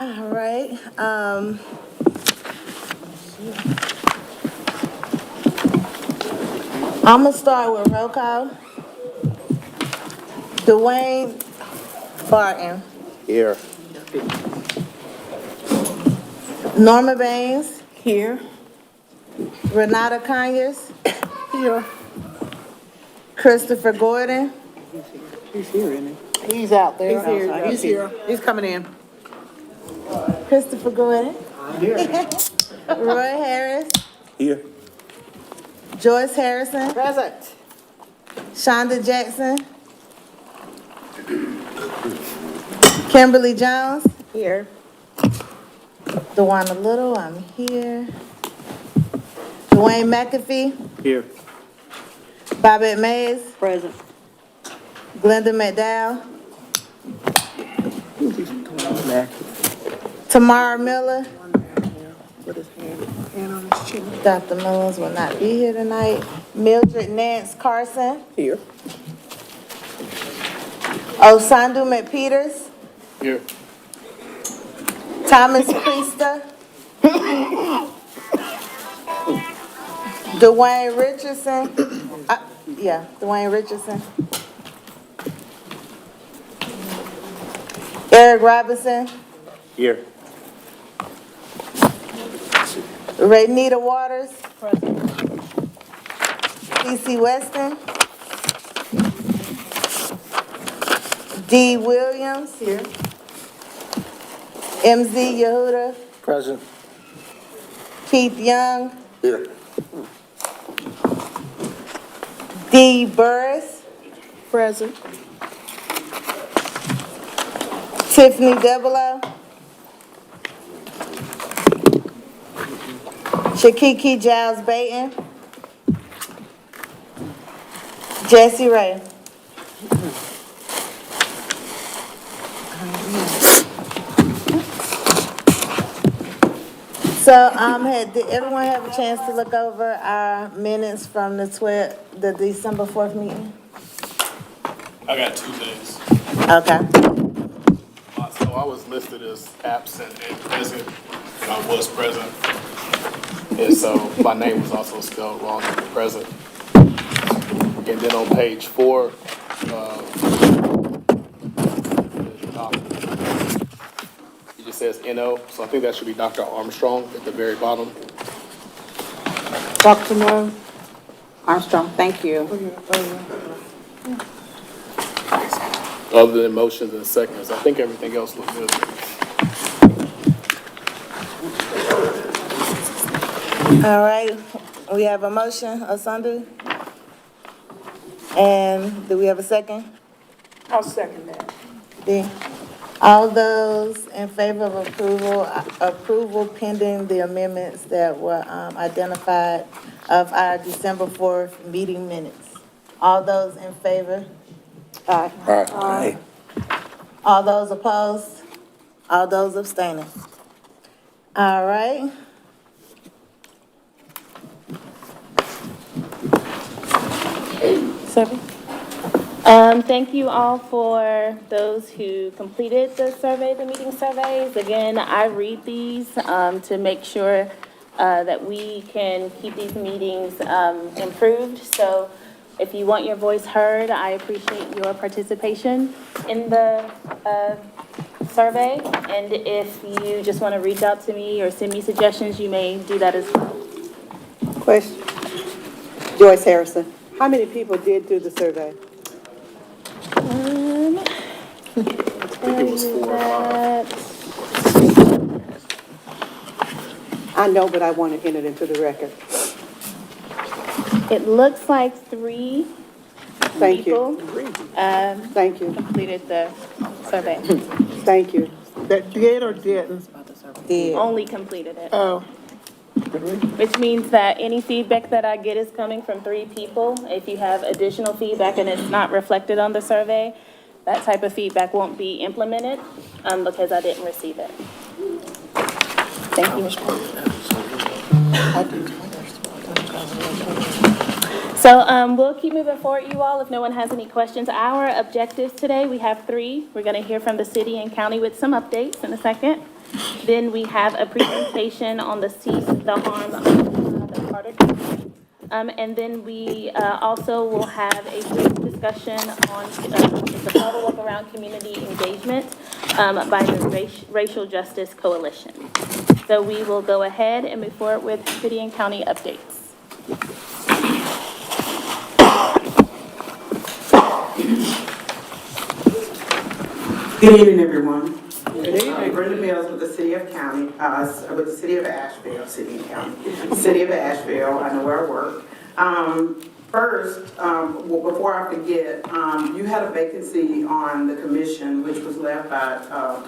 All right, I'm gonna start with roll call. Dwayne Barton, Here. Norma Baines, Here. Renata Conyers, Here. Christopher Gordon, He's here, isn't he? He's out there. He's here. He's here. He's coming in. Christopher Gordon, Roy Harris, Here. Joyce Harrison, Present. Shonda Jackson, Kimberly Jones, Here. Dewana Little, I'm here. Dwayne McAfee, Here. Bobette Mays, Present. Glenda McDowell, Tamara Miller, With his hand on his chin. Dr. Mullins will not be here tonight. Mildred Nance Carson, Here. Osandu McPeters, Here. Thomas Priester, Dwayne Richardson, Dwayne Richardson, Eric Robinson, Here. Raynita Waters, C.C. Weston, D. Williams, here. M.Z. Yehuda, Present. Keith Young, Here. D. Burris, Present. Tiffany Debelow, Shakiki Giles Bayton, Jesse Ray. So, did everyone have a chance to look over our minutes from the December 4th meeting? I got 2 things. Okay, So I was listed as absent and present, and I was present. And so my name was also spelled wrong in present. And then on page 4, it just says NO, so I think that should be Dr. Armstrong at the very bottom. Dr. Armstrong, thank you. Other than motions and seconds, I think everything else looked good. all right, we have a motion, Osandu? And do we have a second? I'll second that. D. All those in favor of approval pending the amendments that were identified of our December 4th meeting minutes. All those in favor? Aye. Aye. All those opposed? All those abstaining? All right. Survey. Thank you all for those who completed the meeting surveys. Again, I read these, to make sure, that we can keep these meetings, improved. So if you want your voice heard, I appreciate your participation in the, survey. And if you just want to reach out to me or send me suggestions, you may do that as well. Question. Joyce Harrison. How many people did do the survey? I think it was 4 or 5. I know, but I want to enter it into the record. It looks like 3 Thank people, you. Thank you. completed the survey. Thank you. That did or didn't? Did. Only completed it. Oh, Which means that any feedback that I get is coming from 3 people. If you have additional feedback and it's not reflected on the survey, that type of feedback won't be implemented, because I didn't receive it. Thank you. So we'll keep moving forward, you all, if no one has any questions. Our objectives today, we have 3. We're going to hear from the city and county with some updates in a second. Then we have a presentation on the cease the harm of the Carter County. And then we also will have a brief discussion on the follow-up around community engagement by the Racial Justice Coalition. So we will go ahead and move forward with city and county updates. Good evening, everyone. Good evening. Brenda Mills with the City of County, with the City of Asheville, City and County. City of Asheville, I know where I work. First, before I forget, you had a vacancy on the commission, which was left by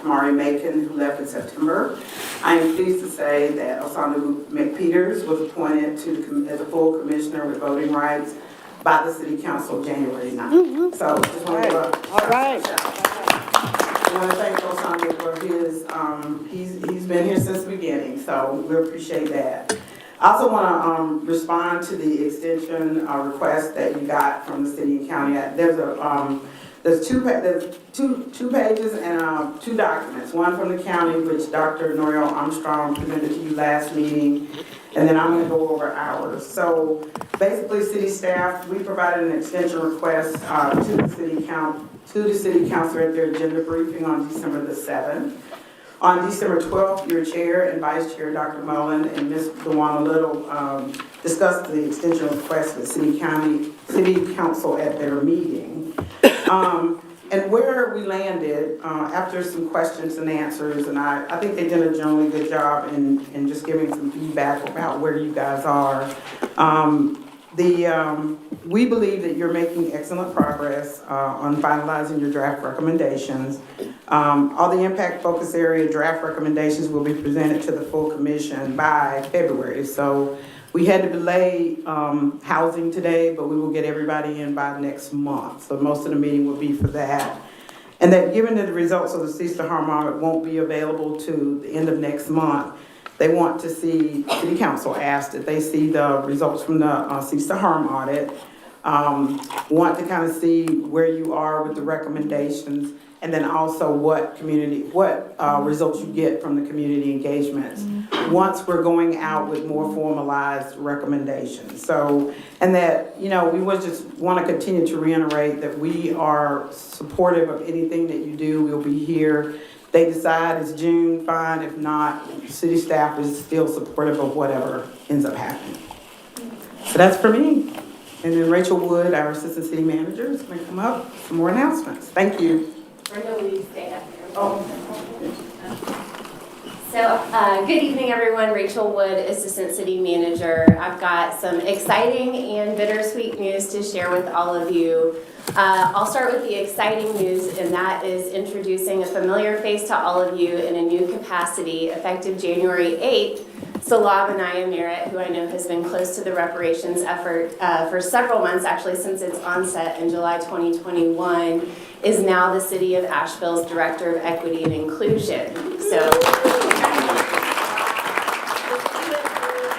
Tamari Macon, who left in September. I am pleased to say that Osana McPeters was appointed as a full commissioner with voting rights by the City Council January 9th. So just want to All right. I want to thank Osana for his, he's been here since the beginning, so we appreciate that. I also want to respond to the extension request that you got from the city and county. There's two pages and 2 documents. One from the county, which Dr. Noriel Armstrong presented to you last meeting, and then I'm going to go over ours. So basically, city staff, we provided an extension request to the city council at their agenda briefing on December the 7th. On December 12th, your chair and vice chair, Dr. Mullen and Ms. DeWanna Little, discussed the extension request with city council at their meeting. And where we landed, after some questions and answers, and I think they did a generally good job in just giving some feedback about where you guys are. We believe that you're making excellent progress on finalizing your draft recommendations. All the impact focus area draft recommendations will be presented to the full commission by February. So we had to delay housing today, but we will get everybody in by next month. So most of the meeting will be for that. And that given that the results of the cease to harm audit won't be available to the end of next month, they want to see, city council asked that they see the results from the cease to harm audit, want to kind of see where you are with the recommendations, and then also what results you get from the community engagements once we're going out with more formalized recommendations. So, and that, you know, we would just want to continue to reiterate that we are supportive of anything that you do. We'll be here. They decide it's June, fine. If not, city staff is still supportive of whatever ends up happening. So that's for me. And then Rachel Wood, our assistant city manager, is going to come up for more announcements. Thank you. Brenda, will you stay up here? So, good evening, everyone. Rachel Wood, Assistant City Manager. I've got some exciting and bittersweet news to share with all of you. I'll start with the exciting news, and that is introducing a familiar face to all of you in a new capacity effective January 8th. Salah Benaya Merritt, who I know has been close to the reparations effort for several months, actually since its onset in July 2021, is now the City of Asheville's Director of Equity and Inclusion. So,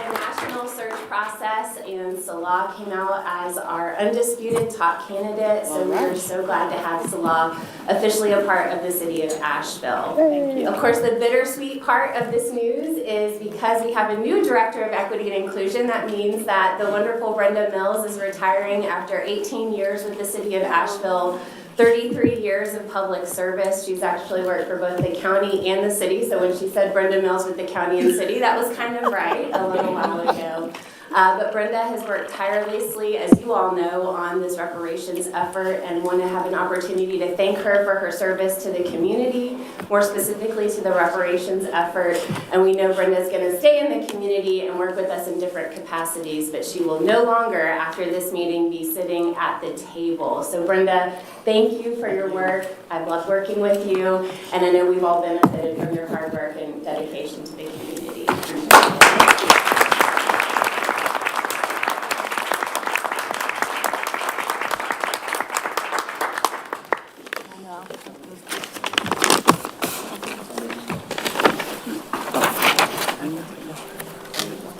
a national search process, and Salah came out as our undisputed top candidate. So we are so glad to have Salah officially a part of the City of Asheville. Thank you. Of course, the bittersweet part of this news is because we have a new Director of Equity and Inclusion. That means that the wonderful Brenda Mills is retiring after 18 years with the City of Asheville. 33 years of public service. She's actually worked for both the county and the city. So when she said Brenda Mills with the county and city, that was kind of right a little while ago. But Brenda has worked tirelessly, as you all know, on this reparations effort, and want to have an opportunity to thank her for her service to the community, more specifically to the reparations effort. And we know Brenda's going to stay in the community and work with us in different capacities, but she will no longer, after this meeting, be sitting at the table. So Brenda, thank you for your work. I've loved working with you, and I know we've all benefited from your hard work and dedication to the community.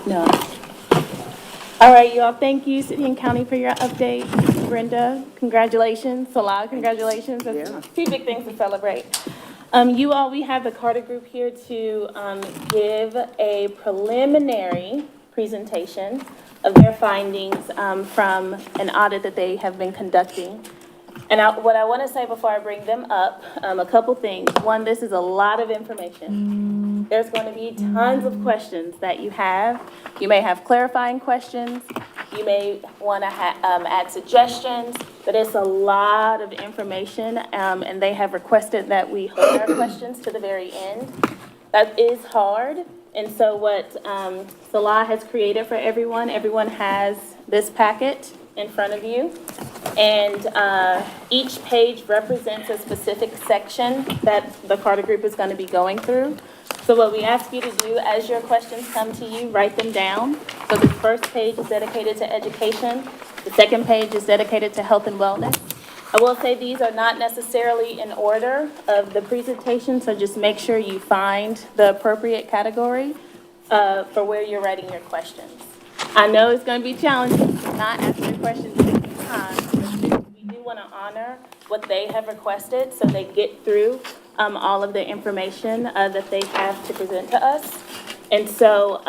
No. All right, you all, thank you, City and County, for your update. Brenda, congratulations. Salah, congratulations. That's two big things to celebrate. You all, we have the Carter Group here to give a preliminary presentation of their findings from an audit that they have been conducting. And what I want to say before I bring them up, a couple things. One, this is a lot of information. There's going to be tons of questions that you have. You may have clarifying questions. You may want to add suggestions, but it's a lot of information, and they have requested that we hold our questions to the very end. That is hard, and so what Salah has created for everyone has this packet in front of you, and each page represents a specific section that the Carter Group is going to be going through. So what we ask you to do as your questions come to you, write them down. So the first page is dedicated to education. The second page is dedicated to health and wellness. I will say these are not necessarily in order of the presentation, so just make sure you find the appropriate category for where you're writing your questions. I know it's going to be challenging to not ask your questions 50 times, but we do want to honor what they have requested so they get through all of the information that they have to present to us. And so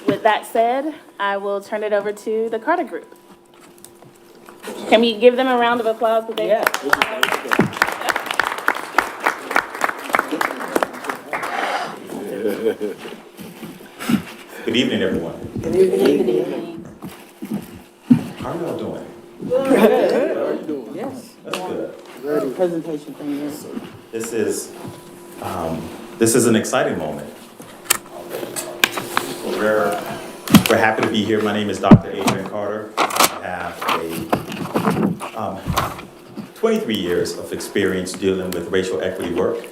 with that said, I will turn it over to the Carter Group. Can we give them a round of applause? Yeah. Good evening, everyone. Good evening. How are y'all doing? Yes. That's good. Presentation thing, yes. This is an exciting moment. We're happy to be here. My name is Dr. Adrian Carter. I have 23 years of experience dealing with racial equity work.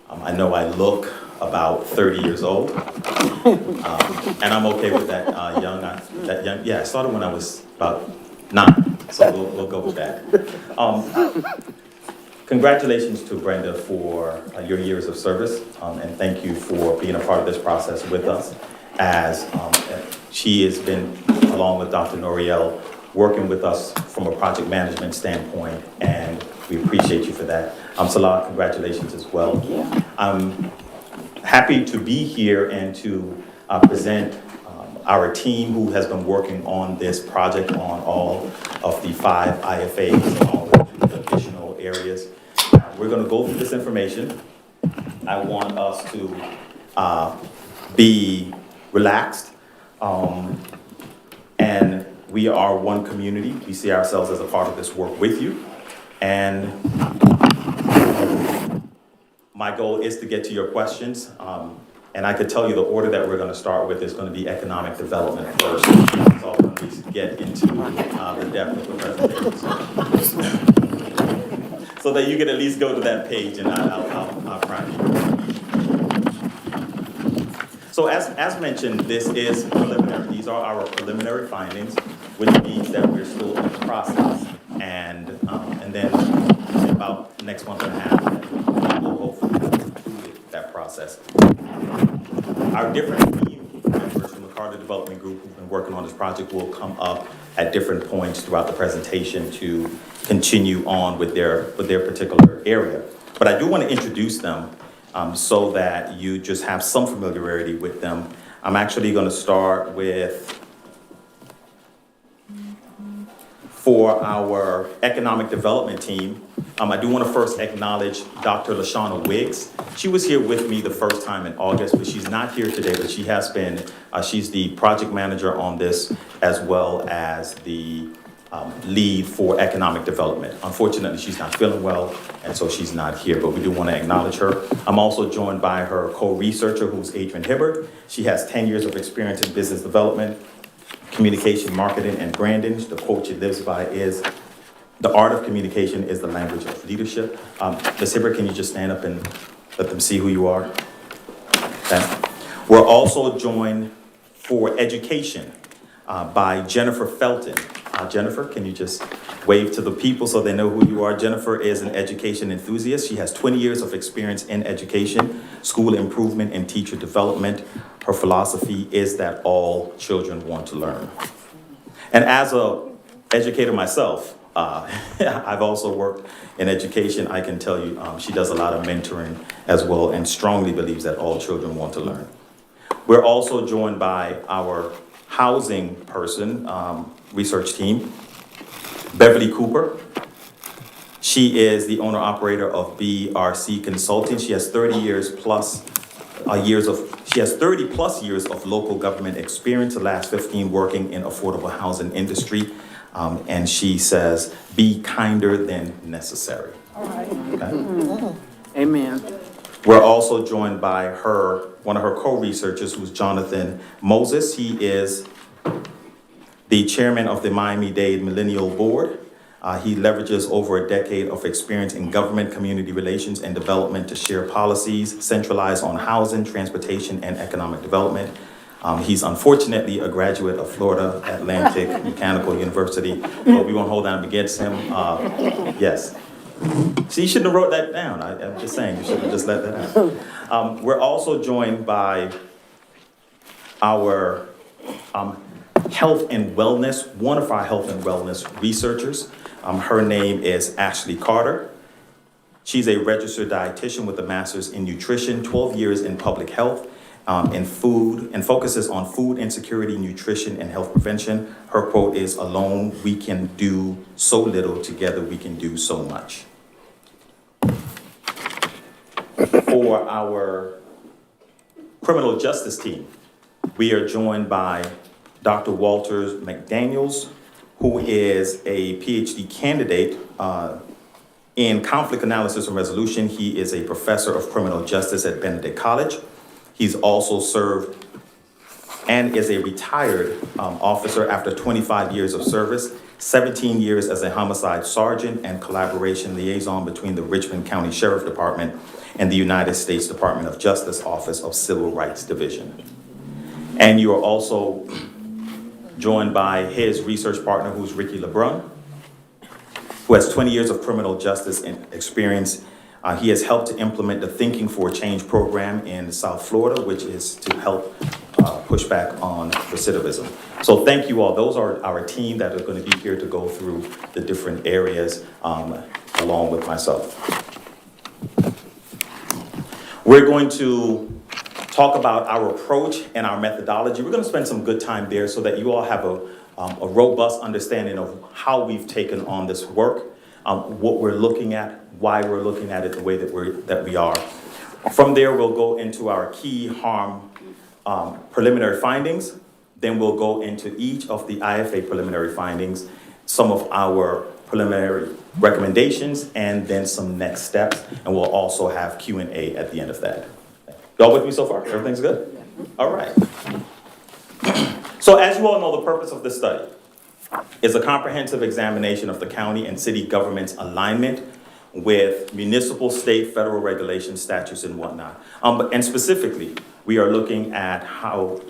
I know I look about 30 years old, and I'm okay with that young. Yeah, I started when I was about 9, so we'll go with that. Congratulations to Brenda for your years of service, and thank you for being a part of this process with us, as she has been, along with Dr. Noriel, working with us from a project management standpoint, and we appreciate you for that. Salah, congratulations as well. I'm happy to be here and to present our team who has been working on this project on all of the 5 IFAs and all of the additional areas. We're going to go through this information. I want us to be relaxed, and we are one community. We see ourselves as a part of this work with you, and my goal is to get to your questions. And I could tell you the order that we're going to start with is going to be economic development first. So we get into the depth of the presentation. So that you can at least go to that page, and I'll prime you. So as mentioned, this is preliminary. These are our preliminary findings, which means that we're still in the process. And then in about the next month and a half, we'll hopefully have concluded that process. Our different team members from the Carter Development Group who've been working on this project will come up at different points throughout the presentation to continue on with their particular area. But I do want to introduce them so that you just have some familiarity with them. I'm actually going to start with, for our economic development team, I do want to first acknowledge Dr. LaShawna Wiggs. She was here with me the first time in August, but she's not here today, but she has been, she's the project manager on this, as well as the lead for economic development. Unfortunately, she's not feeling well, and so she's not here, but we do want to acknowledge her. I'm also joined by her co-researcher, who's Adrian Hibbert. She has 10 years of experience in business development, communication, marketing, and branding. The quote she lives by is, "The art of communication is the language of leadership." Ms. Hibbert, can you just stand up and let them see who you are? Okay. We're also joined for education by Jennifer Felton. Jennifer, can you just wave to the people so they know who you are? Jennifer is an education enthusiast. She has 20 years of experience in education, school improvement, and teacher development. Her philosophy is that all children want to learn. And as a educator myself, I've also worked in education. I can tell you, she does a lot of mentoring as well and strongly believes that all children want to learn. We're also joined by our housing person, research team, Beverly Cooper. She is the owner-operator of BRC Consulting. She has 30 plus years of local government experience, the last 15 working in affordable housing industry. And she says, be kinder than necessary. All right. Okay? Amen. We're also joined by one of her co-researchers, who's Jonathan Moses. He is the chairman of the Miami-Dade Millennial Board. He leverages over a decade of experience in government, community relations, and development to share policies, centralized on housing, transportation, and economic development. He's unfortunately a graduate of Florida Atlantic Mechanical University, but we won't hold that against him. Yes. See, you shouldn't have wrote that down. I'm just saying, you should have just let that out. We're also joined by our health and wellness, one of our health and wellness researchers. Her name is Ashley Carter. She's a registered dietitian with a master's in nutrition, 12 years in public health, in food, and focuses on food insecurity, nutrition, and health prevention. Her quote is, "Alone we can do so little, together we can do so much." For our criminal justice team, we are joined by Dr. Walters McDaniels, who is a PhD candidate in conflict analysis and resolution. He is a professor of criminal justice at Benedict College. He's also served and is a retired officer after 25 years of service, 17 years as a homicide sergeant and collaboration liaison between the Richmond County Sheriff Department and the United States Department of Justice Office of Civil Rights Division. And you are also joined by his research partner, who's Ricky LeBrun, who has 20 years of criminal justice experience. He has helped to implement the Thinking for Change program in South Florida, which is to help push back on recidivism. So thank you all. Those are our team that are going to be here to go through the different areas along with myself. We're going to talk about our approach and our methodology. We're going to spend some good time there so that you all have a robust understanding of how we've taken on this work, what we're looking at, why we're looking at it the way that we are. From there, we'll go into our key harm preliminary findings. Then we'll go into each of the IFA preliminary findings, some of our preliminary recommendations, and then some next steps. And we'll also have Q&A at the end of that. Y'all with me so far? Everything's good? All right. So as you all know, the purpose of this study is a comprehensive examination of the county and city government's alignment with municipal, state, federal regulations, statutes, and whatnot. And specifically, we are looking at how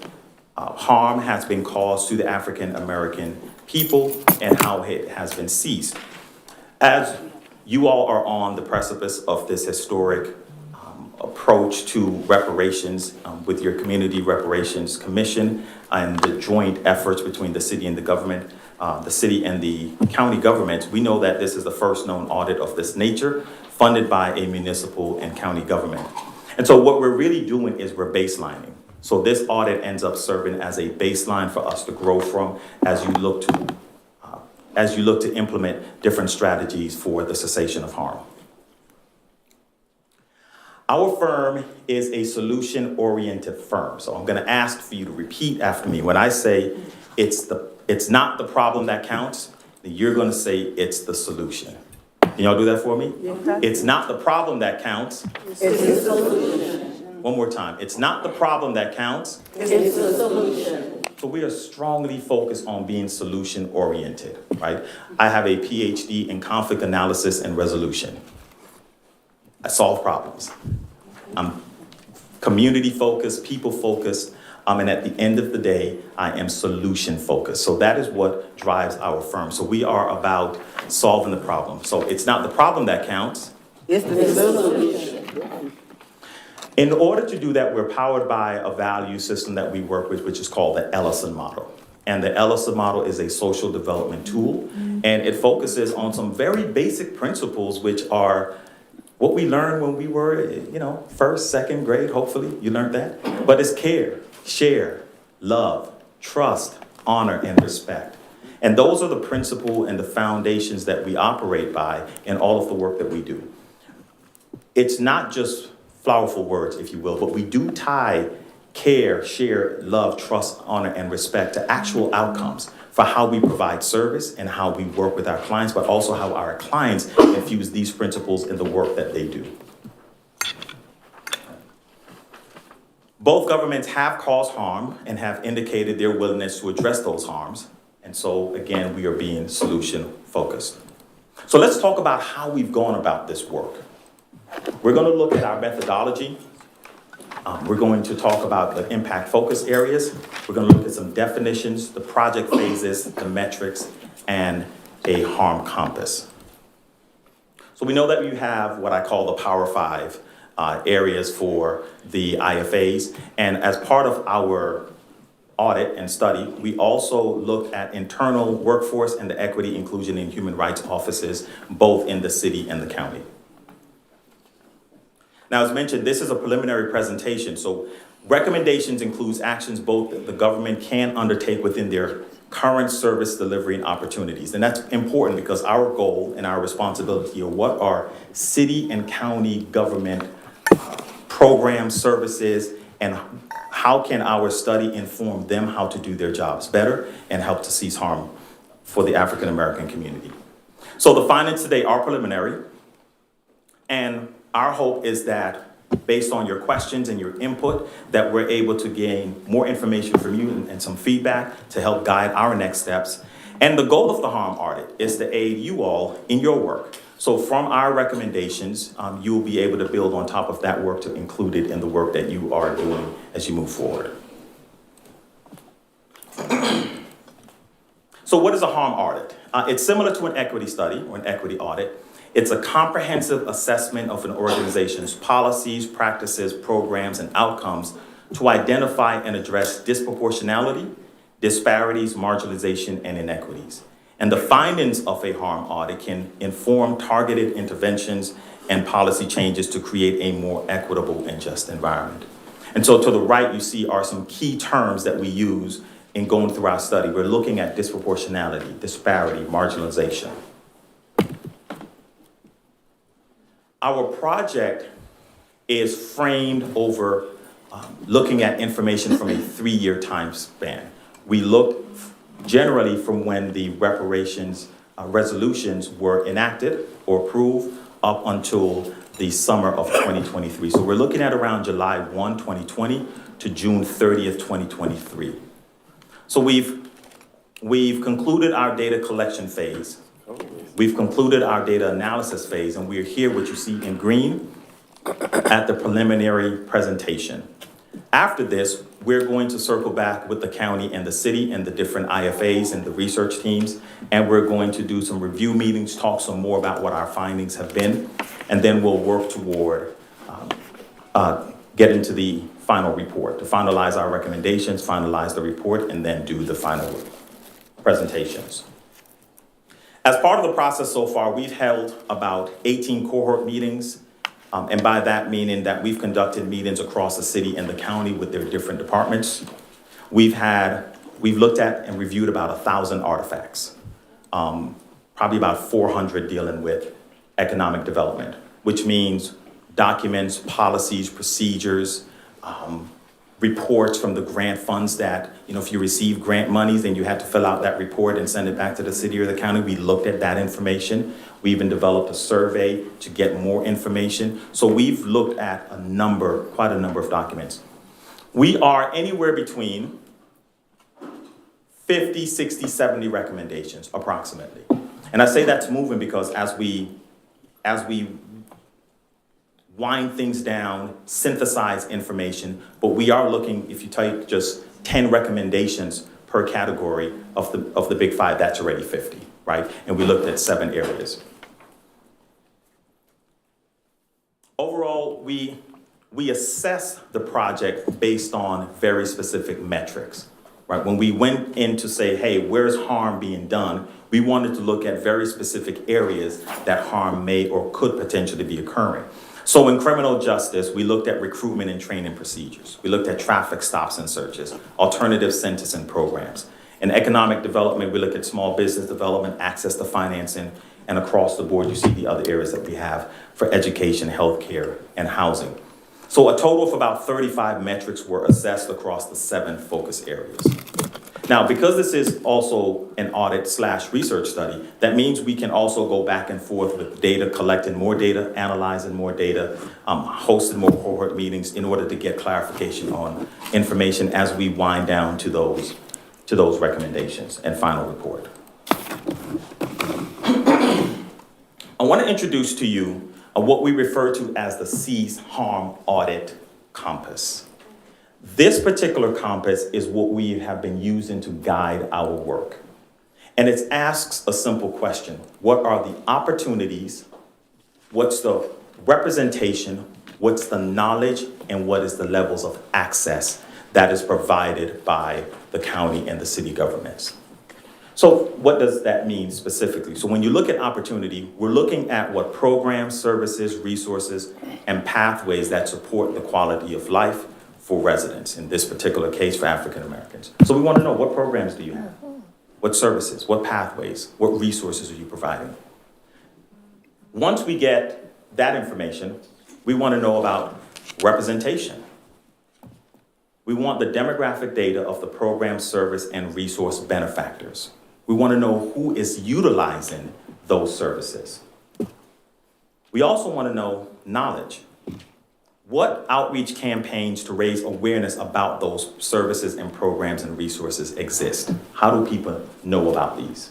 harm has been caused to the African American people and how it has been ceased. As you all are on the precipice of this historic approach to reparations with your Community Reparations Commission and the joint efforts between the city and the government, the city and the county governments, we know that this is the first known audit of this nature funded by a municipal and county government. And so what we're really doing is we're baselining. So this audit ends up serving as a baseline for us to grow from as you look to implement different strategies for the cessation of harm. Our firm is a solution-oriented firm. So I'm going to ask for you to repeat after me. When I say it's not the problem that counts, then you're going to say it's the solution. Can y'all do that for me? Okay. It's not the problem that counts. It's the solution. One more time. It's not the problem that counts. It's the solution. So we are strongly focused on being solution-oriented, right? I have a PhD in conflict analysis and resolution. I solve problems. I'm community-focused, people-focused, and at the end of the day, I am solution-focused. So that is what drives our firm. So we are about solving the problem. So it's not the problem that counts. It's the solution. In order to do that, we're powered by a value system that we work with, which is called the Ellison model. And the ELISA model is a social development tool, and it focuses on some very basic principles, which are what we learned when we were, first, second grade, hopefully you learned that. But it's care, share, love, trust, honor, and respect. And those are the principles and the foundations that we operate by in all of the work that we do. It's not just flowerful words, if you will, but we do tie care, share, love, trust, honor, and respect to actual outcomes for how we provide service and how we work with our clients, but also how our clients infuse these principles in the work that they do. Both governments have caused harm and have indicated their willingness to address those harms. And so, again, we are being solution focused. So let's talk about how we've gone about this work. We're going to look at our methodology. We're going to talk about the impact focus areas. We're going to look at some definitions, the project phases, the metrics, and a harm compass. So we know that you have what I call the Power Five areas for the IFAs. And as part of our audit and study, we also look at internal workforce and the equity, inclusion, and human rights offices, both in the city and the county. Now, as mentioned, this is a preliminary presentation, so recommendations includes actions both the government can undertake within their current service delivery and opportunities. And that's important because our goal and our responsibility are what are city and county government programs, services, and how can our study inform them how to do their jobs better and help to cease harm for the African American community. So the findings today are preliminary, and our hope is that based on your questions and your input, that we're able to gain more information from you and some feedback to help guide our next steps. And the goal of the harm audit is to aid you all in your work. So from our recommendations, you'll be able to build on top of that work to include it in the work that you are doing as you move forward. So what is a harm audit? It's similar to an equity study or an equity audit. It's a comprehensive assessment of an organization's policies, practices, programs, and outcomes to identify and address disproportionality, disparities, marginalization, and inequities. And the findings of a harm audit can inform targeted interventions and policy changes to create a more equitable and just environment. And so to the right, you see are some key terms that we use in going through our study. We're looking at disproportionality, disparity, marginalization. Our project is framed over looking at information from a 3-year time span. We looked generally from when the reparations resolutions were enacted or approved up until the summer of 2023. So we're looking at around July 1, 2020 to June 30th, 2023. So we've concluded our data collection phase. We've concluded our data analysis phase, and we're here, what you see in green, at the preliminary presentation. After this, we're going to circle back with the county and the city and the different IFAs and the research teams, and we're going to do some review meetings, talk some more about what our findings have been, and then we'll work toward getting to the final report, to finalize our recommendations, finalize the report, and then do the final presentations. As part of the process so far, we've held about 18 cohort meetings, and by that meaning that we've conducted meetings across the city and the county with their different departments. We've looked at and reviewed about 1,000 artifacts, probably about 400 dealing with economic development, which means documents, policies, procedures, reports from the grant funds that, if you receive grant monies, then you have to fill out that report and send it back to the city or the county. We looked at that information. We even developed a survey to get more information. So we've looked at quite a number of documents. We are anywhere between 50, 60, 70 recommendations, approximately. And I say that's moving because as we wind things down, synthesize information, but we are looking, if you take just 10 recommendations per category of the big five, that's already 50, right? And we looked at 7 areas. Overall, we assess the project based on very specific metrics, right? right? When we went in to say, hey, where's harm being done? We wanted to look at very specific areas that harm may or could potentially be occurring. So in criminal justice, we looked at recruitment and training procedures. We looked at traffic stops and searches, alternative sentencing programs. In economic development, we look at small business development, access to financing, and across the board, you see the other areas that we have for education, healthcare, and housing. So a total of about 35 metrics were assessed across the 7 focus areas. Now, because this is also an audit/research study, that means we can also go back and forth with data, collecting more data, analyzing more data, hosting more cohort meetings in order to get clarification on information as we wind down to those recommendations and final report. I want to introduce to you what we refer to as the Seize Harm Audit Compass. This particular compass is what we have been using to guide our work. And it asks a simple question. What are the opportunities? What's the representation? What's the knowledge? And what is the levels of access that is provided by the county and the city governments? So what does that mean specifically? So when you look at opportunity, we're looking at what programs, services, resources, and pathways that support the quality of life for residents, in this particular case for African Americans. So we want to know, what programs do you have? What services, what pathways, what resources are you providing? Once we get that information, we want to know about representation. We want the demographic data of the program, service, and resource benefactors. We want to know who is utilizing those services. We also want to know knowledge. What outreach campaigns to raise awareness about those services and programs and resources exist? How do people know about these?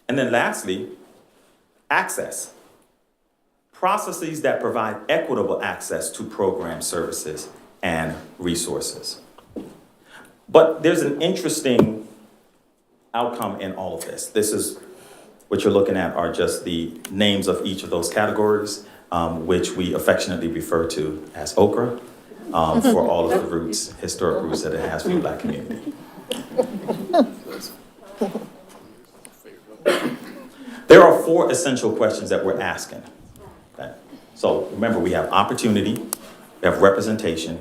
And then lastly, access. Processes that provide equitable access to program services and resources. But there's an interesting outcome in all of this. This is what you're looking at are just the names of each of those categories, which we affectionately refer to as Okra, for all of the roots, historic roots that it has for the Black community. There are 4 essential questions that we're asking. Okay? So remember, we have opportunity, we have representation,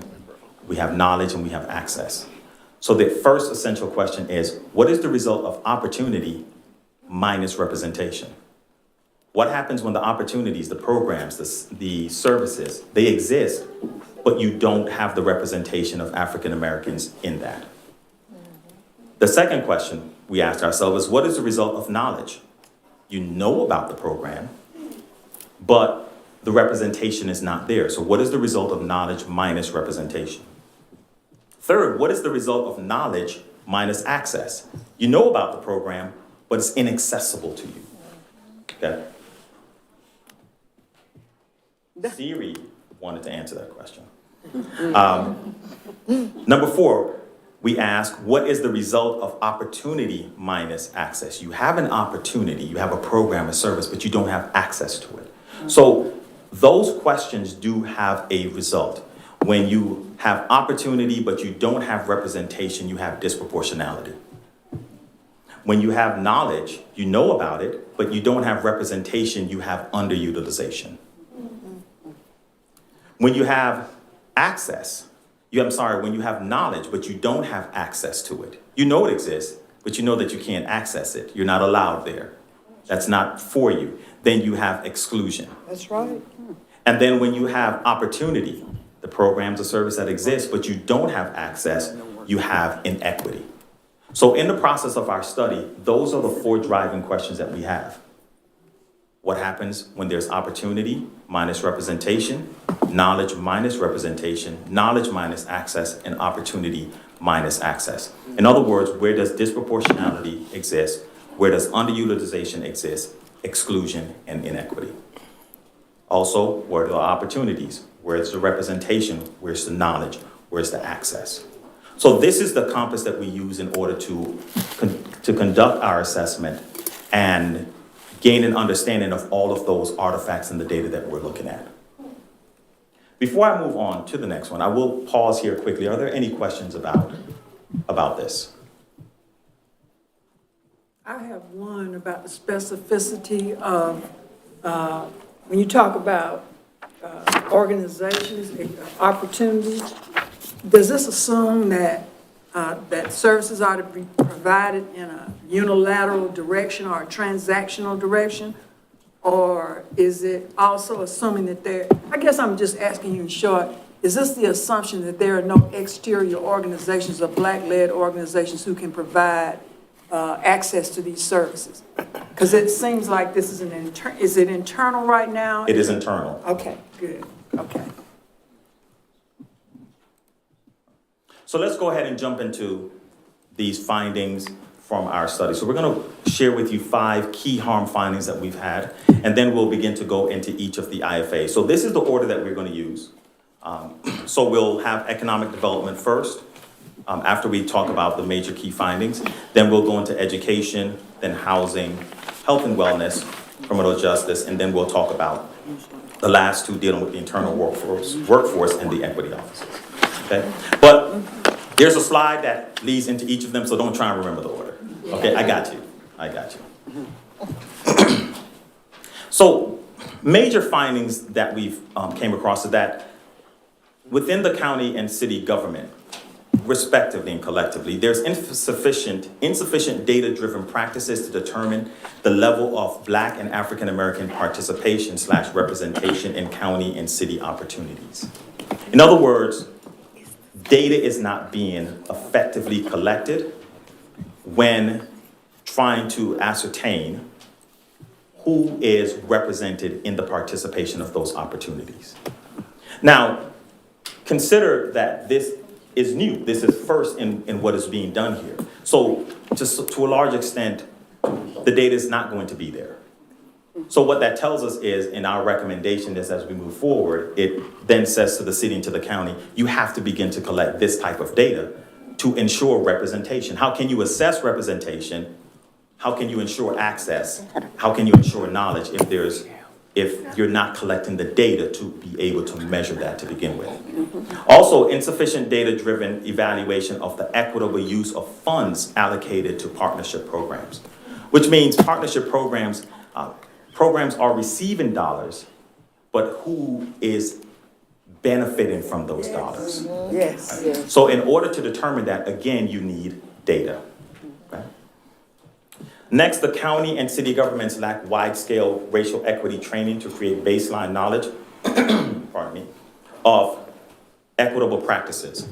we have knowledge, and we have access. So the first essential question is, what is the result of opportunity minus representation? What happens when the opportunities, the programs, the services, they exist, but you don't have the representation of African Americans in that? The second question we asked ourselves is, what is the result of knowledge? You know about the program, but the representation is not there. So what is the result of knowledge minus representation? Third, what is the result of knowledge minus access? You know about the program, but it's inaccessible to you. Okay? Siri wanted to answer that question. Number 4, we ask, what is the result of opportunity minus access? You have an opportunity, you have a program, a service, but you don't have access to it. So those questions do have a result. When you have opportunity, but you don't have representation, you have disproportionality. When you have knowledge, you know about it, but you don't have representation, you have underutilization. When you have access, when you have knowledge, but you don't have access to it. You know it exists, but you know that you can't access it. You're not allowed there. That's not for you. Then you have exclusion. That's right. And then when you have opportunity, the programs or service that exist, but you don't have access, you have inequity. So in the process of our study, those are the 4 driving questions that we have. What happens when there's opportunity minus representation, knowledge minus representation, knowledge minus access, and opportunity minus access? In other words, where does disproportionality exist? Where does underutilization exist? Exclusion and inequity. Also, where are the opportunities? Where's the representation? Where's the knowledge? Where's the access? So this is the compass that we use in order to conduct our assessment and gain an understanding of all of those artifacts and the data that we're looking at. Before I move on to the next one, I will pause here quickly. Are there any questions about about this. I have one about the specificity of, when you talk about organizations, opportunities, does this assume that, that services are to be provided in a unilateral direction or a transactional direction? Or is it also assuming that there, I guess I'm just asking you in short, is this the assumption that there are no exterior organizations or Black-led organizations who can provide access to these services? Because it seems like this is is it internal right now? It is internal. Okay, good, okay. So let's go ahead and jump into these findings from our study. So we're going to share with you 5 key harm findings that we've had, and then we'll begin to go into each of the IFAs. So this is the order that we're going to use. So we'll have economic development first, after we talk about the major key findings. Then we'll go into education, then housing, health and wellness, criminal justice, and then we'll talk about the last 2 dealing with the internal workforce and the equity offices. Okay? But there's a slide that leads into each of them, so don't try and remember the order. Okay, I got you. So major findings that we've came across is that within the county and city government, respectively and collectively, there's insufficient data-driven practices to determine the level of Black and African American participation / representation in county and city opportunities. In other words, data is not being effectively collected when trying to ascertain who is represented in the participation of those opportunities. Now, consider that this is new. This is first in what is being done here. So just to a large extent, the data is not going to be there. So what that tells us is, in our recommendation is as we move forward, it then says to the city and to the county, you have to begin to collect this type of data to ensure representation. How can you assess representation? How can you ensure access? How can you ensure knowledge if you're not collecting the data to be able to measure that to begin with? Also, insufficient data-driven evaluation of the equitable use of funds allocated to partnership programs, which means partnership programs are receiving dollars, but who is benefiting from those dollars? Yes. Right? So in order to determine that, again, you need data. Okay? Next, the county and city governments lack wide-scale racial equity training to create baseline knowledge pardon me, of equitable practices.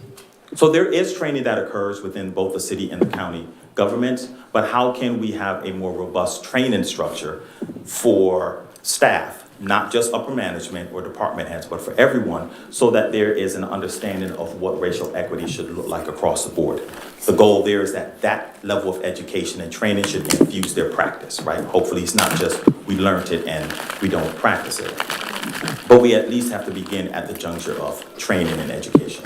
So there is training that occurs within both the city and the county governments, but how can we have a more robust training structure for staff, not just upper management or department heads, but for everyone, so that there is an understanding of what racial equity should look like across the board. The goal there is that that level of education and training should infuse their practice, right? Hopefully it's not just we learned it and we don't practice it, but we at least have to begin at the juncture of training and education.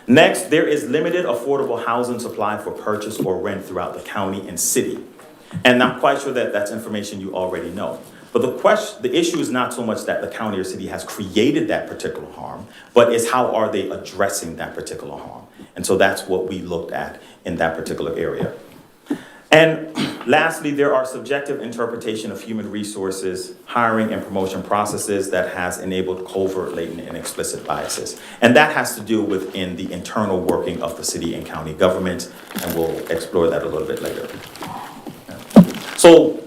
Next, there is limited affordable housing supply for purchase or rent throughout the county and city. And I'm quite sure that that's information you already know. But the issue is not so much that the county or city has created that particular harm, but it's how are they addressing that particular harm. And so that's what we looked at in that particular area. And lastly, there are subjective interpretation of human resources, hiring and promotion processes that has enabled covert, latent, and explicit biases. And that has to do within the internal working of the city and county government, and we'll explore that a little bit later. So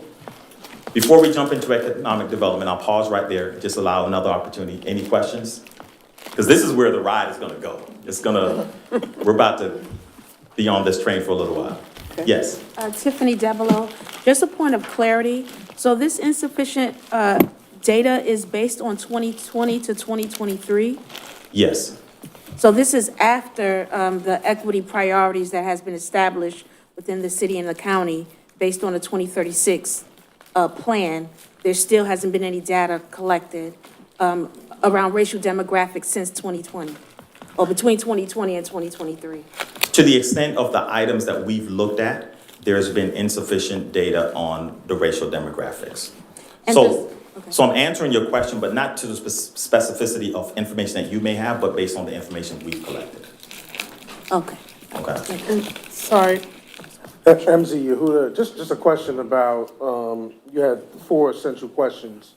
before we jump into economic development, I'll pause right there, just allow another opportunity. Any questions? Because this is where the ride is gonna go. We're about to be on this train for a little while. Yes. Tiffany Devereaux, just a point of clarity. So this insufficient data is based on 2020 to 2023? Yes. So this is after the equity priorities that has been established within the city and the county based on the 2036 plan. There still hasn't been any data collected around racial demographics since 2020, or between 2020 and 2023. To the extent of the items that we've looked at, there's been insufficient data on the racial demographics. So I'm answering your question, but not to the specificity of information that you may have, but based on the information we've collected. Okay, Okay. Sorry. MZ Yehuda, just a question about, you had 4 essential questions.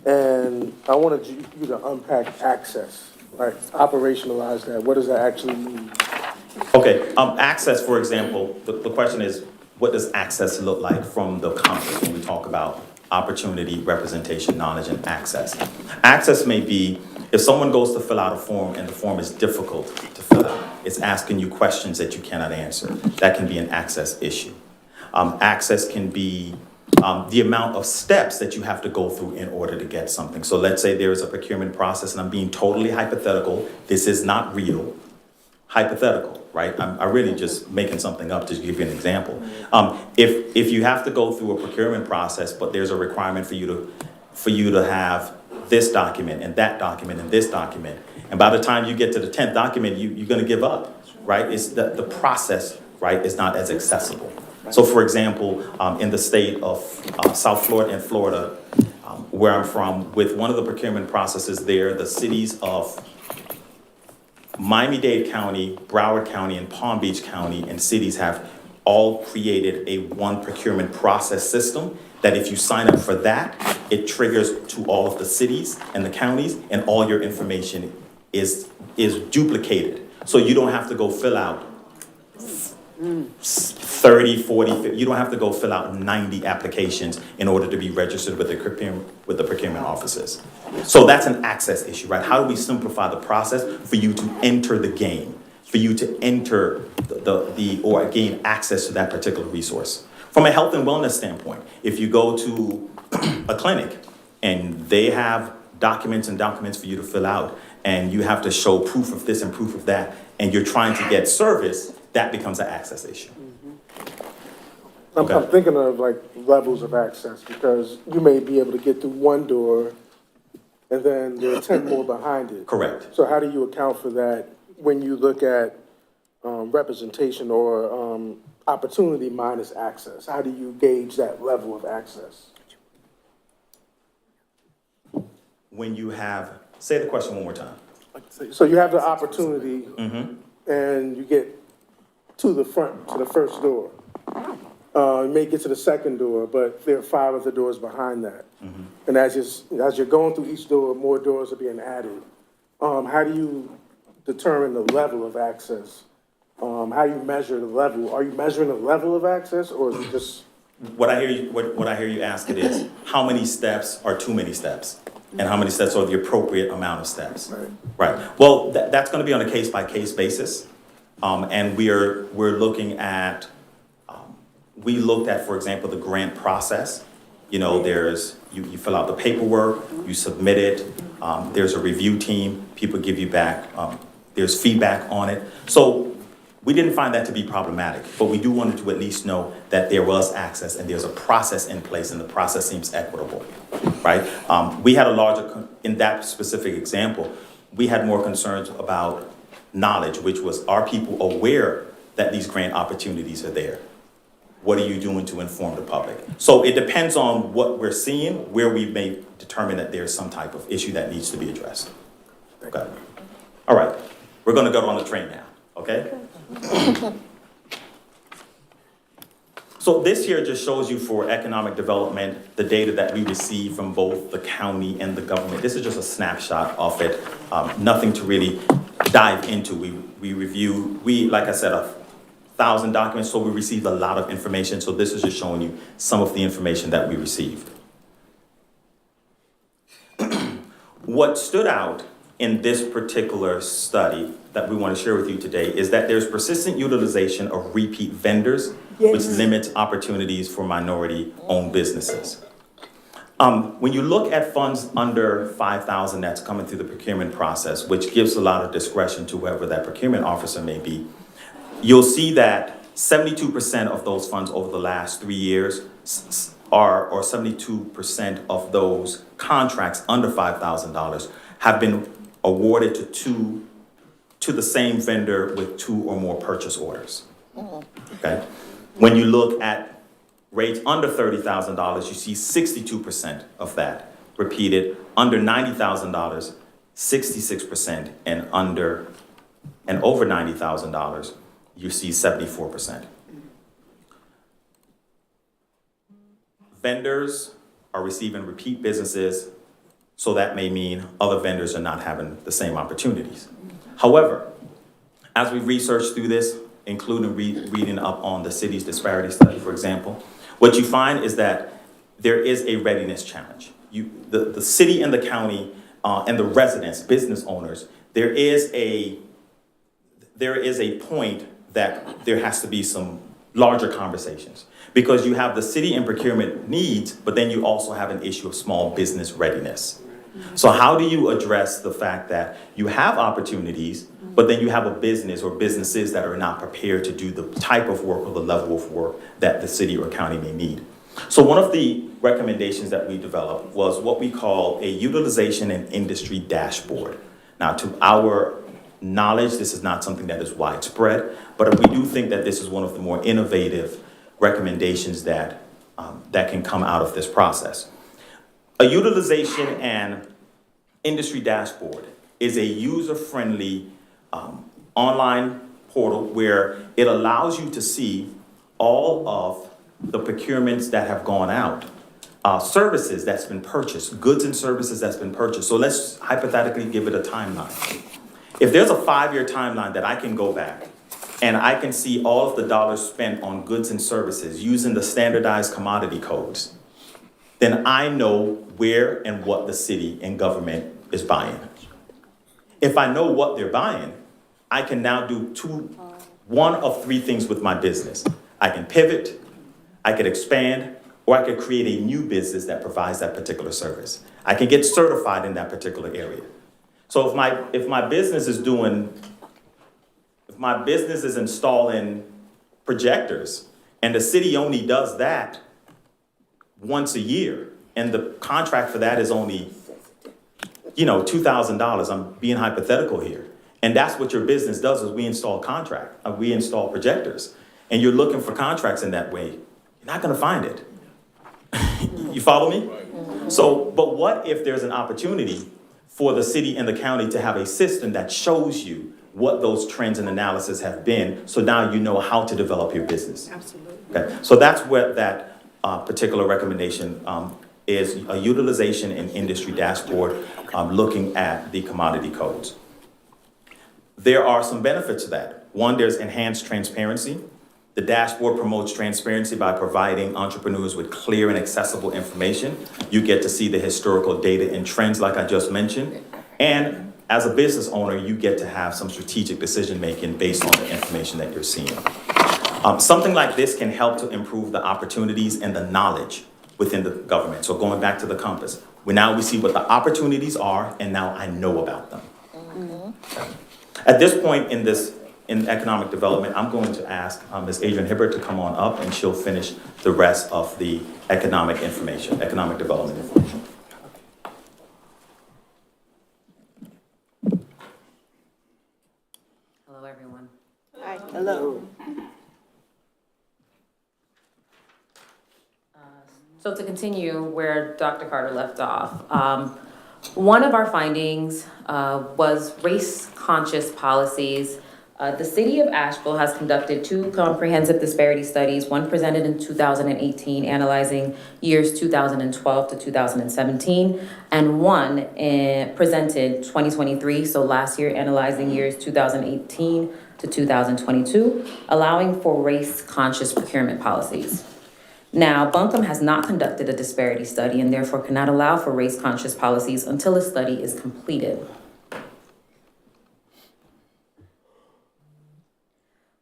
And I wanted you to unpack access, like operationalize that. What does that actually mean? Okay, access, for example, the question is, what does access look like from the compass when we talk about opportunity, representation, knowledge, and access? Access may be, if someone goes to fill out a form and the form is difficult to fill out, it's asking you questions that you cannot answer. That can be an access issue. Access can be the amount of steps that you have to go through in order to get something. So let's say there is a procurement process, and I'm being totally hypothetical. This is not real. Hypothetical, right? I'm really just making something up to give you an example. If you have to go through a procurement process, but there's a requirement for you to have this document and that document and this document, and by the time you get to the 10th document, you're going to give up, right? It's the process, right, is not as accessible. So, for example, in the state of South Florida and Florida, where I'm from, with one of the procurement processes there, the cities of Miami-Dade County, Broward County, and Palm Beach County and cities have all created a one procurement process system that if you sign up for that, it triggers to all of the cities and the counties, and all your information is duplicated. So you don't have to go fill out 30, 40, 50, you don't have to go fill out 90 applications in order to be registered with the procurement offices. So that's an access issue, right? How do we simplify the process for you to enter the game, for you to enter or gain access to that particular resource? From a health and wellness standpoint, if you go to a clinic and they have documents and documents for you to fill out, and you have to show proof of this and proof of that, and you're trying to get service, that becomes an access issue. Okay. I'm thinking of like levels of access, because you may be able to get through one door and then there are 10 more behind it. Correct. So how do you account for that when you look at representation or opportunity minus access? How do you gauge that level of access? When you have, say the question one more time. So you have the opportunity and you get to the front, to the first door. You may get to the second door, but there are 5 other doors behind that. And as you're going through each door, more doors are being added. How do you determine the level of access? How do you measure the level? Are you measuring the level of access, or is it just? What I hear you ask it is, how many steps are too many steps? And how many steps are the appropriate amount of steps? Right. Well, that's going to be on a case-by-case basis. And we're looking at, we looked at, for example, the grant process. You know, you fill out the paperwork, you submit it, there's a review team, people give you back, there's feedback on it. So we didn't find that to be problematic, but we do wanted to at least know that there was access and there's a process in place and the process seems equitable, right? We had a larger, in that specific example, we had more concerns about knowledge, which was, are people aware that these grant opportunities are there? What are you doing to inform the public? So it depends on what we're seeing, where we may determine that there's some type of issue that needs to be addressed. Okay. All right. We're going to go on the train now. Okay. So this here just shows you for economic development, the data that we receive from both the county and the government. This is just a snapshot of it. Nothing to really dive into. We review, like I said, 1,000 documents, so we received a lot of information. So this is just showing you some of the information that we received. What stood out in this particular study that we want to share with you today is that there's persistent utilization of repeat vendors, which limits opportunities for minority-owned businesses. When you look at funds under $5,000 that's coming through the procurement process, which gives a lot of discretion to whoever that procurement officer may be, you'll see that 72% of those funds over the last 3 years or 72% of those contracts under $5,000 have been awarded to the same vendor with 2 or more purchase orders. Okay. When you look at rates under $30,000, you see 62% of that repeated. Under $90,000, 66%, and over $90,000, you see 74%. Vendors are receiving repeat businesses, so that may mean other vendors are not having the same opportunities. However, as we research through this, including reading up on the city's disparity study, for example, what you find is that there is a readiness challenge. The city and the county and the residents, business owners, there is a point that there has to be some larger conversations, because you have the city and procurement needs, but then you also have an issue of small business readiness. So how do you address the fact that you have opportunities, but then you have a business or businesses that are not prepared to do the type of work or the level of work that the city or county may need? So one of the recommendations that we developed was what we call a utilization and industry dashboard. Now, to our knowledge, this is not something that is widespread, but we do think that this is one of the more innovative recommendations that can come out of this process. A utilization and industry dashboard is a user-friendly online portal where it allows you to see all of the procurements that have gone out, services that's been purchased, goods and services that's been purchased. So let's hypothetically give it a timeline. If there's a 5-year timeline that I can go back and I can see all of the dollars spent on goods and services using the standardized commodity codes, then I know where and what the city and government is buying. If I know what they're buying, I can now do one of three things with my business. I can pivot, I could expand, or I could create a new business that provides that particular service. I can get certified in that particular area. So if my business is installing projectors, and the city only does that once a year, and the contract for that is only, $2,000. I'm being hypothetical here. And that's what your business does, is we install projectors. And you're looking for contracts in that way, you're not gonna find it. You follow me? So, but what if there's an opportunity for the city and the county to have a system that shows you what those trends and analysis have been, so now you know how to develop your business? Absolutely. Okay, so that's what that particular recommendation is, a utilization and industry dashboard looking at the commodity codes. There are some benefits to that. One, there's enhanced transparency. The dashboard promotes transparency by providing entrepreneurs with clear and accessible information. You get to see the historical data and trends like I just mentioned. And as a business owner, you get to have some strategic decision-making based on the information that you're seeing. Something like this can help to improve the opportunities and the knowledge within the government. So going back to the compass, we see what the opportunities are, and now I know about them. Mm-hmm. At this point in economic development, I'm going to ask Ms. Adrienne Hibbert to come on up, and she'll finish the rest of the economic development information. Hello, everyone. Hi. Hello. So to continue where Dr. Carter left off, one of our findings was race-conscious policies. The city of Asheville has conducted 2 comprehensive disparity studies, one presented in 2018, analyzing years 2012 to 2017, and one presented 2023, so last year, analyzing years 2018 to 2022, allowing for race-conscious procurement policies. Now, Buncombe has not conducted a disparity study and therefore cannot allow for race-conscious policies until a study is completed.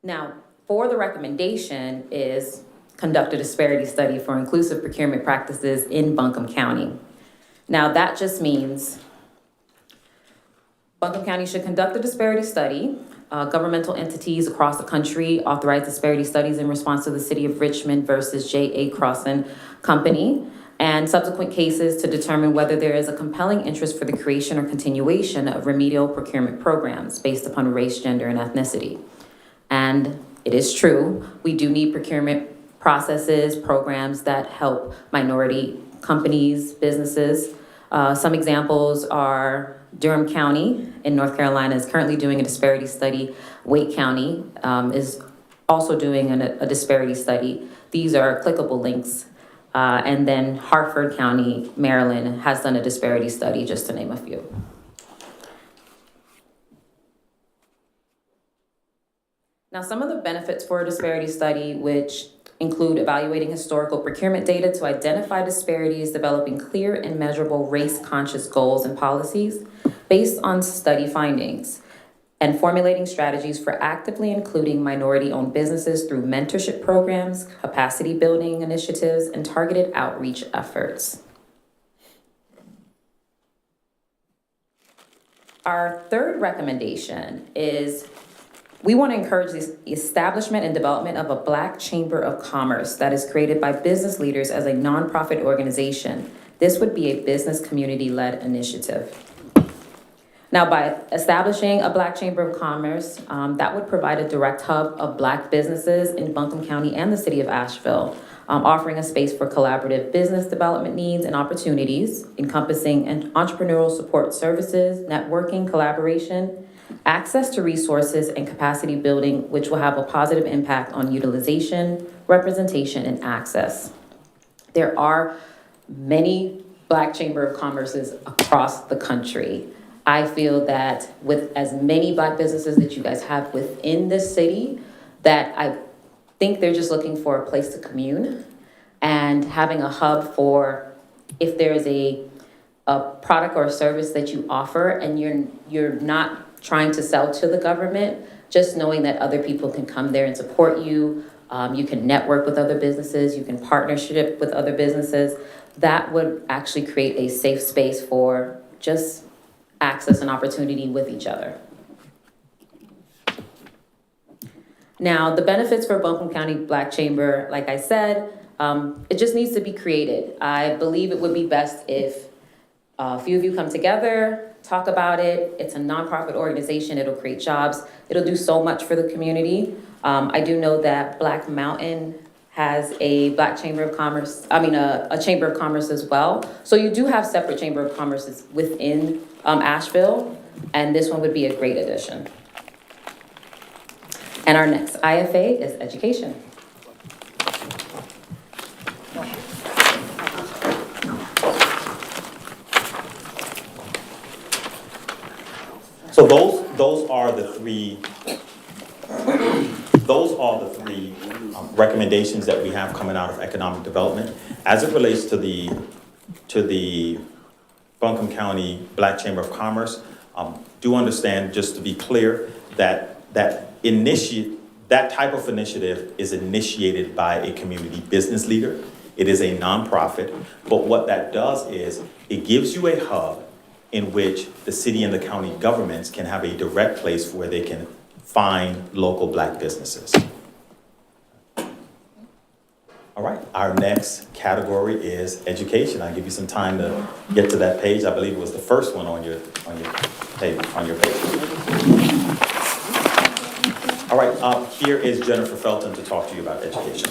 Now, for the recommendation is conduct a disparity study for inclusive procurement practices in Buncombe County. Now, that just means Buncombe County should conduct a disparity study. Governmental entities across the country authorize disparity studies in response to the City of Richmond versus J.A. Crossan Company and subsequent cases to determine whether there is a compelling interest for the creation or continuation of remedial procurement programs based upon race, gender, and ethnicity. And it is true, we do need procurement processes, programs that help minority companies, businesses. Some examples are Durham County in North Carolina is currently doing a disparity study. Wake County is also doing a disparity study. These are clickable links. And then Hartford County, Maryland, has done a disparity study, just to name a few. Now, some of the benefits for a disparity study, which include evaluating historical procurement data to identify disparities, developing clear and measurable race-conscious goals and policies based on study findings, and formulating strategies for actively including minority-owned businesses through mentorship programs, capacity building initiatives, and targeted outreach efforts. Our third recommendation is we want to encourage the establishment and development of a Black Chamber of Commerce that is created by business leaders as a nonprofit organization. This would be a business community-led initiative. Now, by establishing a Black Chamber of Commerce, that would provide a direct hub of Black businesses in Buncombe County and the city of Asheville, offering a space for collaborative business development needs and opportunities, encompassing entrepreneurial support services, networking, collaboration, access to resources, and capacity building, which will have a positive impact on utilization, representation, and access. There are many Black Chamber of Commerces across the country. I feel that with as many Black businesses that you guys have within this city, that I think they're just looking for a place to commune and having a hub for if there is a product or a service that you offer and you're not trying to sell to the government, just knowing that other people can come there and support you. You can network with other businesses, you can partnership with other businesses. That would actually create a safe space for just access and opportunity with each other. Now, the benefits for Buncombe County Black Chamber, like I said, it just needs to be created. I believe it would be best if a few of you come together, talk about it. It's a nonprofit organization. It'll create jobs. It'll do so much for the community. I do know that Black Mountain has a Black Chamber of Commerce, a Chamber of Commerce as well. So you do have separate Chamber of Commerces within Asheville, and this one would be a great addition. And our next IFA is education. So those are the three recommendations that we have coming out of economic development. As it relates to the Buncombe County Black Chamber of Commerce, do understand, just to be clear, that type of initiative is initiated by a community business leader. It is a nonprofit, but what that does is it gives you a hub in which the city and the county governments can have a direct place where they can find local Black businesses. All right, our next category is education. I'll give you some time to get to that page. I believe it was the first one on your page. All right, here is Jennifer Felton to talk to you about education.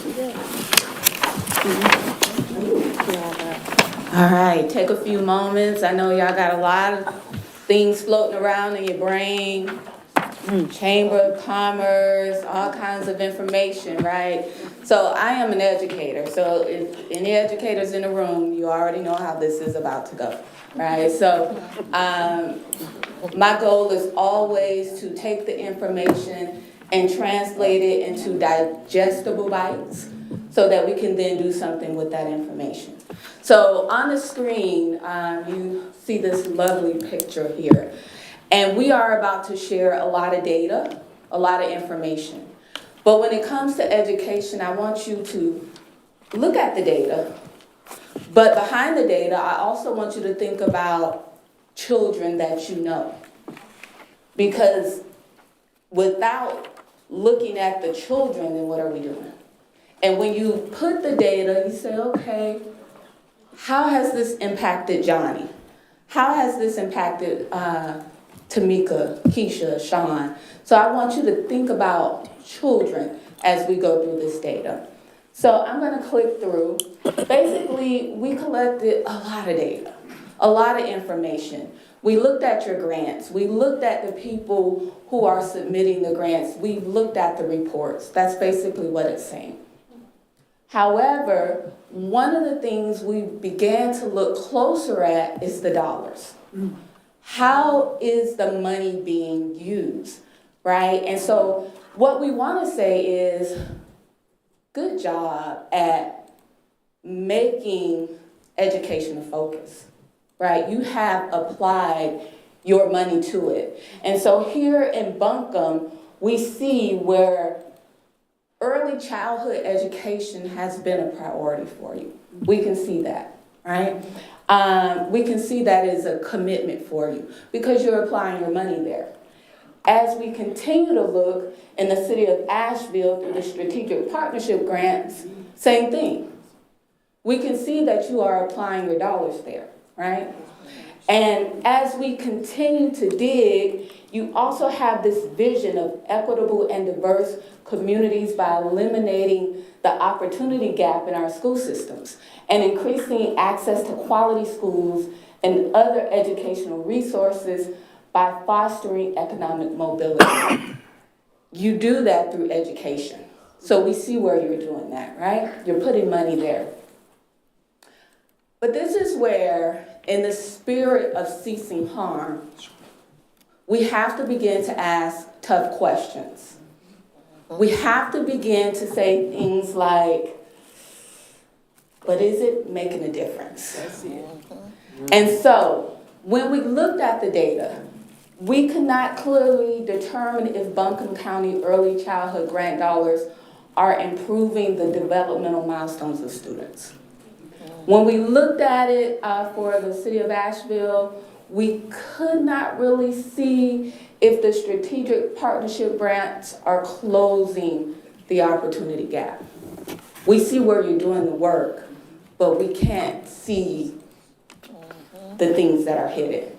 All right, take a few moments. I know y'all got a lot of things floating around in your brain. Chamber of Commerce, all kinds of information, right? So I am an educator. So if any educators in the room, you already know how this is about to go, right? So my goal is always to take the information and translate it into digestible bites so that we can then do something with that information. So on the screen, you see this lovely picture here. And we are about to share a lot of data, a lot of information. But when it comes to education, I want you to look at the data. But behind the data, I also want you to think about children that you know. Because without looking at the children, then what are we doing? And when you put the data, you say, okay, how has this impacted Johnny? How has this impacted Tamika, Keisha, Sean? So I want you to think about children as we go through this data. So I'm gonna click through. Basically, we collected a lot of data, a lot of information. We looked at your grants. We looked at the people who are submitting the grants. We've looked at the reports. That's basically what it's saying. However, one of the things we began to look closer at is the dollars. How is the money being used, right? And so what we want to say is, good job at making education a focus, right? You have applied your money to it. And so here in Buncombe, we see where early childhood education has been a priority for you. We can see that, right? We can see that as a commitment for you because you're applying your money there. As we continue to look in the city of Asheville through the strategic partnership grants, same thing. We can see that you are applying your dollars there, right? And as we continue to dig, you also have this vision of equitable and diverse communities by eliminating the opportunity gap in our school systems and increasing access to quality schools and other educational resources by fostering economic mobility. You do that through education. So we see where you're doing that, right? You're putting money there. But this is where, in the spirit of ceasing harm, we have to begin to ask tough questions. We have to begin to say things like, but is it making a difference? That's it. And so, when we looked at the data, we could not clearly determine if Buncombe County early childhood grant dollars are improving the developmental milestones of students. When we looked at it for the city of Asheville, we could not really see if the strategic partnership grants are closing the opportunity gap. We see where you're doing the work, but we can't see the things that are hidden.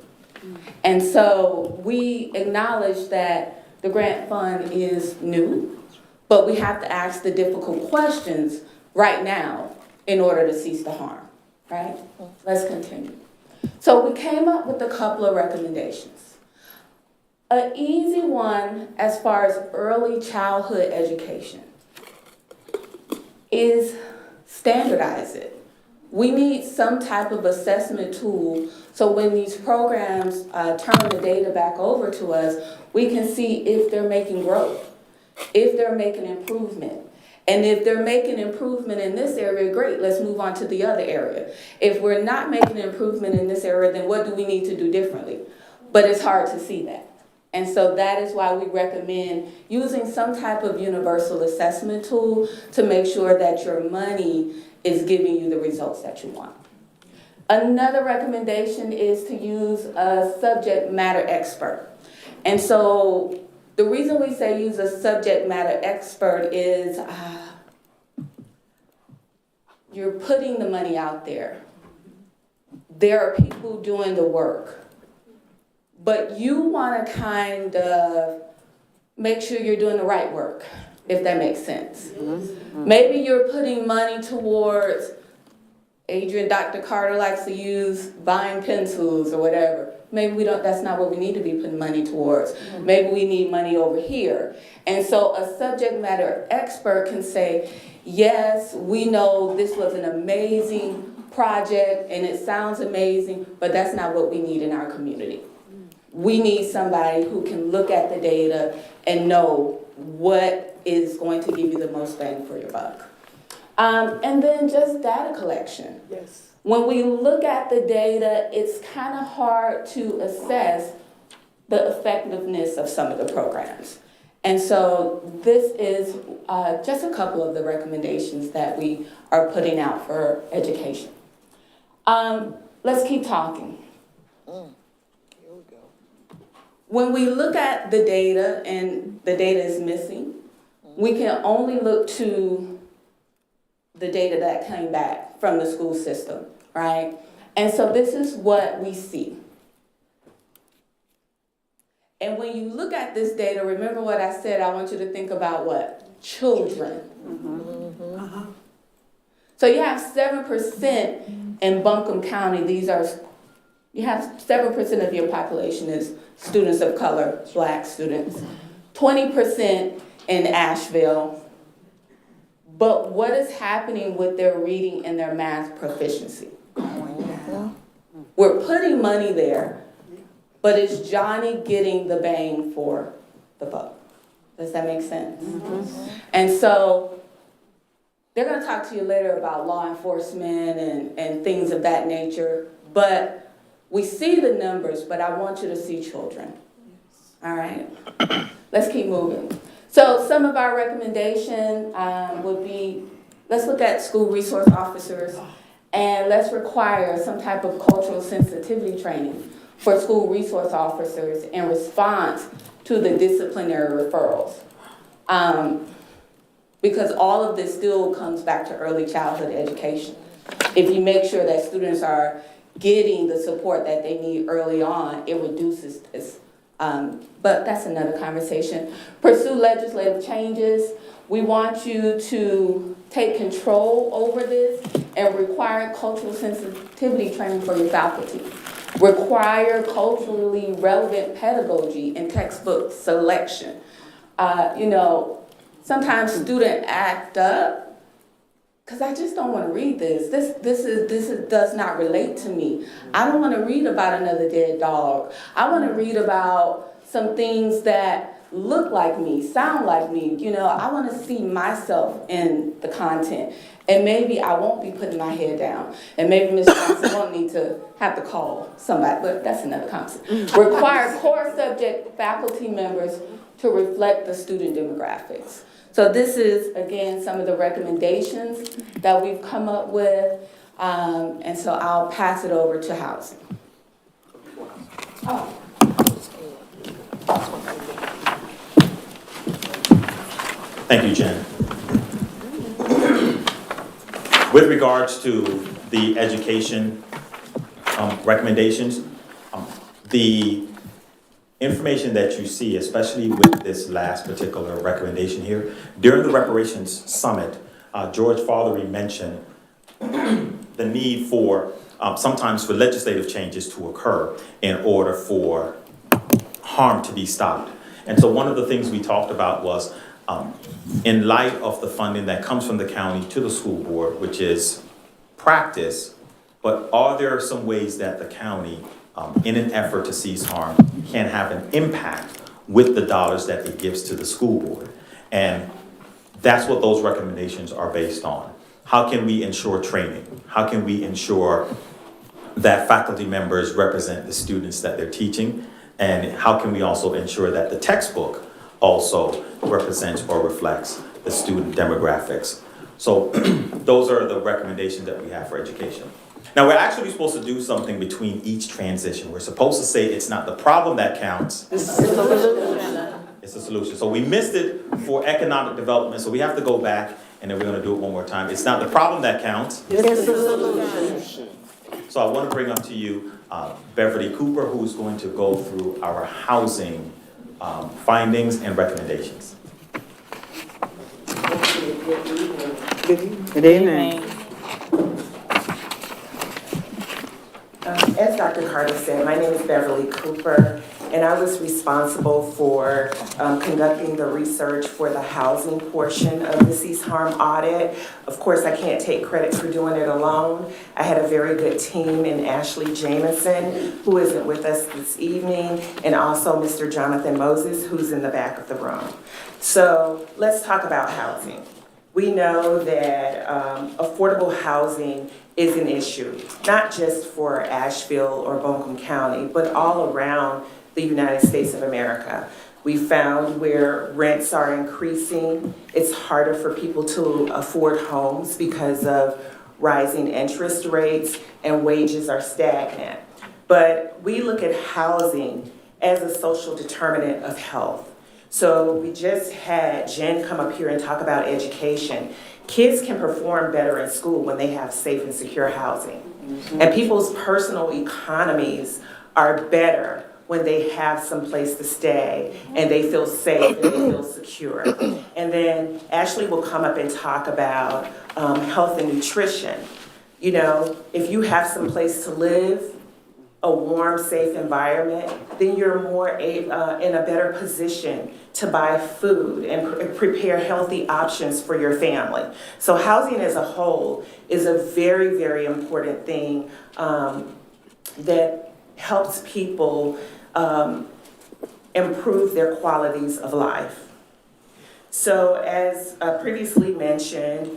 And so we acknowledge that the grant fund is new, but we have to ask the difficult questions right now in order to cease the harm, right? Let's continue. So we came up with a couple of recommendations. An easy one as far as early childhood education is standardize it. We need some type of assessment tool so when these programs turn the data back over to us, we can see if they're making growth, if they're making improvement. And if they're making improvement in this area, great, let's move on to the other area. If we're not making improvement in this area, then what do we need to do differently? But it's hard to see that. And so that is why we recommend using some type of universal assessment tool to make sure that your money is giving you the results that you want. Another recommendation is to use a subject matter expert. And so the reason we say use a subject matter expert is you're putting the money out there. There are people doing the work. But you want to kind of make sure you're doing the right work, if that makes sense. Maybe you're putting money towards, Dr. Carter likes to use buying pencils or whatever. Maybe that's not what we need to be putting money towards. Maybe we need money over here. And so a subject matter expert can say, yes, we know this was an amazing project and it sounds amazing, but that's not what we need in our community. We need somebody who can look at the data and know what is going to give you the most bang for your buck. And then just data collection. Yes. When we look at the data, it's kind of hard to assess the effectiveness of some of the programs. And so this is just a couple of the recommendations that we are putting out for education. Let's keep talking. When we look at the data and the data is missing, we can only look to the data that came back from the school system, right? And so this is what we see. And when you look at this data, remember what I said, I want you to think about what? Children. So you have 7% in Buncombe County, these are you have several percent of your population is students of color, Black students, 20% in Asheville. But what is happening with their reading and their math proficiency? We're putting money there, but is Johnny getting the bang for the buck? Does that make sense? And so they're going to talk to you later about law enforcement and things of that nature, but we see the numbers, but I want you to see children. All right? Let's keep moving. So some of our recommendation would be, let's look at school resource officers, and let's require some type of cultural sensitivity training for school resource officers in response to the disciplinary referrals. Because all of this still comes back to early childhood education. If you make sure that students are getting the support that they need early on, it reduces this. But that's another conversation. Pursue legislative changes. We want you to take control over this and require cultural sensitivity training for your faculty. Require culturally relevant pedagogy and textbook selection. Sometimes students act up because I just don't want to read this. This does not relate to me. I don't want to read about another dead dog. I want to read about some things that look like me, sound like me. I want to see myself in the content. And maybe I won't be putting my head down. And maybe Ms. Johnson won't need to have to call somebody, but that's another concept. Require core subject faculty members to reflect the student demographics. So this is, again, some of the recommendations that we've come up with. And so I'll pass it over to housing. Thank you, Jen. With regards to the education recommendations, the information that you see, especially with this last particular recommendation here, during the Reparations Summit, George Fothery mentioned the need for, sometimes for legislative changes to occur in order for harm to be stopped. And so one of the things we talked about was, in light of the funding that comes from the county to the school board, which is practice, but are there some ways that the county, in an effort to cease harm, can have an impact with the dollars that it gives to the school board? And that's what those recommendations are based on. How can we ensure training? How can we ensure that faculty members represent the students that they're teaching? And how can we also ensure that the textbook also represents or reflects the student demographics? So those are the recommendations that we have for education. Now, we're actually supposed to do something between each transition. We're supposed to say it's not the problem that counts. It's the solution. It's a solution. So we missed it for economic development, so we have to go back, and then we're going to do it one more time. It's not the problem that counts. It's the solution. So I want to bring up to you Beverly Cooper, who's going to go through our housing findings and recommendations. Good evening. As Dr. Carter said, my name is Beverly Cooper, and I was responsible for conducting the research for the housing portion of the Cease Harm audit. Of course, I can't take credit for doing it alone. I had a very good team in Ashley Jamison, who isn't with us this evening, and also Mr. Jonathan Moses, who's in the back of the room. So let's talk about housing. We know that affordable housing is an issue, not just for Asheville or Buncombe County, but all around the United States of America. We found where rents are increasing, it's harder for people to afford homes because of rising interest rates and wages are stagnant. But we look at housing as a social determinant of health. So we just had Jen come up here and talk about education. Kids can perform better in school when they have safe and secure housing. And people's personal economies are better when they have some place to stay and they feel safe and they feel secure. And then Ashley will come up and talk about health and nutrition. You know, if you have some place to live, a warm, safe environment, then you're more in a better position to buy food and prepare healthy options for your family. So housing as a whole is a very, very important thing that helps people improve their qualities of life. So as previously mentioned,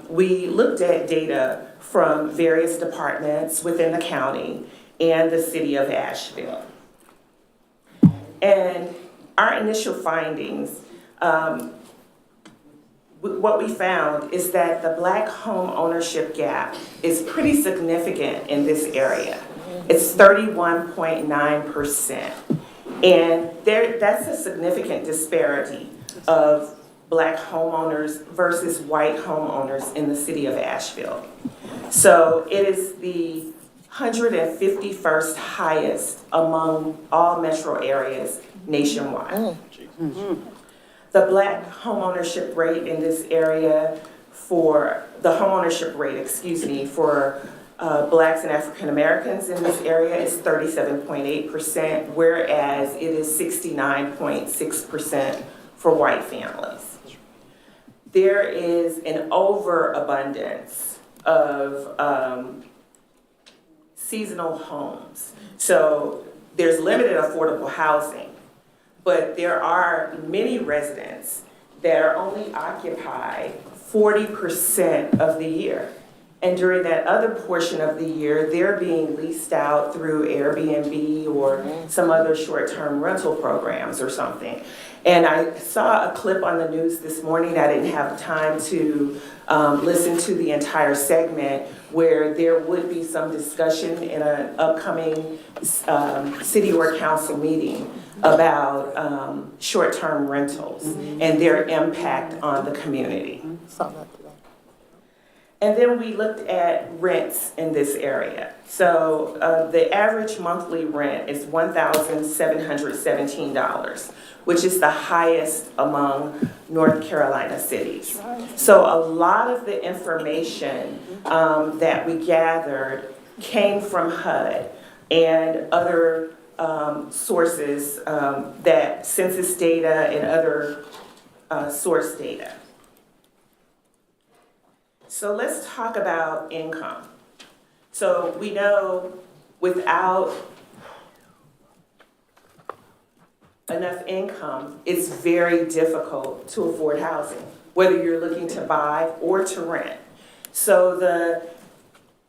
we looked at data from various departments within the county and the city of Asheville. And our initial findings, what we found is that the Black home ownership gap is pretty significant in this area. It's 31.9%. And that's a significant disparity of Black homeowners versus white homeowners in the city of Asheville. So it is the 151st highest among all metro areas nationwide. The Black homeownership rate in this area for Blacks and African Americans in this area is 37.8%, whereas it is 69.6% for white families. There is an overabundance of seasonal homes. So there's limited affordable housing, but there are many residents that are only occupied 40% of the year. And during that other portion of the year, they're being leased out through Airbnb or some other short-term rental programs or something. And I saw a clip on the news this morning. I didn't have time to listen to the entire segment, where there would be some discussion in an upcoming city or council meeting about short-term rentals and their impact on the community. And then we looked at rents in this area. So the average monthly rent is $1,717, which is the highest among North Carolina cities. So a lot of the information that we gathered came from HUD and other sources, that census data and other source data. So let's talk about income. So we know without enough income, it's very difficult to afford housing, whether you're looking to buy or to rent. So the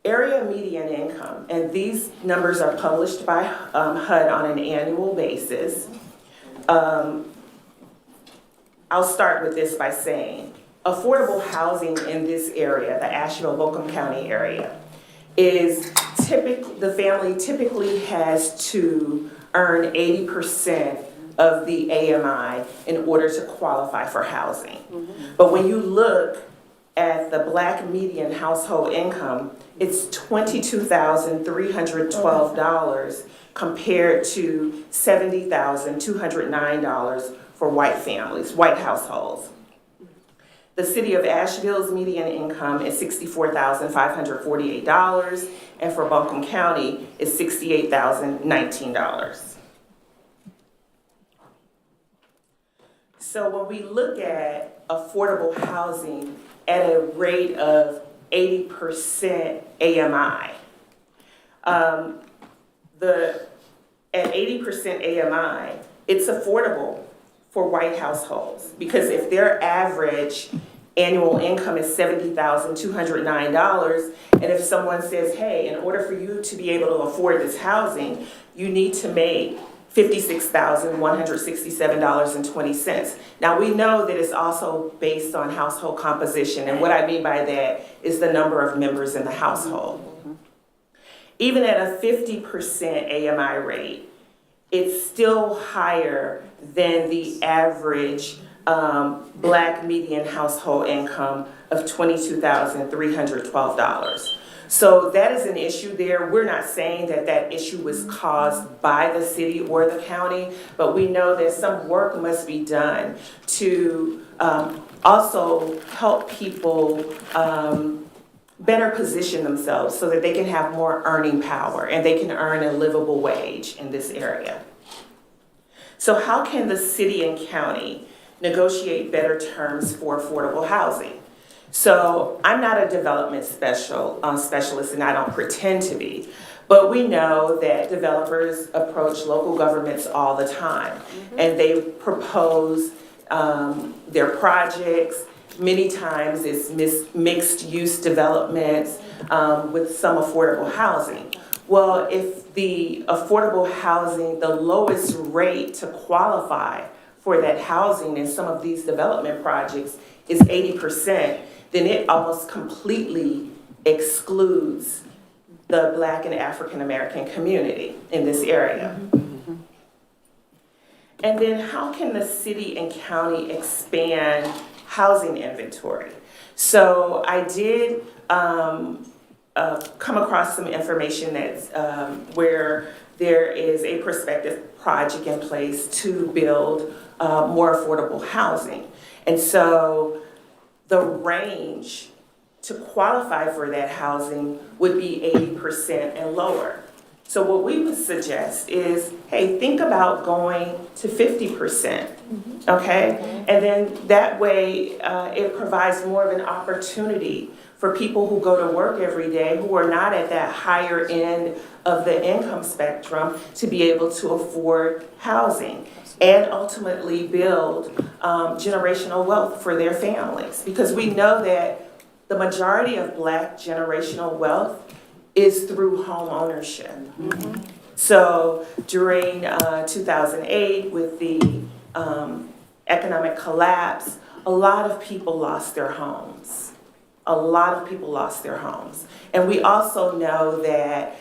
area median income, and these numbers are published by HUD on an annual basis. I'll start with this by saying, affordable housing in this area, the Asheville-Bolcom County area, is the family typically has to earn 80% of the AMI in order to qualify for housing. But when you look at the Black median household income, it's $22,312 compared to $70,209 for white families, white households. The city of Asheville's median income is $64,548, and for Bolcom County is $68,019. So when we look at affordable housing at a rate of 80% AMI, at 80% AMI, it's affordable for white households, because if their average annual income is $70,209, and if someone says, hey, in order for you to be able to afford this housing, you need to make $56,167.20. Now we know that it's also based on household composition, and what I mean by that is the number of members in the household. Even at a 50% AMI rate, it's still higher than the average Black median household income of $22,312. So that is an issue there. We're not saying that that issue was caused by the city or the county, but we know that some work must be done to also help people better position themselves so that they can have more earning power and they can earn a livable wage in this area. So how can the city and county negotiate better terms for affordable housing? So I'm not a development specialist, and I don't pretend to be, but we know that developers approach local governments all the time, and they propose their projects. Many times it's mixed-use developments with some affordable housing. Well, if the affordable housing, the lowest rate to qualify for that housing in some of these development projects is 80%, then it almost completely excludes the Black and African American community in this area. And then how can the city and county expand housing inventory? So I did come across some information that's where there is a prospective project in place to build more affordable housing. And so the range to qualify for that housing would be 80% and lower. So what we would suggest is, hey, think about going to 50%, okay? And then that way it provides more of an opportunity for people who go to work every day who are not at that higher end of the income spectrum to be able to afford housing and ultimately build generational wealth for their families. Because we know that the majority of Black generational wealth is through home ownership. So during 2008 with the economic collapse, a lot of people lost their homes. A lot of people lost their homes. And we also know that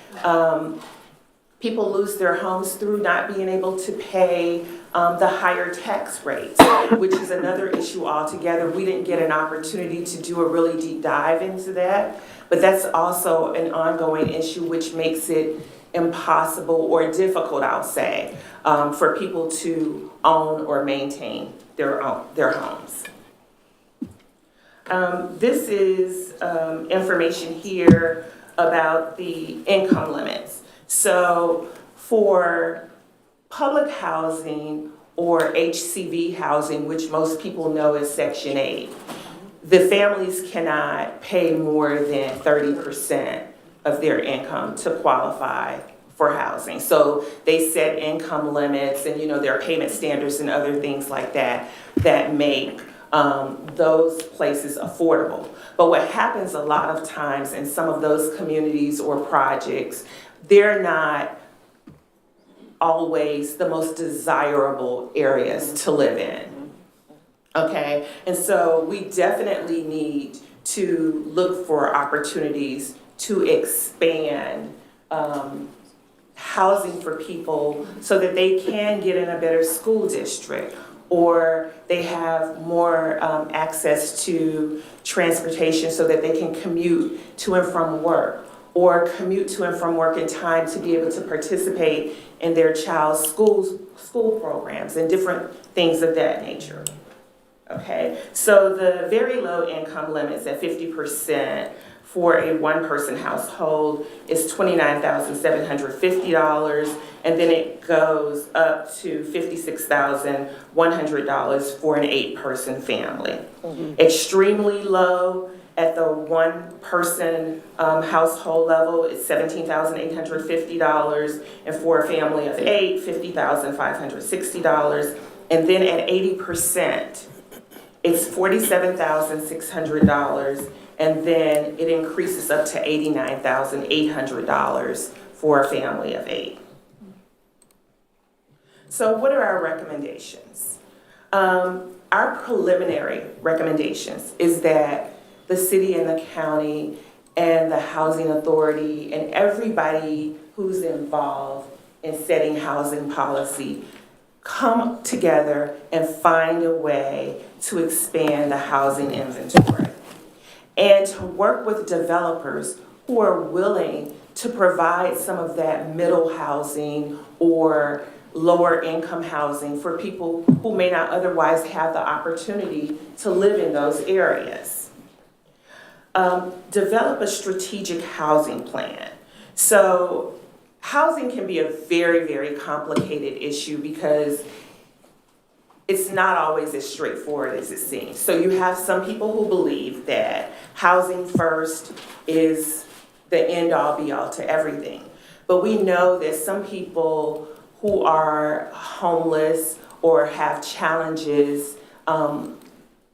people lose their homes through not being able to pay the higher tax rates, which is another issue altogether. We didn't get an opportunity to do a really deep dive into that, but that's also an ongoing issue which makes it impossible or difficult, I'll say, for people to own or maintain their homes. This is information here about the income limits. So for public housing or HCV housing, which most people know as Section 8, the families cannot pay more than 30% of their income to qualify for housing. So they set income limits and, there are payment standards and other things like that that make those places affordable. But what happens a lot of times in some of those communities or projects, they're not always the most desirable areas to live in, okay? And so we definitely need to look for opportunities to expand housing for people so that they can get in a better school district, or they have more access to transportation so that they can commute to and from work, or commute to and from work in time to be able to participate in their child's school programs and different things of that nature. Okay, so the very low income limits at 50% for a one-person household is $29,750, and then it goes up to $56,100 for an 8-person family. Extremely low at the one-person household level is $17,850, and for a family of 8, $50,560, and then at 80%, it's $47,600, and then it increases up to $89,800 for a family of 8. So what are our recommendations? Our preliminary recommendations is that the city and the county and the housing authority and everybody who's involved in setting housing policy come together and find a way to expand the housing inventory and to work with developers who are willing to provide some of that middle housing or lower income housing for people who may not otherwise have the opportunity to live in those areas. develop a strategic housing plan. So housing can be a very, very complicated issue because it's not always as straightforward as it seems. So you have some people who believe that housing first is the end-all be-all to everything. But we know that some people who are homeless or have challenges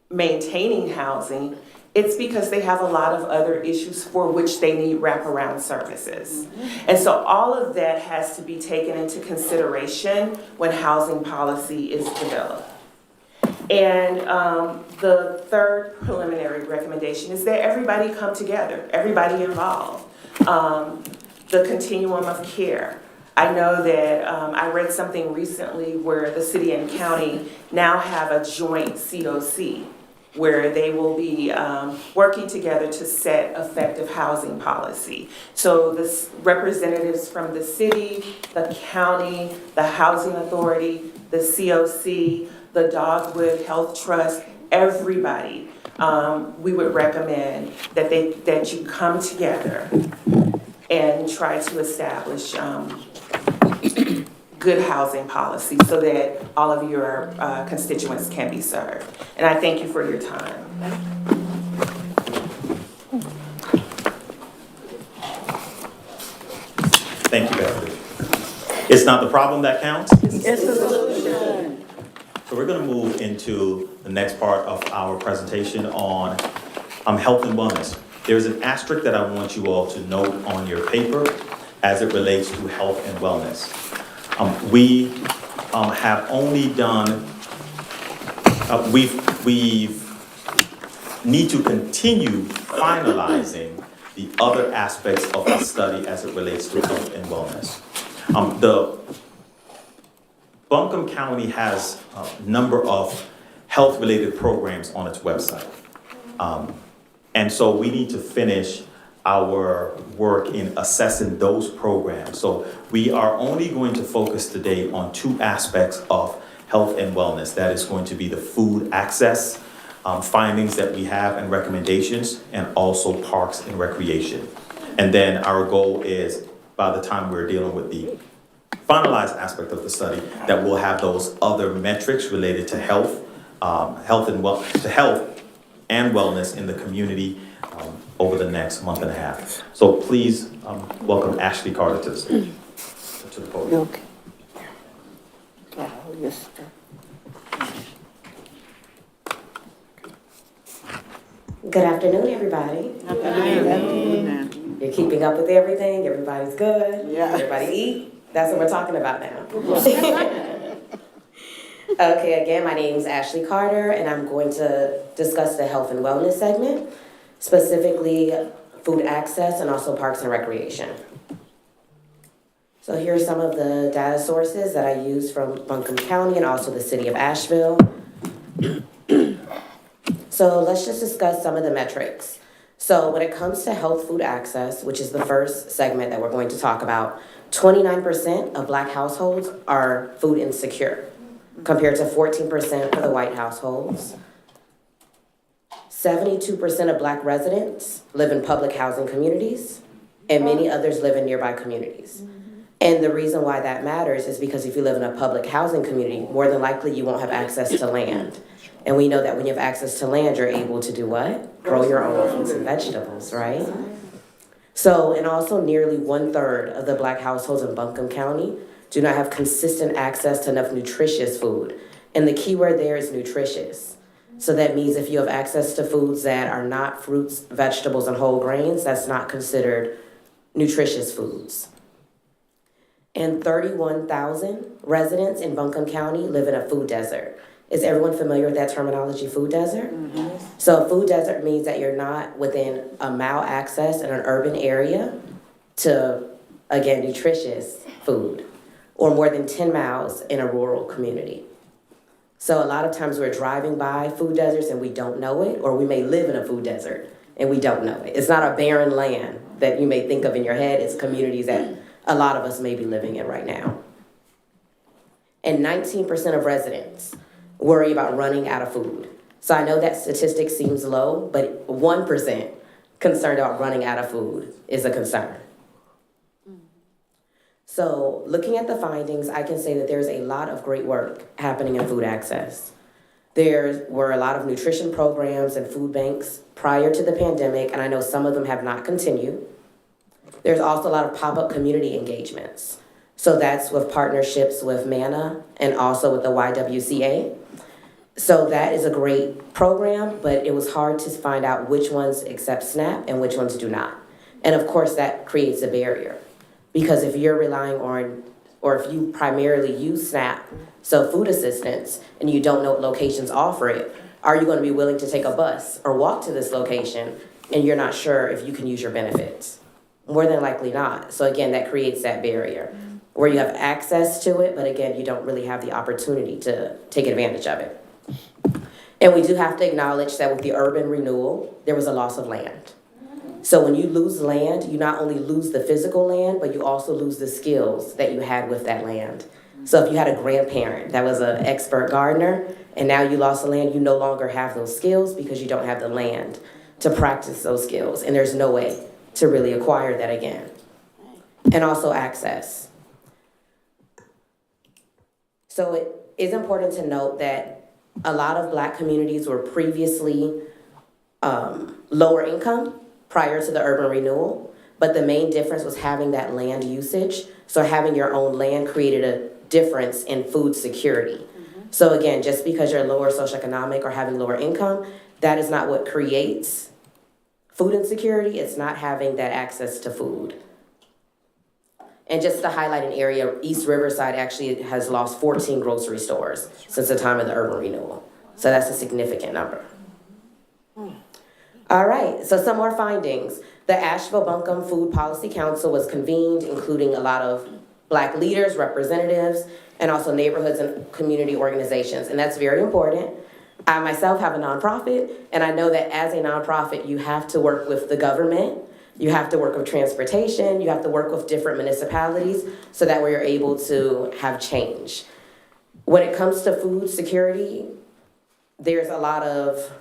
maintaining housing, it's because they have a lot of other issues for which they need wraparound services. And so all of that has to be taken into consideration when housing policy is developed. And the third preliminary recommendation is that everybody come together, everybody involved. The continuum of care. I know that I read something recently where the city and county now have a joint COC where they will be working together to set effective housing policy. So the representatives from the city, the county, the housing authority, the COC, the Dogwood Health Trust, everybody, we would recommend that you come together and try to establish good housing policy so that all of your constituents can be served. And I thank you for your time. Thank you, Beverly. It's not the problem that counts. It's the solution. So we're going to move into the next part of our presentation on health and wellness. There's an asterisk that I want you all to note on your paper as it relates to health and wellness. We have only done, we've need to continue finalizing the other aspects of the study as it relates to health and wellness. The Buncombe County has a number of health-related programs on its website. And so we need to finish our work in assessing those programs. So we are only going to focus today on two aspects of health and wellness. That is going to be the food access findings that we have and recommendations, and also parks and recreation. And then our goal is, by the time we're dealing with the finalized aspect of the study, that we'll have those other metrics related to health, health and wellness in the community over the next month and a half. So please welcome Ashley Carter to the podium. Okay. Yes. Good afternoon, everybody. You're keeping up with everything, everybody's good, everybody eat, that's what we're talking about now. Okay, again, my name's Ashley Carter, and I'm going to discuss the health and wellness segment, specifically food access and also parks and recreation. So here are some of the data sources that I use from Buncombe County and also the city of Asheville. So let's just discuss some of the metrics. So when it comes to health food access, which is the first segment that we're going to talk about, 29% of Black households are food insecure, compared to 14% for the white households. 72% of Black residents live in public housing communities, and many others live in nearby communities. And the reason why that matters is because if you live in a public housing community, more than likely you won't have access to land. And we know that when you have access to land, you're able to do what? Grow your own fruits and vegetables, right? So, and also nearly 1/3 of the Black households in Buncombe County do not have consistent access to enough nutritious food. And the key word there is nutritious. So that means if you have access to foods that are not fruits, vegetables, and whole grains, that's not considered nutritious foods. And 31,000 residents in Buncombe County live in a food desert. Is everyone familiar with that terminology, food desert? Mm-hmm. So food desert means that you're not within a mile access in an urban area to, again, nutritious food, or more than 10 miles in a rural community. So a lot of times we're driving by food deserts and we don't know it, or we may live in a food desert and we don't know it. It's not a barren land that you may think of in your head. It's communities that a lot of us may be living in right now. And 19% of residents worry about running out of food. So I know that statistic seems low, but 1% concerned about running out of food is a concern. So looking at the findings, I can say that there's a lot of great work happening in food access. There were a lot of nutrition programs and food banks prior to the pandemic, and I know some of them have not continued. There's also a lot of pop-up community engagements. So that's with partnerships with MANA and also with the YWCA. So that is a great program, but it was hard to find out which ones accept SNAP and which ones do not. And of course, that creates a barrier. Because if you're relying on, or if you primarily use SNAP, so food assistance, and you don't know what locations offer it, are you going to be willing to take a bus or walk to this location and you're not sure if you can use your benefits? More than likely not. So again, that creates that barrier where you have access to it, but again, you don't really have the opportunity to take advantage of it. And we do have to acknowledge that with the urban renewal, there was a loss of land. So when you lose land, you not only lose the physical land, but you also lose the skills that you had with that land. So if you had a grandparent that was an expert gardener, and now you lost the land, you no longer have those skills because you don't have the land to practice those skills. And there's no way to really acquire that again. And also access. So it is important to note that a lot of Black communities were previously lower income prior to the urban renewal, but the main difference was having that land usage. So having your own land created a difference in food security. So again, just because you're lower socioeconomic or having lower income, that is not what creates food insecurity. It's not having that access to food. And just to highlight an area, East Riverside actually has lost 14 grocery stores since the time of the urban renewal. So that's a significant number. All right, so some more findings. The Asheville Buncombe Food Policy Council was convened, including a lot of Black leaders, representatives, and also neighborhoods and community organizations, and that's very important. I myself have a nonprofit, and I know that as a nonprofit, you have to work with the government, you have to work with transportation, you have to work with different municipalities, so that way you're able to have change. When it comes to food security, there's a lot of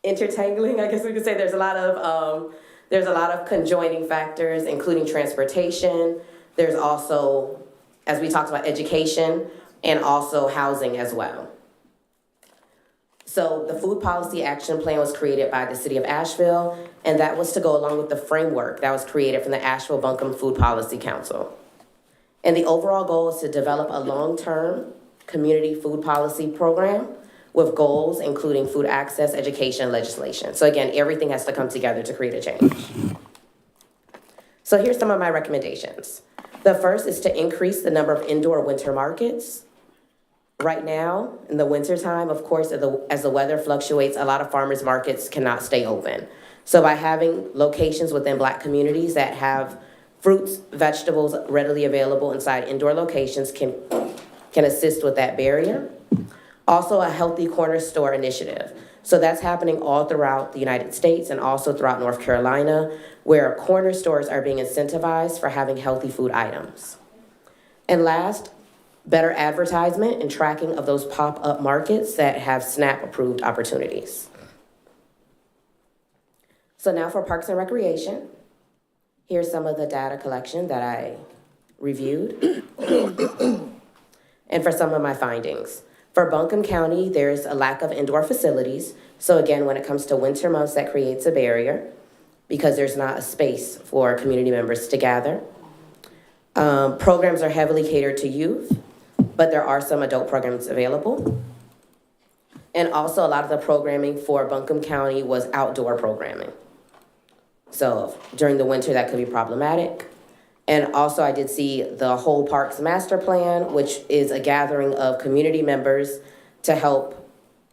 intertangling, I guess we could say. There's a lot of conjoining factors, including transportation. There's also, as we talked about, education and also housing as well. So the Food Policy Action Plan was created by the City of Asheville, and that was to go along with the framework that was created from the Asheville Buncombe Food Policy Council. And the overall goal is to develop a long-term community food policy program with goals including food access, education, and legislation. So again, everything has to come together to create a change. So here's some of my recommendations. The first is to increase the number of indoor winter markets. Right now, in the wintertime, of course, as the weather fluctuates, a lot of farmers markets cannot stay open. So by having locations within Black communities that have fruits, vegetables readily available inside indoor locations can assist with that barrier. Also, a healthy corner store initiative. So that's happening all throughout the United States and also throughout North Carolina, where corner stores are being incentivized for having healthy food items. And last, better advertisement and tracking of those pop-up markets that have SNAP-approved opportunities. So now for Parks and Recreation, here's some of the data collection that I reviewed and for some of my findings. For Buncombe County, there's a lack of indoor facilities. So again, when it comes to winter months, that creates a barrier because there's not a space for community members to gather. Programs are heavily catered to youth, but there are some adult programs available. And also a lot of the programming for Buncombe County was outdoor programming. So during the winter, that could be problematic. And also I did see the Whole Parks Master Plan, which is a gathering of community members to help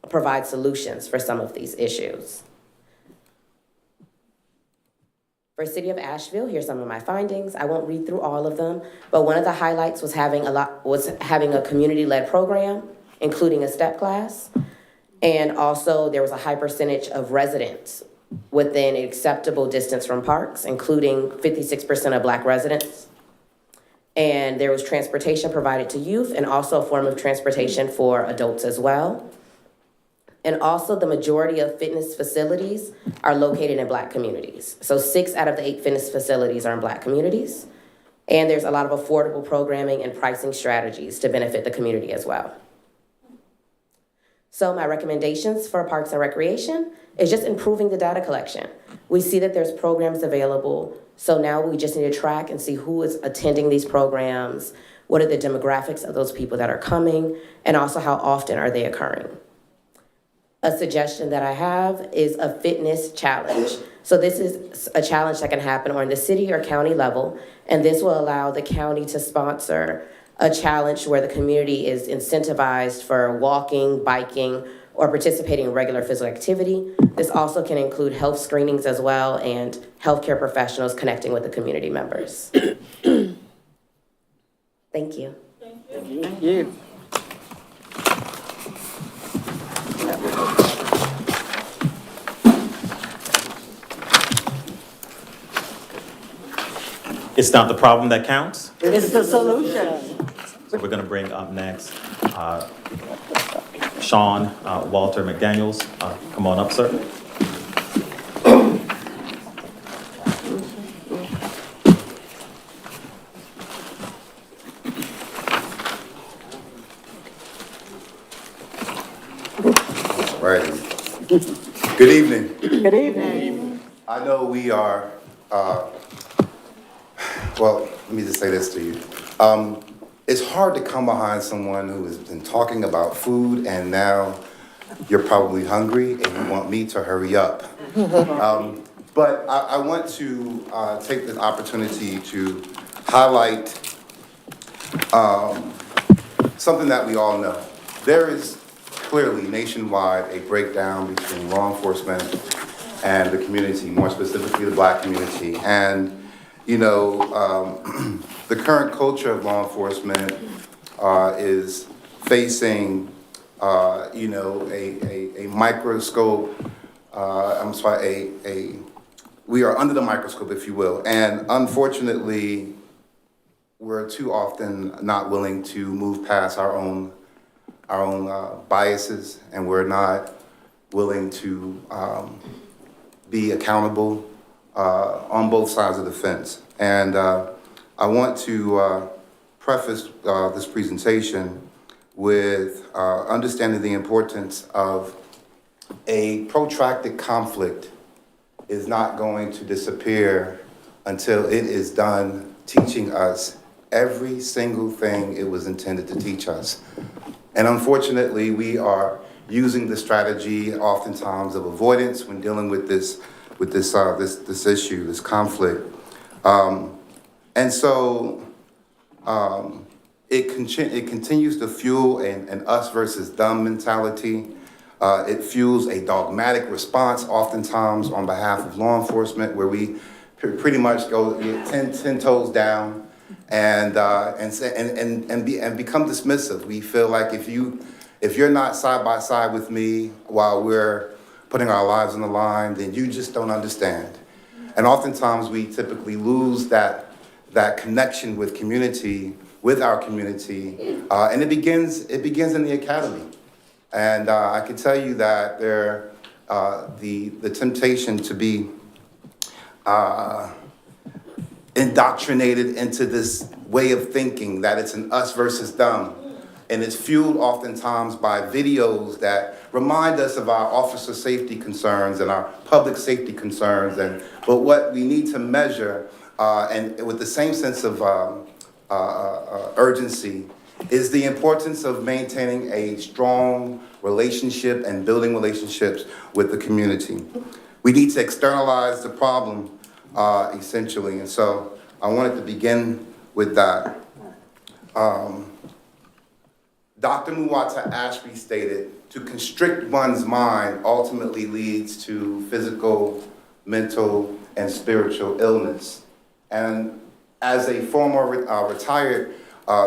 provide solutions for some of these issues. For City of Asheville, here's some of my findings. I won't read through all of them, but one of the highlights was having a community-led program, including a step class. And also there was a high percentage of residents within acceptable distance from parks, including 56% of Black residents. And there was transportation provided to youth and also a form of transportation for adults as well. And also, the majority of fitness facilities are located in Black communities. So 6 out of the 8 fitness facilities are in Black communities. And there's a lot of affordable programming and pricing strategies to benefit the community as well. So my recommendations for Parks and Recreation is just improving the data collection. We see that there's programs available, so now we just need to track and see who is attending these programs, what are the demographics of those people that are coming, and also how often are they occurring. A suggestion that I have is a fitness challenge. So this is a challenge that can happen on the city or county level, and this will allow the county to sponsor a challenge where the community is incentivized for walking, biking, or participating in regular physical activity. This also can include health screenings as well and healthcare professionals connecting with the community members. Thank you. Thank you. It's not the problem that counts. It's the solution. So we're going to bring up next Sean Walter McDaniels. Come on up, sir. Right. Good evening. Good evening. I know we are, well, let me just say this to you. It's hard to come behind someone who has been talking about food and now you're probably hungry and you want me to hurry up. But I want to take this opportunity to highlight something that we all know. There is clearly nationwide a breakdown between law enforcement and the community, more specifically the Black community. And, you know, the current culture of law enforcement is facing, you know, a microscope, we are under the microscope, if you will. And unfortunately, we're too often not willing to move past our own biases, and we're not willing to be accountable on both sides of the fence. And I want to preface this presentation with understanding the importance of a protracted conflict is not going to disappear until it is done teaching us every single thing it was intended to teach us. And unfortunately, we are using the strategy oftentimes of avoidance when dealing with this issue, this conflict. And so it continues to fuel an us versus them mentality. It fuels a dogmatic response oftentimes on behalf of law enforcement, where we pretty much go 10 toes down and become dismissive. We feel like if you're not side by side with me while we're putting our lives on the line, then you just don't understand. And oftentimes we typically lose that connection with our community, and it begins in the academy. And I can tell you that the temptation to be indoctrinated into this way of thinking that it's an us versus them. And it's fueled oftentimes by videos that remind us of our officer safety concerns and our public safety concerns. But what we need to measure, and with the same sense of urgency, is the importance of maintaining a strong relationship and building relationships with the community. We need to externalize the problem, essentially. And so I wanted to begin with that. Dr. Muwata Ashby stated, to constrict one's mind ultimately leads to physical, mental, and spiritual illness. And as a former retired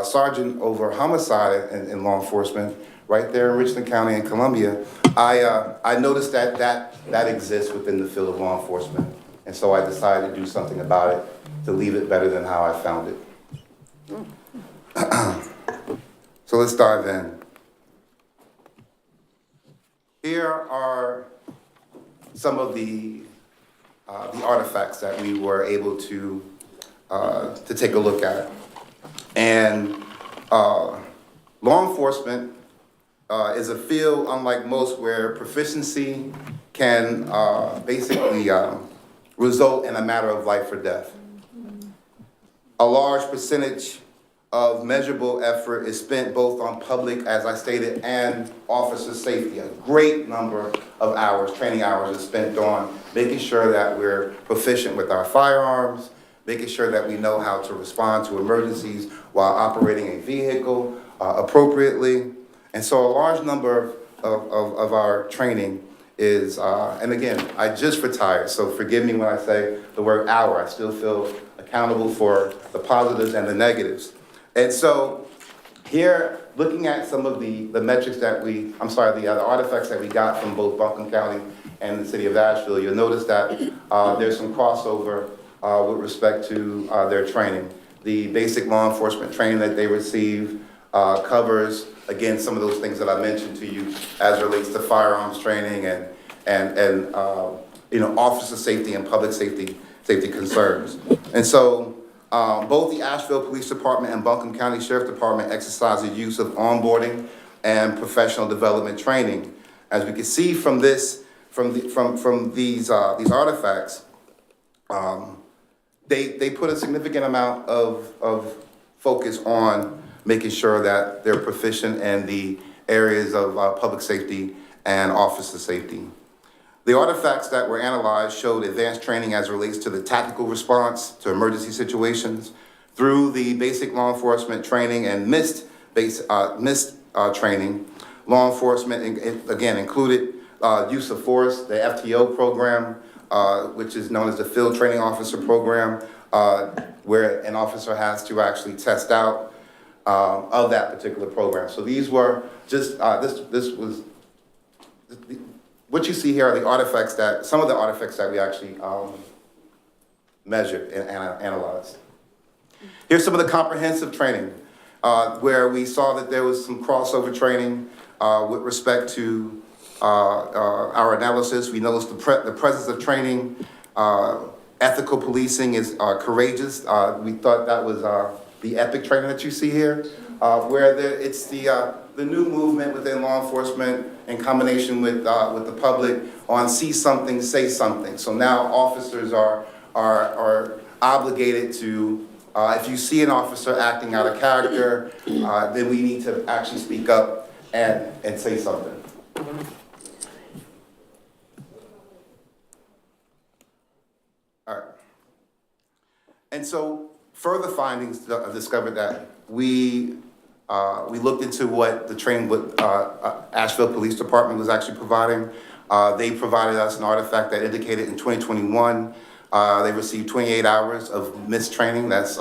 sergeant over homicide in law enforcement, right there in Richland County in Columbia, I noticed that exists within the field of law enforcement. And so I decided to do something about it, to leave it better than how I found it. So let's dive in. Here are some of the artifacts that we were able to take a look at. And law enforcement is a field, unlike most, where proficiency can basically result in a matter of life or death. A large percentage of measurable effort is spent both on public, as I stated, and officer safety. A great number of hours, training hours, is spent on making sure that we're proficient with our firearms, making sure that we know how to respond to emergencies while operating a vehicle appropriately. And so a large number of our training is, and again, I just retired, so forgive me when I say the word hour. I still feel accountable for the positives and the negatives. And so here, looking at some of the metrics that the artifacts that we got from both Buncombe County and the city of Asheville, you'll notice that there's some crossover with respect to their training. The basic law enforcement training that they receive covers, again, some of those things that I mentioned to you as it relates to firearms training and officer safety and public safety concerns. And so both the Asheville Police Department and Buncombe County Sheriff's Department exercise the use of onboarding and professional development training. As we can see from this, from these artifacts, they put a significant amount of focus on making sure that they're proficient in the areas of public safety and officer safety. The artifacts that were analyzed showed advanced training as it relates to the tactical response to emergency situations. Through the basic law enforcement training and MIST training, law enforcement, again, included use of force, the FTO program, which is known as the Field Training Officer Program, where an officer has to actually test out of that particular program. So these were just, what you see here are the artifacts some of the artifacts that we actually measured and analyzed. Here's some of the comprehensive training, where we saw that there was some crossover training with respect to our analysis. We noticed the presence of training. Ethical policing is courageous. We thought that was the EPIC training that you see here, where it's the new movement within law enforcement in combination with the public on see something, say something. So now officers are obligated to, if you see an officer acting out of character, then we need to actually speak up and say something. All right. And so further findings discovered that we looked into what the training with Asheville Police Department was actually providing. They provided us an artifact that indicated in 2021, they received 28 hours of missed training. That's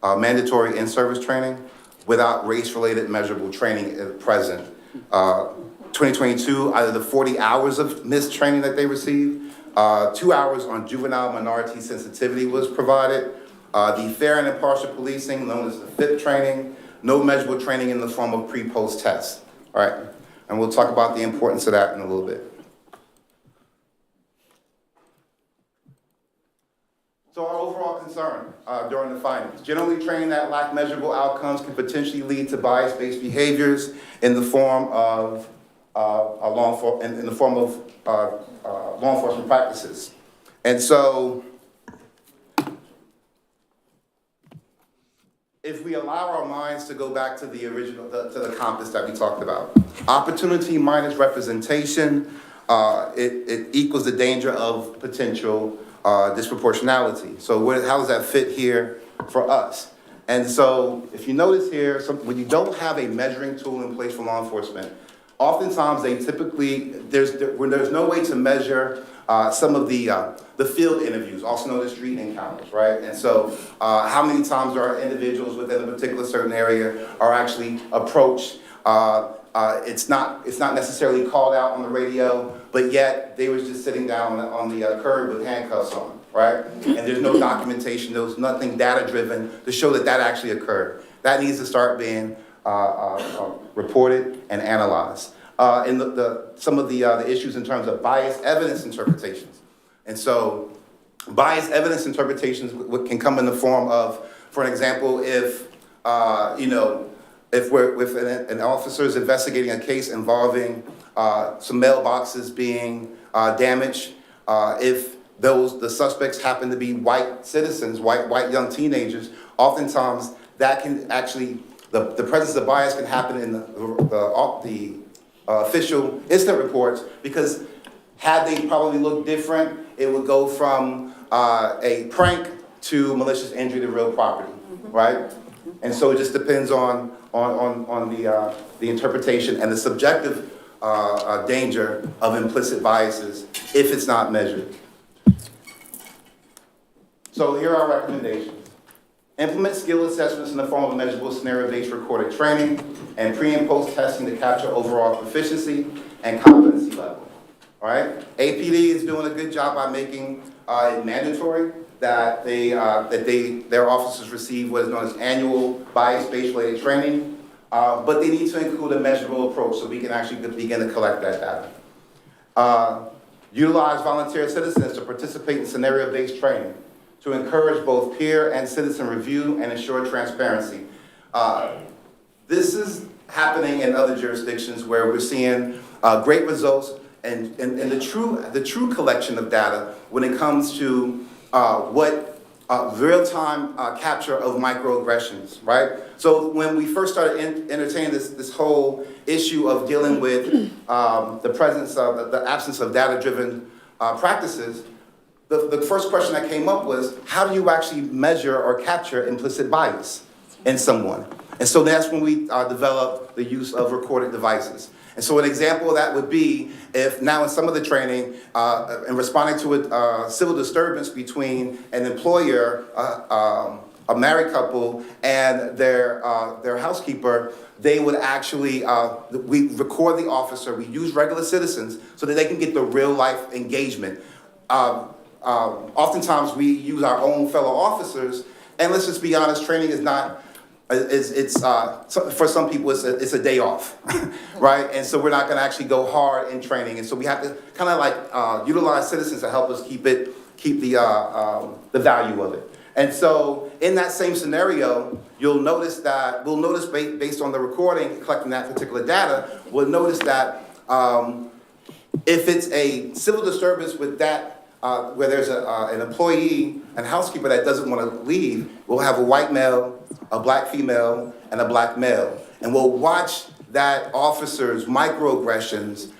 mandatory in-service training without race-related measurable training present. 2022, out of the 40 hours of missed training that they received, 2 hours on juvenile minority sensitivity was provided. The fair and impartial policing, known as the FIP training, no measurable training in the form of pre-post tests. All right, and we'll talk about the importance of that in a little bit. So our overall concern during the findings, generally training that lack measurable outcomes can potentially lead to bias-based behaviors in the form of law enforcement practices. And so if we allow our minds to go back to the original, to the compass that we talked about, opportunity minus representation, it equals the danger of potential disproportionality. So how does that fit here for us? And so if you notice here, when you don't have a measuring tool in place for law enforcement, oftentimes they typically, when there's no way to measure some of the field interviews, also known as street encounters, right? And so how many times are individuals within a particular certain area are actually approached? It's not necessarily called out on the radio, but yet they was just sitting down on the curb with handcuffs on, right? And there's no documentation, there was nothing data-driven to show that that actually occurred. That needs to start being reported and analyzed. in some of the issues in terms of biased evidence interpretations. And so biased evidence interpretations can come in the form of, for an example, if an officer is investigating a case involving some mailboxes being damaged, if the suspects happen to be white citizens, white young teenagers, oftentimes that can actually, the presence of bias can happen in the official incident reports, because had they probably looked different, it would go from a prank to malicious injury to real property, right? And so it just depends on the interpretation and the subjective danger of implicit biases if it's not measured. So here are our recommendations. Implement skill assessments in the form of measurable scenario-based recorded training and pre- and post-testing to capture overall proficiency and competency level. All right? APD is doing a good job by making it mandatory that their officers receive what is known as annual bias-based related training, but they need to include a measurable approach so we can actually begin to collect that data. Utilize volunteer citizens to participate in scenario-based training to encourage both peer and citizen review and ensure transparency. This is happening in other jurisdictions where we're seeing great results and the true collection of data when it comes to what real-time capture of microaggressions, right? So when we first started entertaining this whole issue of dealing with the absence of data-driven practices, the first question that came up was, how do you actually measure or capture implicit bias in someone? And so that's when we developed the use of recorded devices. And so an example of that would be if now in some of the training, in responding to a civil disturbance between an employer, a married couple, and their housekeeper, they would actually, we record the officer, we use regular citizens so that they can get the real life engagement. Oftentimes we use our own fellow officers, and let's just be honest, training is not, for some people it's a day off, right? And so we're not gonna actually go hard in training, and so we have to kind of like utilize citizens to help us keep the value of it. And so in that same scenario, you'll notice that, we'll notice based on the recording, collecting that particular data, we'll notice that if it's a civil disturbance with that, where there's an employee and housekeeper that doesn't want to leave, we'll have a white male, a black female, and a black male. And we'll watch that officer's microaggressions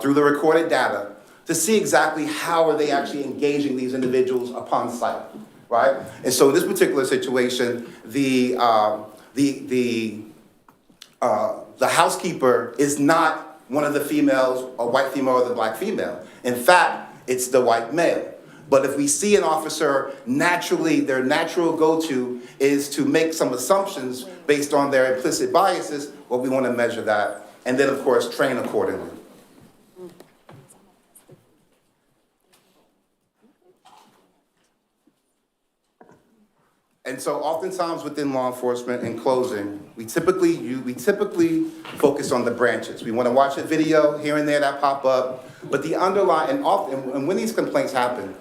through the recorded data to see exactly how are they actually engaging these individuals upon sight, right? And so in this particular situation, the housekeeper is not one of the females, a white female or the black female. In fact, it's the white male. But if we see an officer, naturally, their natural go-to is to make some assumptions based on their implicit biases, well, we want to measure that. And then, of course, train accordingly. And so oftentimes within law enforcement, in closing, we typically focus on the branches. We want to watch a video here and there that pop up, but the underlying, and when these complaints happen,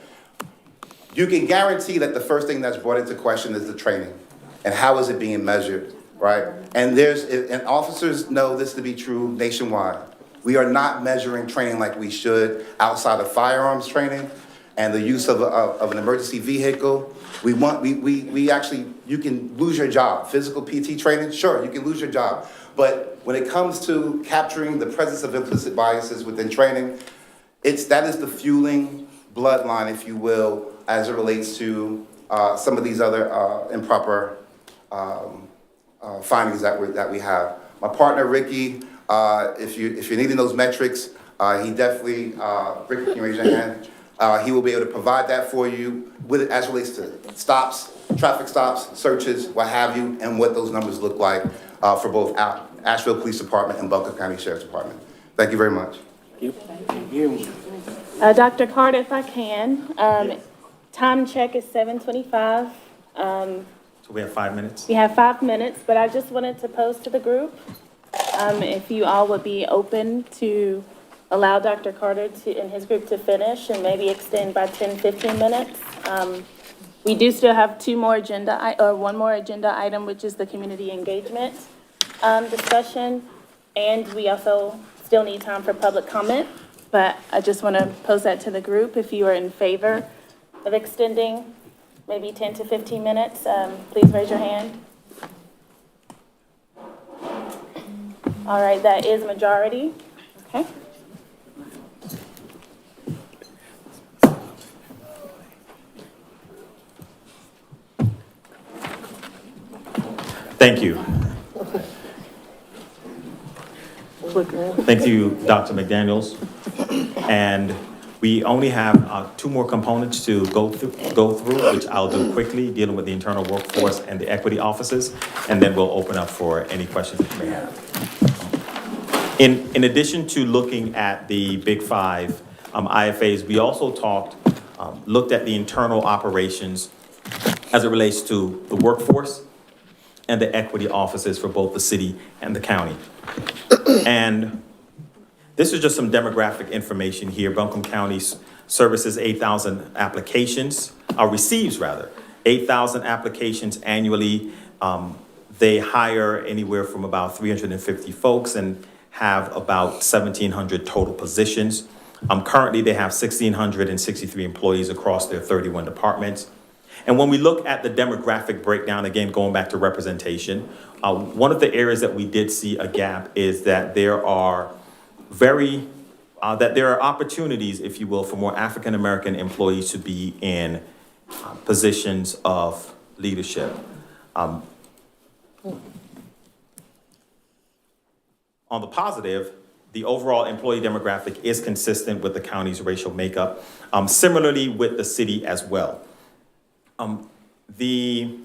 you can guarantee that the first thing that's brought into question is the training and how is it being measured, right? And officers know this to be true nationwide. We are not measuring training like we should outside of firearms training and the use of an emergency vehicle. We actually, you can lose your job. Physical PT training, sure, you can lose your job. But when it comes to capturing the presence of implicit biases within training, that is the fueling bloodline, if you will, as it relates to some of these other improper findings that we have. My partner, Ricky, if you're needing those metrics, he definitely, Ricky, can you raise your hand? He will be able to provide that for you as it relates to stops, traffic stops, searches, what have you, and what those numbers look like for both Asheville Police Department and Buncombe County Sheriff's Department. Thank you very much. Thank you. Dr. Carter, if I can, time check is 7:25. So we have 5 minutes? We have 5 minutes, but I just wanted to pose to the group If you all would be open to allow Dr. Carter and his group to finish and maybe extend by 10, 15 minutes. We do still have one more agenda item, which is the community engagement discussion. And we also still need time for public comment. But I just want to pose that to the group. If you are in favor of extending maybe 10 to 15 minutes, please raise your hand. All right, that is majority. Okay. Thank you. Thank you, Dr. McDaniels. And we only have two more components to go through, which I'll do quickly, dealing with the internal workforce and the equity offices, and then we'll open up for any questions that you may have. In addition to looking at the Big Five IFAs, we also looked at the internal operations as it relates to the workforce and the equity offices for both the city and the county. And this is just some demographic information here. Buncombe County services 8,000 applications, receives 8,000 applications annually. They hire anywhere from about 350 folks and have about 1,700 total positions. Currently, they have 1,663 employees across their 31 departments. And when we look at the demographic breakdown, again, going back to representation, one of the areas that we did see a gap is that there are opportunities, if you will, for more African-American employees to be in positions of leadership. On the positive, the overall employee demographic is consistent with the county's racial makeup, similarly with the city as well. The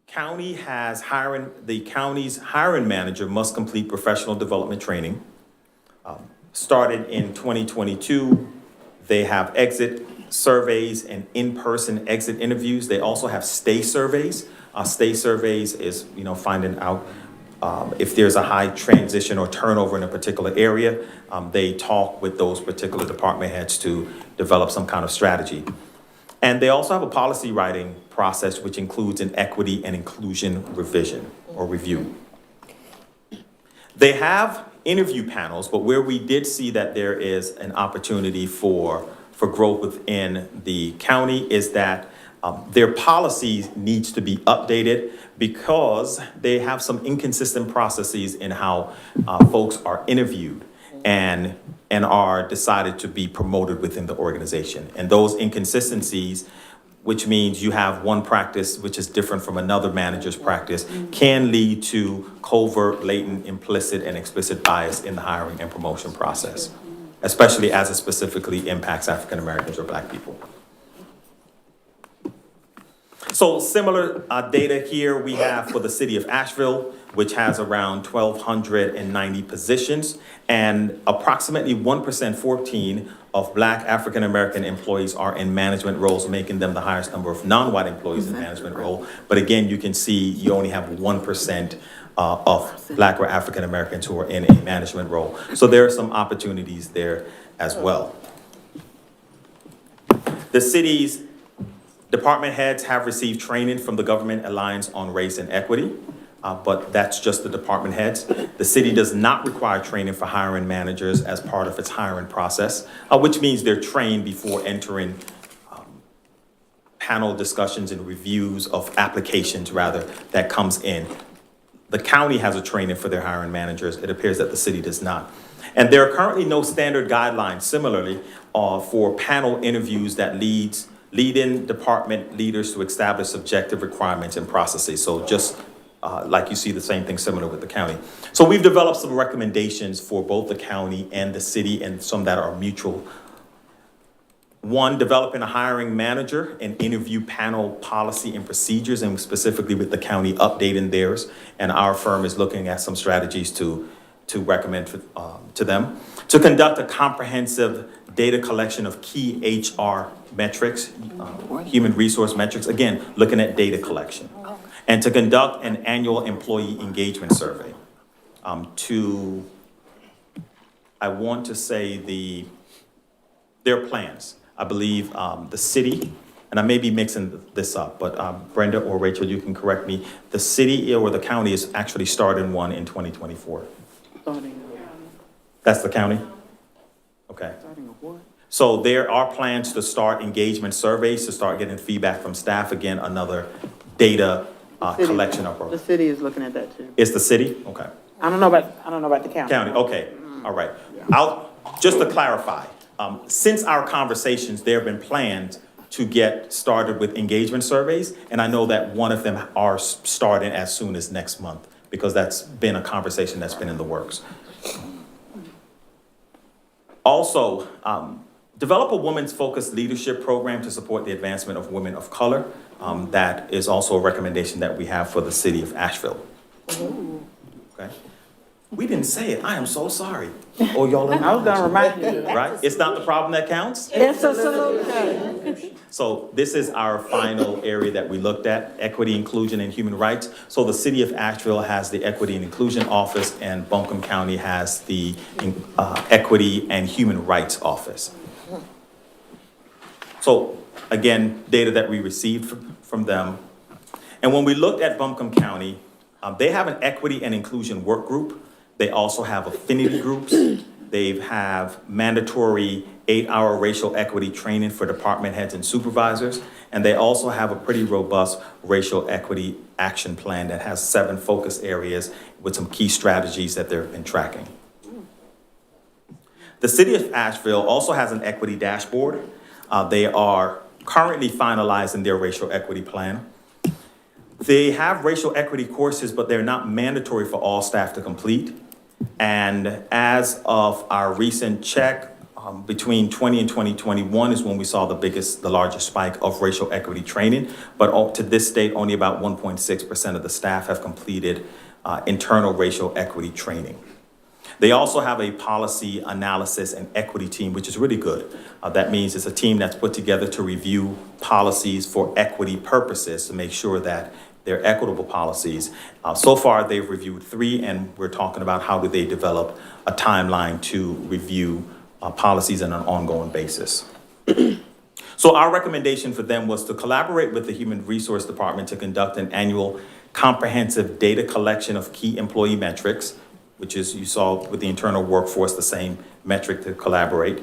county's hiring manager must complete professional development training. Started in 2022, they have exit surveys and in-person exit interviews. They also have stay surveys. Stay surveys is, finding out if there's a high transition or turnover in a particular area. They talk with those particular department heads to develop some kind of strategy. And they also have a policy writing process, which includes an equity and inclusion revision or review. They have interview panels, but where we did see that there is an opportunity for growth within the county is that their policies needs to be updated because they have some inconsistent processes in how folks are interviewed and are decided to be promoted within the organization. And those inconsistencies, which means you have one practice which is different from another manager's practice, can lead to covert, latent, implicit, and explicit bias in the hiring and promotion process, especially as it specifically impacts African Americans or Black people. So similar data here we have for the city of Asheville, which has around 1,290 positions, and approximately 14% of Black African American employees are in management roles, making them the highest number of non-white employees in management role. But again, you can see you only have 1% of Black or African Americans who are in a management role. So there are some opportunities there as well. The city's department heads have received training from the Government Alliance on Race and Equity, but that's just the department heads. The city does not require training for hiring managers as part of its hiring process, which means they're trained before entering panel discussions and reviews of applications, that comes in. The county has a training for their hiring managers. It appears that the city does not. And there are currently no standard guidelines, similarly, for panel interviews that lead in department leaders to establish subjective requirements and processes. So just like you see the same thing similar with the county. So we've developed some recommendations for both the county and the city, and some that are mutual. One, developing a hiring manager and interview panel policy and procedures, and specifically with the county updating theirs. And our firm is looking at some strategies to recommend to them. To conduct a comprehensive data collection of key HR metrics, human resource metrics, again, looking at data collection. And to conduct an annual employee engagement survey. to, I want to say their plans. I believe the city, and I may be mixing this up, but Brenda or Rachel, you can correct me. The city or the county is actually starting one in 2024. That's the county? Okay. So there are plans to start engagement surveys, to start getting feedback from staff. Again, another data collection The approach. city is looking at that too. It's the city? Okay. I don't know about the county. County, okay, all right. Just to clarify, since our conversations, there have been plans to get started with engagement surveys, and I know that one of them are starting as soon as next month, because that's been a conversation that's been in the works. Also, develop a women's focused leadership program to support the advancement of women of color. That is also a recommendation that we have for the city of Asheville. Okay. We didn't say it. I am so sorry. Oh, y'all. I was gonna remind you. Right? It's not the problem that counts. It's a solution. So this is our final area that we looked at, equity, inclusion, and human rights. So the city of Asheville has the Equity and Inclusion Office, and Buncombe County has the Equity and Human Rights Office. So again, data that we received from them. And when we looked at Buncombe County, they have an equity and inclusion work group. They also have affinity groups. They have mandatory 8-hour racial equity training for department heads and supervisors. And they also have a pretty robust racial equity action plan that has 7 focus areas with some key strategies that they've been tracking. The city of Asheville also has an equity dashboard. They are currently finalizing their racial equity plan. They have racial equity courses, but they're not mandatory for all staff to complete. And as of our recent check, between 20 and 2021 is when we saw the largest spike of racial equity training. But to this date, only about 1.6% of the staff have completed internal racial equity training. They also have a policy analysis and equity team, which is really good. That means it's a team that's put together to review policies for equity purposes to make sure that they're equitable policies. So far, they've reviewed 3, and we're talking about how do they develop a timeline to review policies on an ongoing basis. So our recommendation for them was to collaborate with the Human Resource Department to conduct an annual comprehensive data collection of key employee metrics, which is, you saw with the internal workforce, the same metric to collaborate,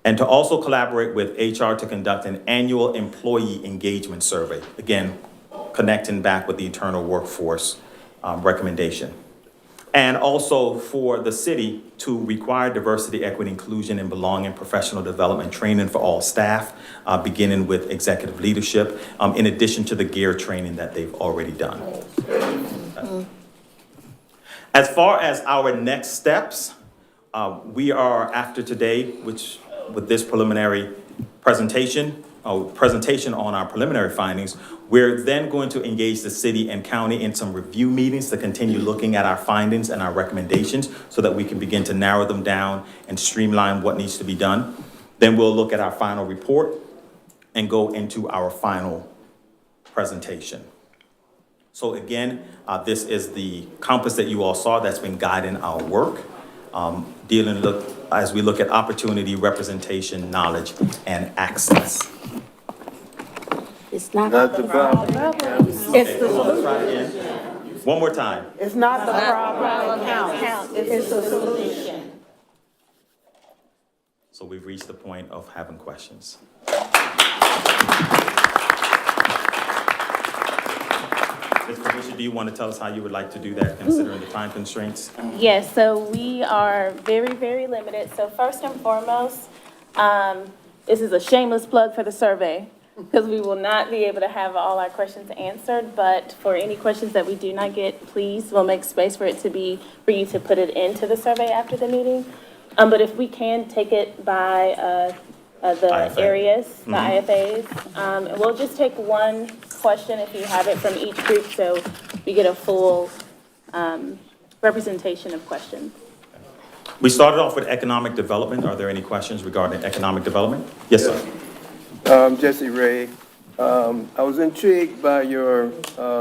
and to also collaborate with HR to conduct an annual employee engagement survey. Again, connecting back with the internal workforce recommendation. And also for the city to require diversity, equity, inclusion, and belonging professional development training for all staff, beginning with executive leadership, in addition to the gear training that they've already done. As far as our next steps, we are after today, which with this preliminary presentation on our preliminary findings, we're then going to engage the city and county in some review meetings to continue looking at our findings and our recommendations so that we can begin to narrow them down and streamline what needs to be done. Then we'll look at our final report and go into our final presentation. So again, this is the compass that you all saw that's been guiding our work, as we look at opportunity, representation, knowledge, and access. It's not the problem. It's the solution. One more time. It's not the problem that counts. It's the solution. So we've reached the point of having questions. Ms. Felicia, do you want to tell us how you would like to do that, considering the time constraints? Yes, so we are very, very limited. So first and foremost, this is a shameless plug for the survey, because we will not be able to have all our questions answered, but for any questions that we do not get, please, we'll make space for you to put it into the survey after the meeting. But if we can take it by the IFA. areas, the IFAs, and we'll just take one question if you have it from each group, so we get a full representation of questions. We started off with economic development. Are there any questions regarding economic development? Yes, sir. Jesse Ray. I was intrigued by your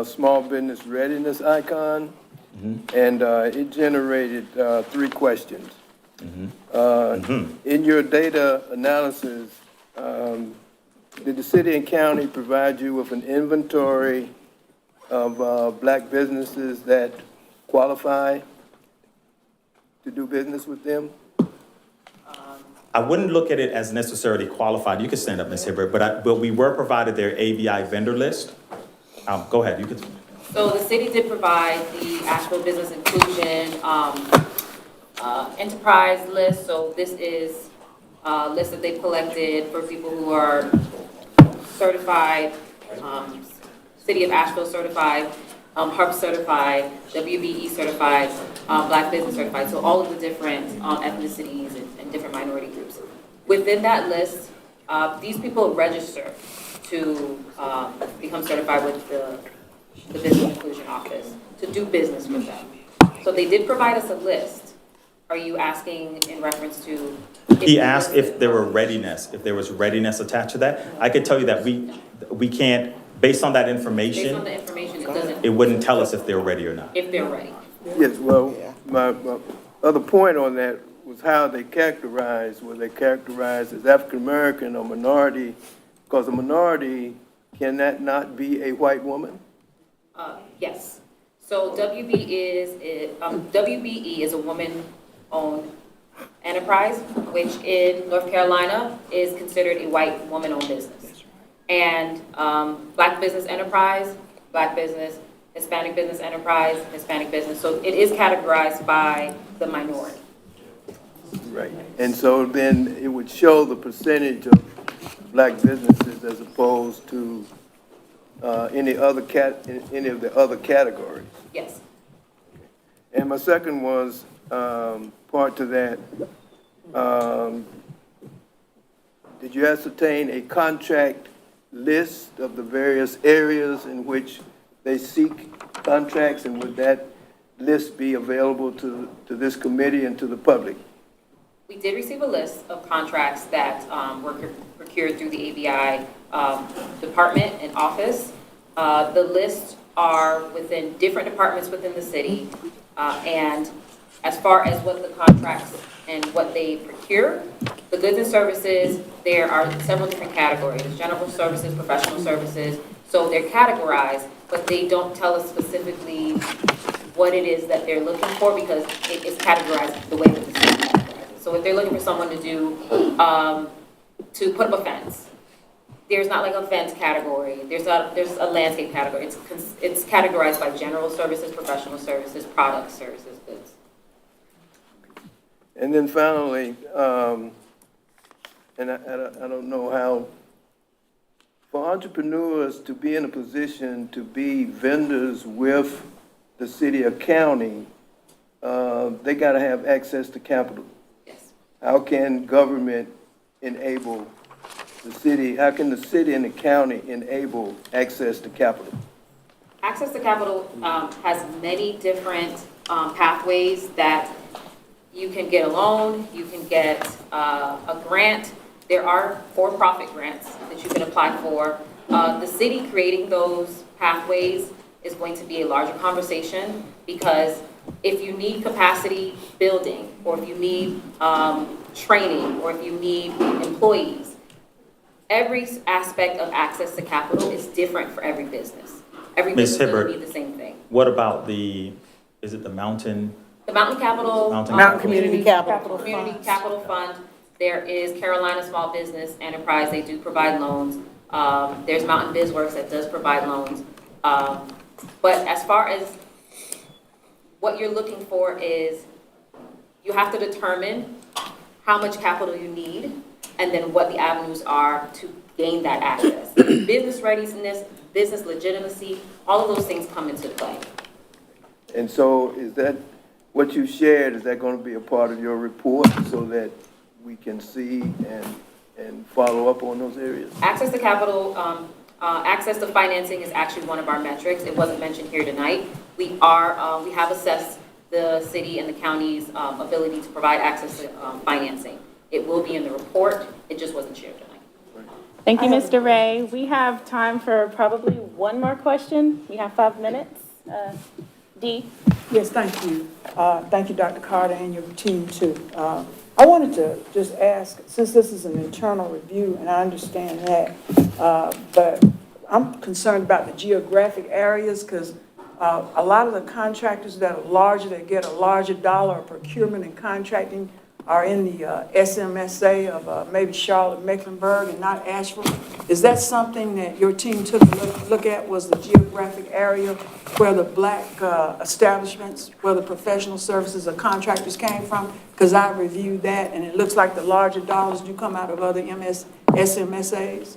small business readiness icon. and it generated 3 questions. In your data analysis, did the city and county provide you with an inventory of black businesses that qualify to do business with them? I wouldn't look at it as necessarily qualified. You can stand up, Ms. Hibbert, but we were provided their ABI vendor list. Go ahead, you could. So the city did provide the Asheville Business Inclusion enterprise list. So this is a list that they collected for people who are certified, City of Asheville certified, HARP certified, WBE certified, Black Business certified. So all of the different ethnicities and different minority groups. Within that list, these people register to become certified with the Business Inclusion Office to do business with them. So they did provide us a list. Are you asking in reference to? He asked if there was readiness attached to that. I could tell you that we can't, based on that information. Based on the information, it doesn't. It wouldn't tell us if they're ready or not. If they're ready. Yes, well, my other point on that was how they characterized, were they characterized as African-American or minority? Because a minority, can that not be a white woman? Yes. So WBE is a woman-owned enterprise, which in North Carolina is considered a white woman-owned business. And Black business enterprise, Black business, Hispanic business enterprise, Hispanic business. So it is categorized by the minority. Right. And so then it would show the percentage of Black businesses as opposed to any of the other categories. Yes. And my second was, part to that, did you ascertain a contract list of the various areas in which they seek contracts, and would that list be available to this committee and to the public? We did receive a list of contracts that were procured through the ABI department and office. The lists are within different departments within the city. And as far as what the contracts and what they procure, the goods and services, there are several different categories: general services, professional services. So they're categorized, but they don't tell us specifically what it is that they're looking for, because it is categorized the way that the city categorizes. So if they're looking for someone to do, to put up a fence, there's not like a fence category. There's a landscape category. It's categorized by general services, professional services, product services, goods. And then finally, and I don't know how, for entrepreneurs to be in a position to be vendors with the city or county, they got to have access to capital. Yes. How can government enable the city, how can the city and the county enable access to capital? Access to capital has many different pathways that you can get a loan, you can get a grant. There are for-profit grants that you can apply for. The city creating those pathways is going to be a larger conversation, because if you need capacity building, or if you need training, or if you need employees, every aspect of access to capital is different for every business. Every Ms. business Hibbert, doesn't need the same thing. What about is it the Mountain? The Mountain Capital. Mountain Community Capital. Community Capital Fund. There is Carolina Small Business Enterprise. They do provide loans. There's Mountain BizWorks that does provide loans. But as far as what you're looking for is, you have to determine how much capital you need, and then what the avenues are to gain that access. Business readiness, business legitimacy, all of those things come into play. And so is that, what you shared, is that going to be a part of your report so that we can see and follow up on those areas? Access to capital, access to financing is actually one of our metrics. It wasn't mentioned here tonight. We have assessed the city and the county's ability to provide access to financing. It will be in the report. It just wasn't shared tonight. Thank you, Mr. Ray. We have time for probably one more question. We have 5 minutes. Dee? Yes, thank you. Thank you, Dr. Carter, and your team too. I wanted to just ask, since this is an internal review, and I understand that, but I'm concerned about the geographic areas, because a lot of the contractors that are larger, that get a larger dollar of procurement and contracting are in the SMSA of maybe Charlotte, Mecklenburg, and not Asheville. Is that something that your team took a look at, was the geographic area where the black establishments, where the professional services or contractors came from? Because I reviewed that, and it looks like the larger dollars do come out of other SMSAs.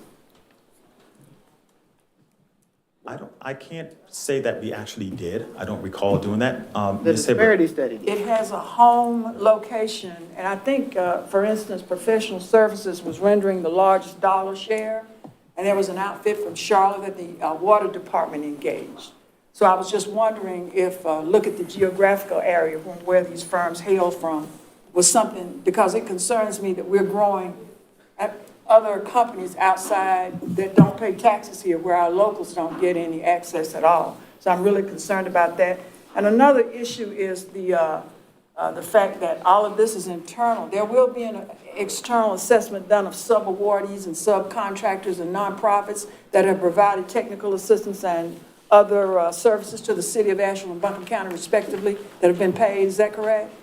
I can't say that we actually did. I don't recall doing that. The Ms. Hibbert. disparity study. It has a home location, and I think, for instance, professional services was rendering the largest dollar share, and there was an outfit from Charlotte that the water department engaged. So I was just wondering if, look at the geographical area from where these firms hail from was something, because it concerns me that we're growing at other companies outside that don't pay taxes here, where our locals don't get any access at all. So I'm really concerned about that. And another issue is the fact that all of this is internal. There will be an external assessment done of sub-awardees and subcontractors and nonprofits that have provided technical assistance and other services to the city of Asheville and Buncombe County respectively that have been paid. Is that correct?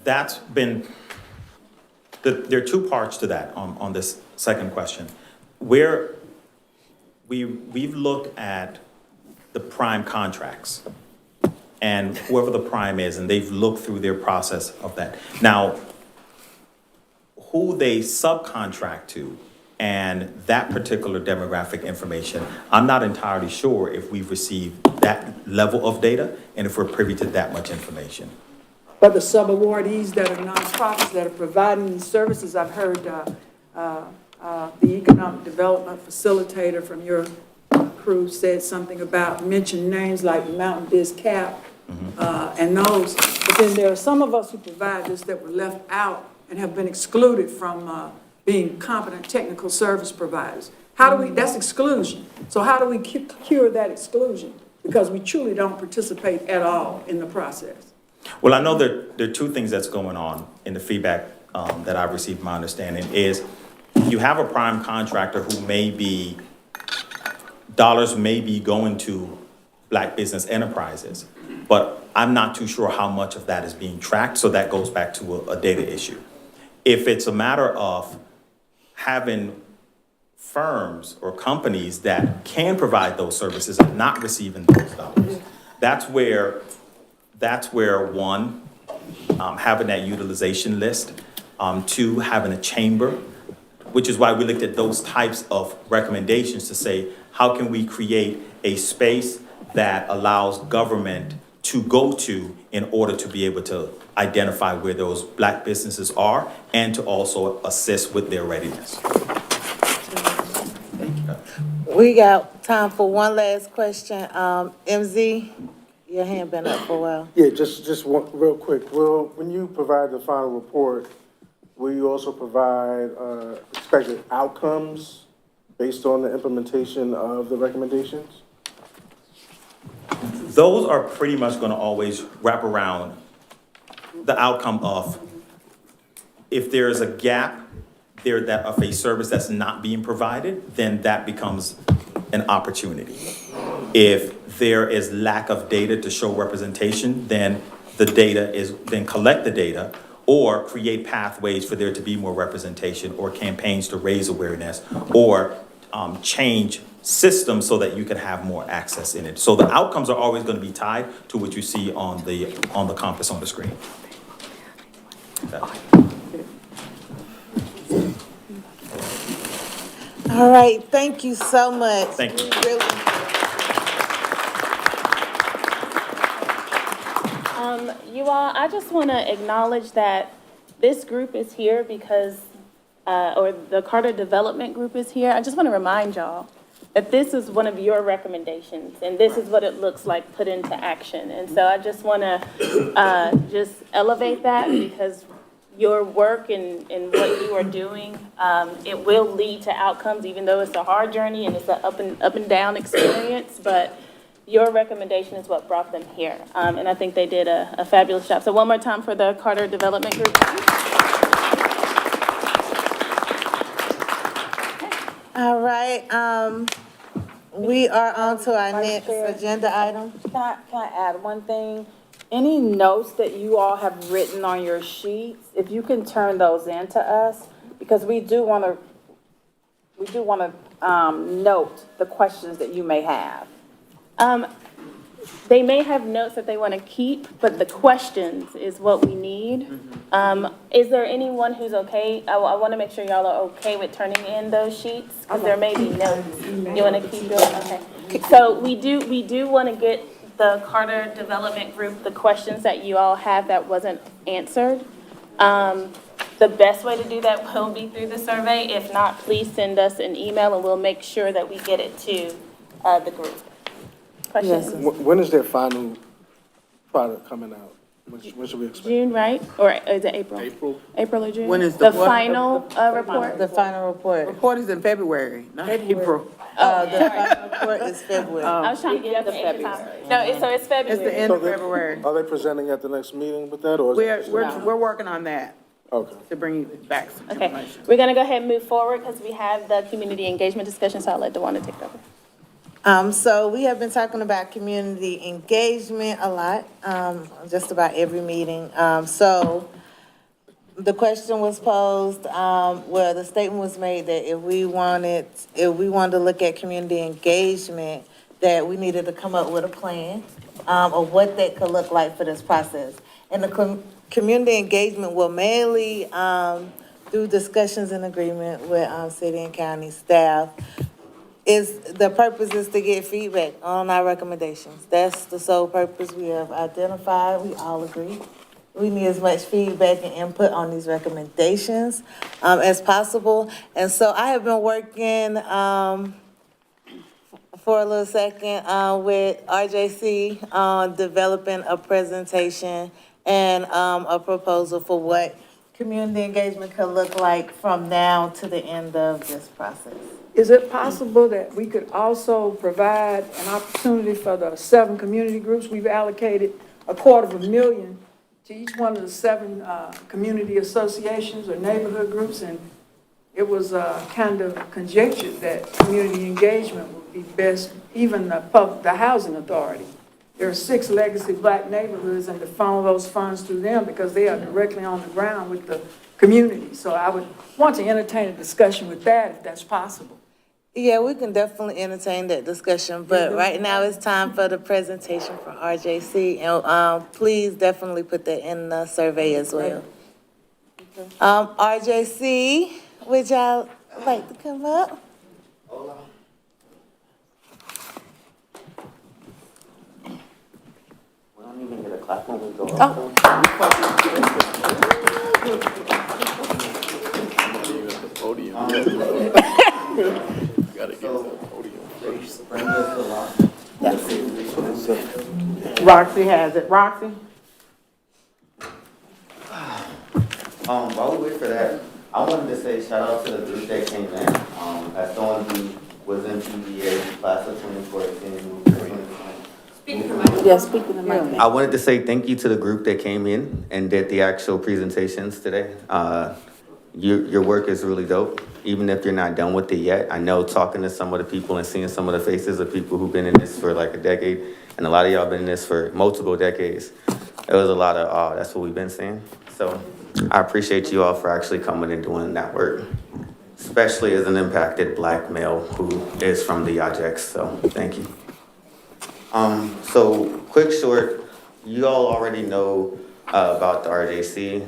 That's been, there are two parts to that on this second question. Where we've looked at the prime contracts and whoever the prime is, and they've looked through their process of that. Now, who they subcontract to and that particular demographic information, I'm not entirely sure if we've received that level of data and if we're privy to that much information. But the sub-awardees that are nonprofits that are providing these services, I've heard the economic development facilitator from your crew said something about, mentioned names like Mountain Biz Cap and those. But then there are some of us who provide this that were left out and have been excluded from being competent technical service providers. How do we, that's exclusion. So how do we cure that exclusion? Because we truly don't participate at all in the process. Well, I know that there are two things that's going on in the feedback that I've received. My understanding is you have a prime contractor who may be, dollars may be going to black business enterprises, but I'm not too sure how much of that is being tracked. So that goes back to a data issue. If it's a matter of having firms or companies that can provide those services and not receiving those dollars, that's where one, having that utilization list, two, having a chamber, which is why we looked at those types of recommendations to say, how can we create a space that allows government to go to in order to be able to identify where those black businesses are and to also assist with their readiness. We got time for one last question. MZ, your hand been up for a while. Yeah, just one, real quick. When you provide the final report, will you also provide expected outcomes based on the implementation of the recommendations? Those are pretty much going to always wrap around the outcome of if there is a gap there that of a service that's not being provided, then that becomes an opportunity. If there is lack of data to show representation, then the data is, then collect the data or create pathways for there to be more representation or campaigns to raise awareness or change systems so that you can have more access in it. So the outcomes are always going to be tied to what you see on the compass on the screen. All right, thank you so much. Thank you. You all, I just want to acknowledge that this group is here because, or the Carter Development Group is here. I just want to remind y'all that this is one of your recommendations, and this is what it looks like put into action. And so I just want to just elevate that because your work and what you are doing, it will lead to outcomes, even though it's a hard journey and it's an up and down experience. But your recommendation is what brought them here. And I think they did a fabulous job. So one more time for the Carter Development Group. All right, we are on to our next agenda item. Can I add one thing? Any notes that you all have written on your sheets, if you can turn those in to us, because we do want to note the questions that you may have. They may have notes that they want to keep, but the questions is what we need. Is there anyone who's okay? I want to make sure y'all are okay with turning in those sheets, because there may be notes. You want to keep yours? Okay. So we do want to get the Carter Development Group, the questions that you all have that wasn't answered. The best way to do that will be through the survey. If not, please send us an email and we'll make sure that we get it to the group. Questions? When is their final product coming out? When should we expect? June, right? Or is it April? April or June? When is the what? final report? The final report. Report is in February, not April. The final report is February. I was trying to get the February. No, so it's February. It's the end of February. Are they presenting at the next meeting with that, or? We're working on that. Okay. To bring you back some Okay, information. we're gonna go ahead and move forward because we have the community engagement discussion, so I'll let DeWanda take over. So we have been talking about community engagement a lot, just about every meeting. So the question was posed, where the statement was made that if we wanted to look at community engagement, that we needed to come up with a plan, of what that could look like for this process. And the community engagement will mainly, through discussions and agreement with, city and county staff, the purpose is to get feedback on our recommendations. That's the sole purpose we have identified. We all agree. We need as much feedback and input on these recommendations as possible. And so I have been working for a little second with RJC on developing a presentation and a proposal for what community engagement could look like from now to the end of this process. Is it possible that we could also provide an opportunity for the 7 community groups? We've allocated $250,000 to each one of the 7 community associations or neighborhood groups, and it was kind of conjectured that community engagement would be best, even the housing authority. There are 6 legacy Black neighborhoods, and to funnel those funds through them because they are directly on the ground with the community. So I would want to entertain a discussion with that if that's possible. Yeah, we can definitely entertain that discussion, but right now it's time for the presentation from RJC, and please definitely put that in the survey as well. RJC, would y'all like to come up? We don't even get a clap when we go Oh. Gotta get to the podium first. Roxy has it. Roxy? While we wait for that, I wanted to say shout out to the group that came in. As someone who was in PBA class of 2014, Yes, speak to the mic. I wanted to say thank you to the group that came in and did the actual presentations today. Your work is really dope, even if you're not done with it yet. I know talking to some of the people and seeing some of the faces of people who've been in this for like a decade, and a lot of y'all been in this for multiple decades. It was a lot of, that's what we've been seeing. So I appreciate you all for actually coming and doing that work, especially as an impacted Black male who is from the Ajax, so thank you. So quick short, you all already know about the RJC.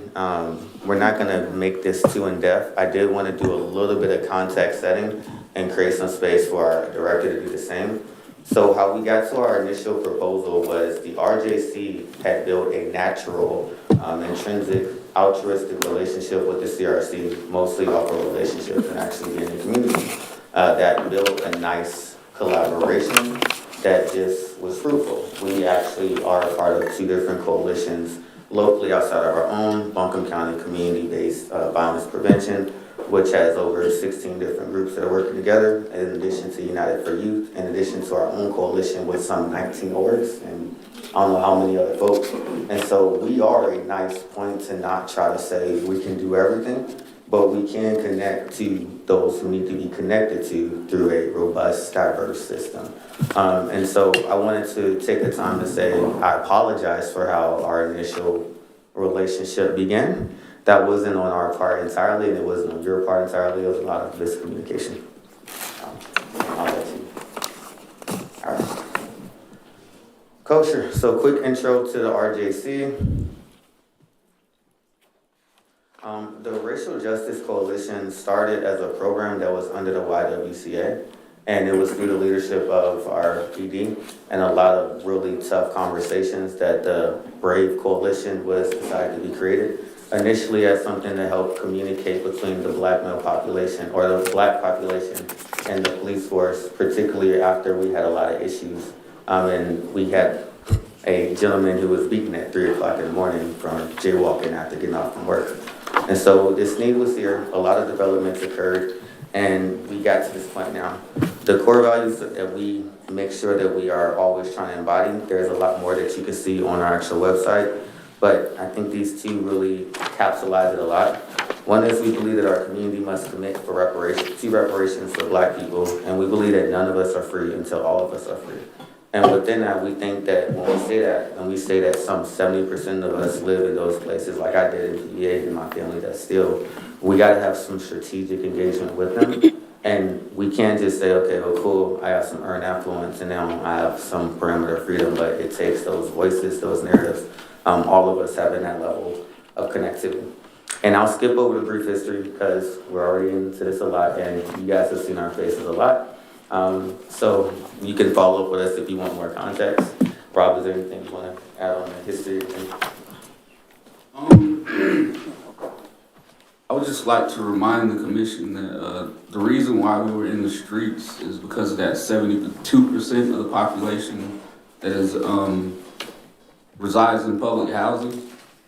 We're not gonna make this too in-depth. I did wanna do a little bit of context setting and create some space for our director to do the same. So how we got to our initial proposal was the RJC had built a natural, intrinsic, altruistic relationship with the CRC, mostly off of relationships and actually being in the community, that built a nice collaboration that just was fruitful. We actually are a part of 2 different coalitions locally outside of our own, Buncombe County community-based violence prevention, which has over 16 different groups that are working together, in addition to United for Youth, in addition to our own coalition with some 19 orgs, and I don't know how many other folks. And so we are a nice point to not try to say we can do everything, but we can connect to those who need to be connected to through a robust, diverse system. And so I wanted to take the time to say I apologize for how our initial relationship began. That wasn't on our part entirely, and it wasn't on your part entirely. It was a lot of miscommunication. I'll let you. All right. Culture. So quick intro to the RJC. The Racial Justice Coalition started as a program that was under the YWCA, and it was through the leadership of our PD and a lot of really tough conversations that the Brave Coalition was decided to be created. Initially as something to help communicate between the Black male population or the Black population and the police force, particularly after we had a lot of issues. And we had a gentleman who was beaten at 3 o'clock in the morning from jaywalking after getting off from work. And so this need was here, a lot of developments occurred, and we got to this point now. The core values that we make sure that we are always trying to embody, there's a lot more that you can see on our actual website, but I think these two really capsulize it a lot. One is we believe that our community must commit for reparations for Black people, and we believe that none of us are free until all of us are free. And within that, we think that when we say that, and we say that some 70% of us live in those places, like I did in PVA and my family, that still, we gotta have some strategic engagement with them. And we can't just say, okay, well, cool, I have some earned affluence and now I have some perimeter freedom, but it takes those voices, those narratives, all of us having that level of connectivity. And I'll skip over the brief history because we're already into this a lot and you guys have seen our faces a lot. So you can follow up with us if you want more context. Rob, is there anything you want to add on the history? I would just like to remind the commission that the reason why we were in the streets is because of that 72% of the population that is resides in public housing,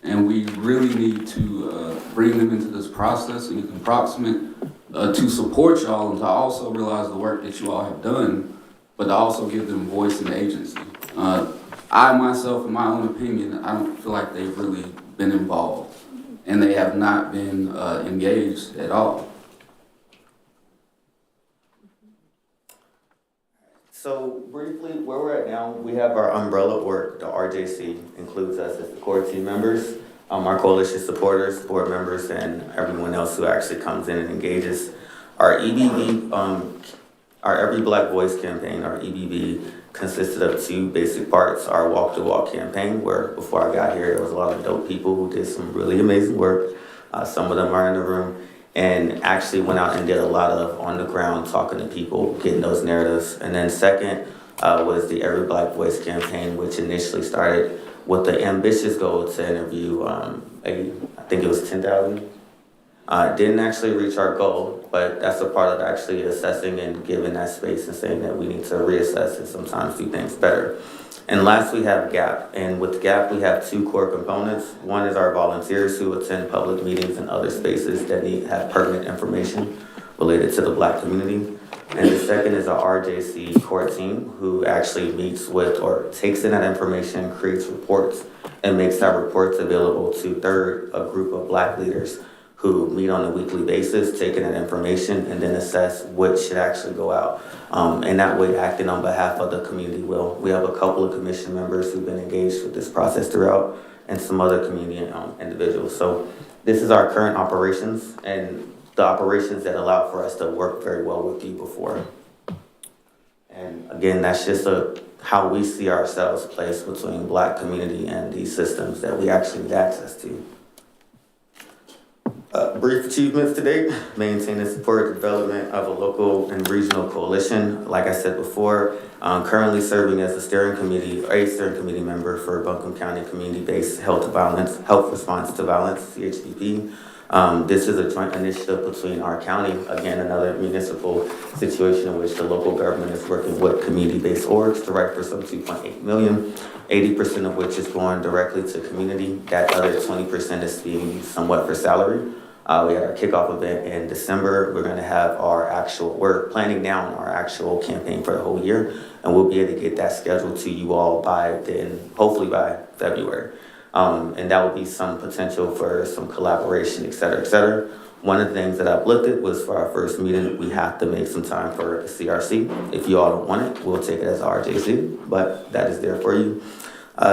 and we really need to bring them into this process and make them proximate to support y'all and to also realize the work that you all have done, but to also give them voice and agency. I myself, in my own opinion, I don't feel like they've really been involved, and they have not been engaged at all. So briefly, where we're at now, we have our umbrella work. The RJC includes us as the core team members, our coalition supporters, board members, and everyone else who actually comes in and engages. Our EBV, our Every Black Voice campaign, our EBV, consisted of two basic parts. Our Walk the Walk campaign, where before I got here, there was a lot of dope people who did some really amazing work. Some of them are in the room, and actually went out and did a lot of on the ground talking to people, getting those narratives. And then second was the Every Black Voice campaign, which initially started with the ambitious goal to interview, I think it was 10,000. Didn't actually reach our goal, but that's a part of actually assessing and giving that space and saying that we need to reassess and sometimes do things better. And last, we have GAP. And with GAP, we have two core components. One is our volunteers who attend public meetings and other spaces that have pertinent information related to the Black community. And the second is our RJC core team who actually meets with or takes in that information, creates reports, and makes that reports available to third, a group of Black leaders who meet on a weekly basis, taking that information and then assess what should actually go out. And that way acting on behalf of the community will. We have a couple of commission members who've been engaged with this process throughout and some other community individuals. So this is our current operations and the operations that allow for us to work very well with you before. And again, that's just how we see ourselves placed between Black community and these systems that we actually need access to. Brief achievements to date: maintain and support the development of a local and regional coalition. Like I said before, currently serving as a steering committee member for Buncombe County Community-Based Health Response to Violence, CHPP. This is a joint initiative between our county, again, another municipal situation in which the local government is working with community-based orgs to write for some 2.8 million, 80% of which is going directly to community. That other 20% is being used somewhat for salary. We had our kickoff event in December. We're gonna have we're planning now our actual campaign for the whole year, and we'll be able to get that scheduled to you all by then, hopefully by February. And that will be some potential for some collaboration, et cetera, et cetera. One of the things that I've looked at was for our first meeting, we have to make some time for a CRC. If you all don't want it, we'll take it as RJC, but that is there for you.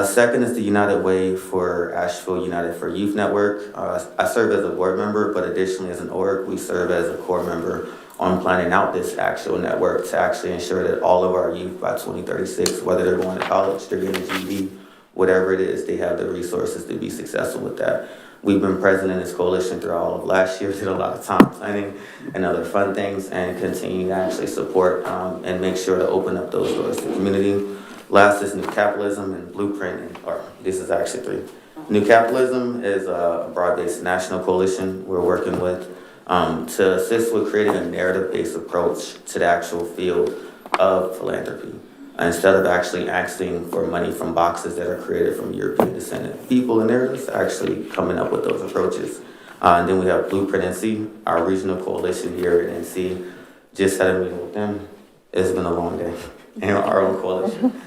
Second is the United Way for Asheville United for Youth Network. I serve as a board member, but additionally as an org, we serve as a core member on planning out this actual network to actually ensure that all of our youth by 2036, whether they're going to college, they're getting a GED, whatever it is, they have the resources to be successful with that. We've been present in this coalition through all of last year, did a lot of time planning and other fun things, and continue to actually support and make sure to open up those doors to the community. Last is New Capitalism and Blueprint, or this is actually three. New Capitalism is a broad-based national coalition we're working with to assist with creating a narrative-based approach to the actual field of philanthropy. Instead of actually asking for money from boxes that are created from European descendant people and narratives, actually coming up with those approaches. And then we have Blueprint NC, our regional coalition here in NC. Just had a meeting with them. It's been a long day in our own coalition.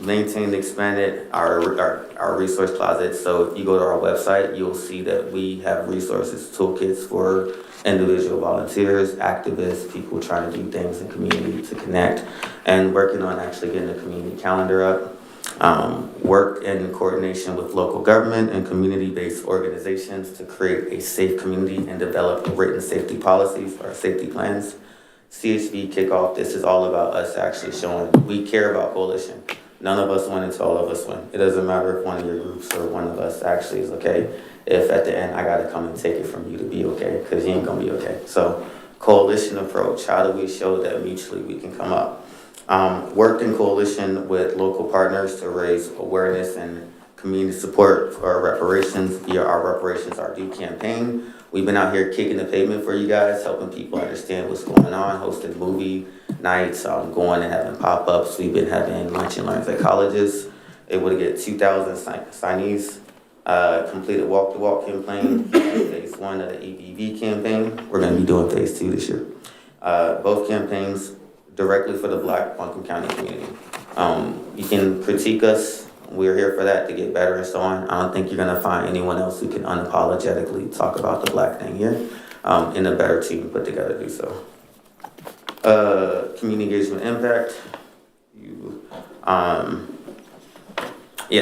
Maintained, expanded our resource closet. So if you go to our website, you'll see that we have resources, toolkits for individual volunteers, activists, people trying to do things in community to connect, and working on actually getting the community calendar up. Work in coordination with local government and community-based organizations to create a safe community and develop written safety policies or safety plans. CHB kickoff, this is all about us actually showing we care about coalition. None of us win until all of us win. It doesn't matter if one of your groups or one of us actually is okay. If at the end I gotta come and take it from you to be okay, because you ain't gonna be okay. So coalition approach, how do we show that mutually we can come up? Worked in coalition with local partners to raise awareness and community support for reparations via our Reparations Are Due campaign. We've been out here kicking the pavement for you guys, helping people understand what's going on, hosting movie nights, going and having pop-ups. We've been having lunch and learns at colleges, able to get 2,000 signees, completed walk-the-walk campaign, phase 1 of the EBV campaign. We're gonna be doing phase 2 this year. Both campaigns directly for the Black Buncombe County community. You can critique us. We're here for that to get better and so on. I don't think you're gonna find anyone else who can unapologetically talk about the Black thing here in a better team put together to do so. Community engagement impact.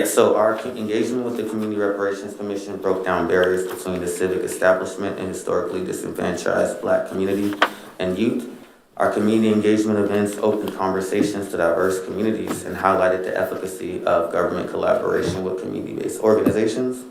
So our engagement with the Community Reparations Commission broke down barriers between the civic establishment and historically disenfranchised Black community and youth. Our community engagement events opened conversations to diverse communities and highlighted the efficacy of government collaboration with community-based organizations.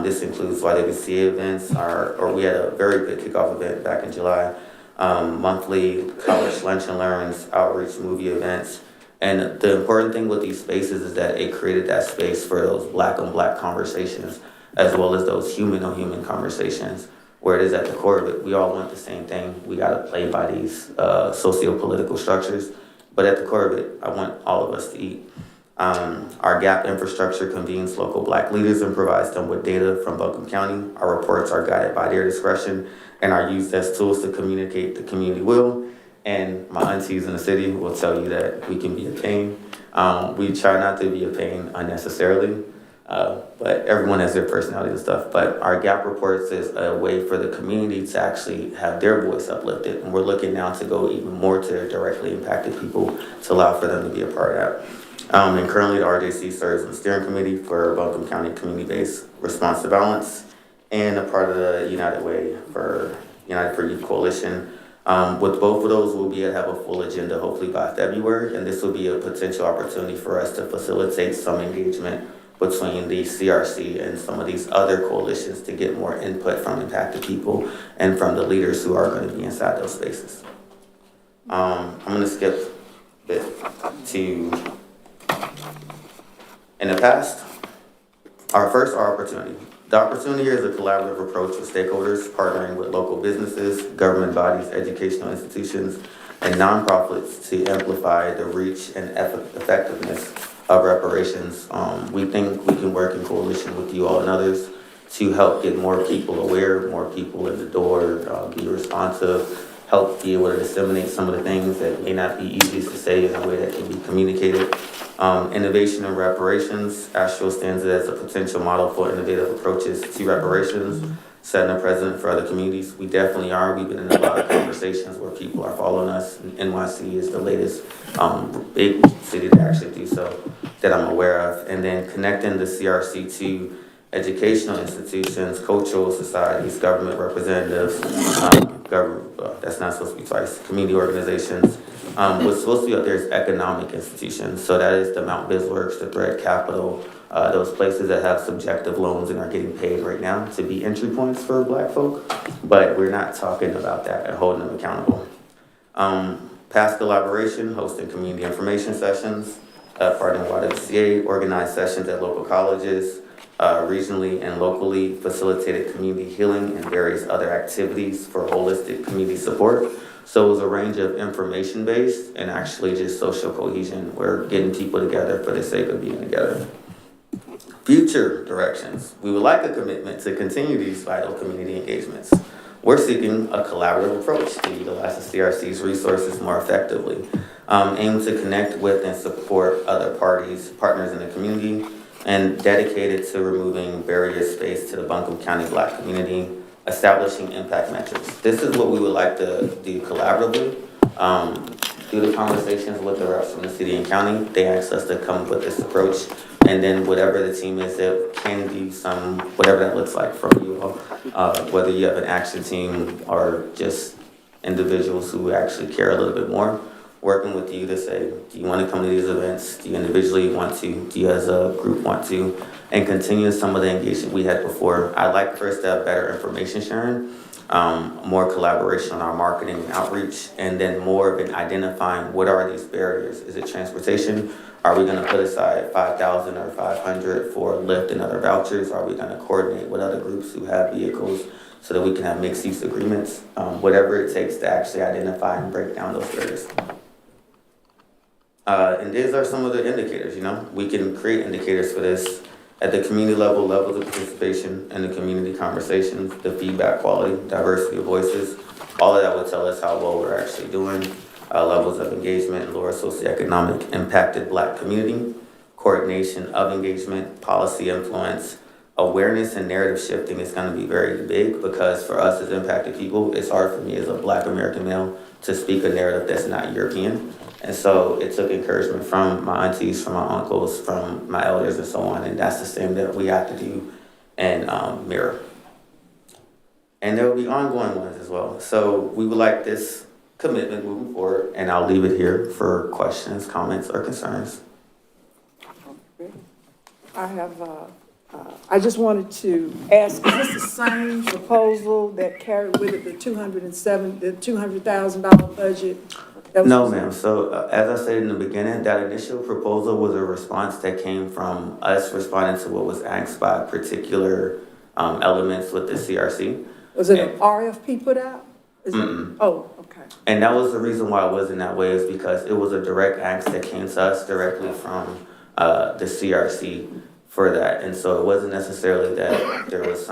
This includes YWCA events, we had a very good kickoff event back in July, monthly college lunch and learns, outreach movie events. And the important thing with these spaces is that it created that space for those Black on Black conversations, as well as those human on human conversations. Where it is at the core of it, we all want the same thing. We gotta play by these socio-political structures, but at the core of it, I want all of us to eat. Our GAP infrastructure convenes local Black leaders and provides them with data from Buncombe County. Our reports are guided by their discretion and are used as tools to communicate the community will. And my aunties in the city will tell you that we can be a pain. We try not to be a pain unnecessarily. But everyone has their personality and stuff. But our GAP reports is a way for the community to actually have their voice uplifted. And we're looking now to go even more to directly impacted people to allow for them to be a part of that. And currently the RJC serves on the steering committee for Buncombe County Community-Based Response to Violence and a part of the United Way for United for Youth Coalition. With both of those, we'll be able to have a full agenda hopefully by February. And this will be a potential opportunity for us to facilitate some engagement between the CRC and some of these other coalitions to get more input from impacted people and from the leaders who are going to be inside those spaces. I'm going to skip a bit to, in the past, our opportunity. The opportunity here is a collaborative approach with stakeholders, partnering with local businesses, government bodies, educational institutions, and nonprofits to amplify the reach and effectiveness of reparations. We think we can work in coalition with you all and others to help get more people aware, more people in the door, be responsive, help be able to disseminate some of the things that may not be easiest to say in a way that can be communicated. Innovation and reparations. Asheville stands as a potential model for innovative approaches to reparations, setting a precedent for other communities. We definitely are. We've been in a lot of conversations where people are following us. NYC is the latest big city to actually do so that I'm aware of. And then connecting the CRC to educational institutions, cultural societies, government representatives, that's not supposed to be twice, community organizations. What's supposed to be up there is economic institutions. So that is the Mount Bisworks, the Thread Capital, those places that have subjective loans and are getting paid right now to be entry points for Black folk. But we're not talking about that and holding them accountable. Past collaboration, hosting community information sessions, partnering with YWCA, organized sessions at local colleges, regionally and locally, facilitated community healing and various other activities for holistic community support. So it was a range of information-based and actually just social cohesion. We're getting people together for the sake of being together. Future directions. We would like a commitment to continue these vital community engagements. We're seeking a collaborative approach to utilize the CRC's resources more effectively, aim to connect with and support other partners in the community, and dedicated to removing barrier space to the Buncombe County Black community, establishing impact metrics. This is what we would like to do collaboratively. Through the conversations with the reps from the city and county, they asked us to come with this approach, and then whatever the team is that can do some, whatever that looks like from you all, whether you have an action team or just individuals who actually care a little bit more, working with you to say, do you want to come to these events? Do you individually want to? Do you as a group want to? And continue some of the engagement we had before. I'd like first to have better information sharing, more collaboration on our marketing and outreach, and then more of an identifying what are these barriers. Is it transportation? Are we going to put aside 5,000 or 500 for Lyft and other vouchers? Are we going to coordinate with other groups who have vehicles so that we can have mixed use agreements? Whatever it takes to actually identify and break down those barriers. And these are some of the indicators, we can create indicators for this at the community level, levels of participation in the community conversations, the feedback quality, diversity of voices. All of that will tell us how well we're actually doing, levels of engagement in lower socioeconomic impacted Black community, coordination of engagement, policy influence, awareness and narrative shifting is going to be very big because for us as impacted people, it's hard for me as a Black American male to speak a narrative that's not European. And so it took encouragement from my aunties, from my uncles, from my elders and so on. And that's the same that we have to do and mirror. And there will be ongoing ones as well. So we would like this commitment moving forward, and I'll leave it here for questions, comments, or concerns. I just wanted to ask, is this the same proposal that carried with it the $200,000 budget? No, ma'am. So as I said in the beginning, that initial proposal was a response that came from us responding to what was asked by particular elements with the CRC. Was it an RFP put out? Oh, okay. And that was the reason why it was in that way, is because it was a direct ask that came to us directly from the CRC for that. And so it wasn't necessarily that there was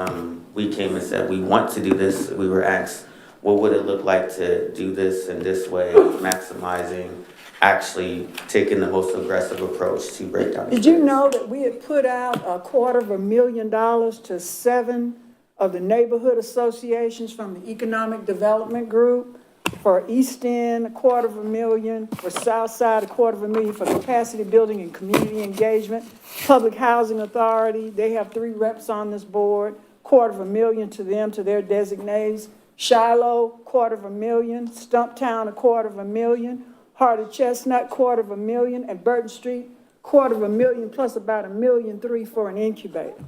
we came and said, we want to do this. We were asked, what would it look like to do this in this way, maximizing, actually taking the most aggressive approach to break down. Did you know that we had put out $250,000 to 7 of the neighborhood associations from the Economic Development Group? For East End, $250,000, for South Side, $250,000 for capacity building and community engagement. Public Housing Authority, they have 3 reps on this board, $250,000 to them, to their designates. Shiloh, $250,000, Stumptown, $250,000, Heart of Chestnut, $250,000, and Burton Street, $250,000 plus about $1.3 million for an incubator.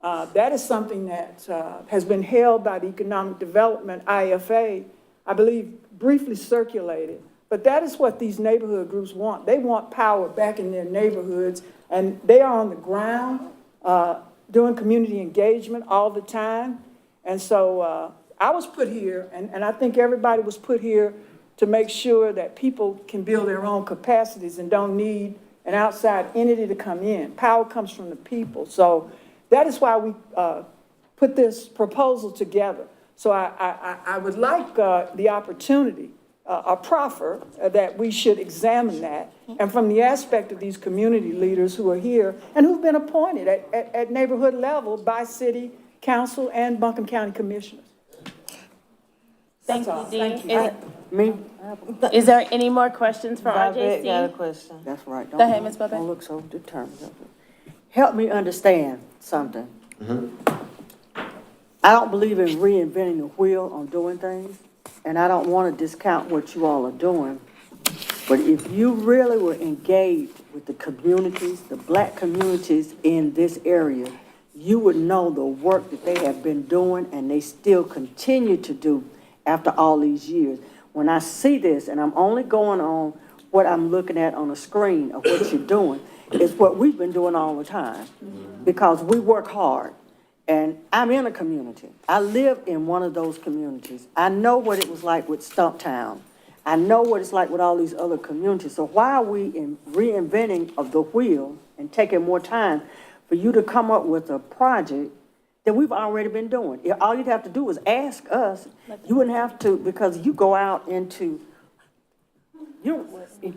That is something that has been held by the Economic Development, IFA, I believe briefly circulated, but that is what these neighborhood groups want. They want power back in their neighborhoods, and they are on the ground doing community engagement all the time. And so I was put here, and I think everybody was put here to make sure that people can build their own capacities and don't need an outside entity to come in. Power comes from the people. So that is why we put this proposal together. So I would like the opportunity, a proffer, that we should examine that. And from the aspect of these community leaders who are here and who've been appointed at neighborhood level by city council and Buncombe County commissioners. Thank you, Dee. Me? Is there any more questions for Babette got a RJC? question. That's right. Go ahead, Ms. Babette. Don't look so determined. Help me understand something. I don't believe in reinventing the wheel on doing things, and I don't want to discount what you all are doing. But if you really were engaged with the communities, the black communities in this area, you would know the work that they have been doing and they still continue to do after all these years. When I see this, and I'm only going on what I'm looking at on the screen of what you're doing, it's what we've been doing all the time, because we work hard. And I'm in a community. I live in one of those communities. I know what it was like with Stumptown. I know what it's like with all these other communities. So why are we in reinventing of the wheel and taking more time for you to come up with a project that we've already been doing? All you'd have to do is ask us. You wouldn't have to, because you go out into, you're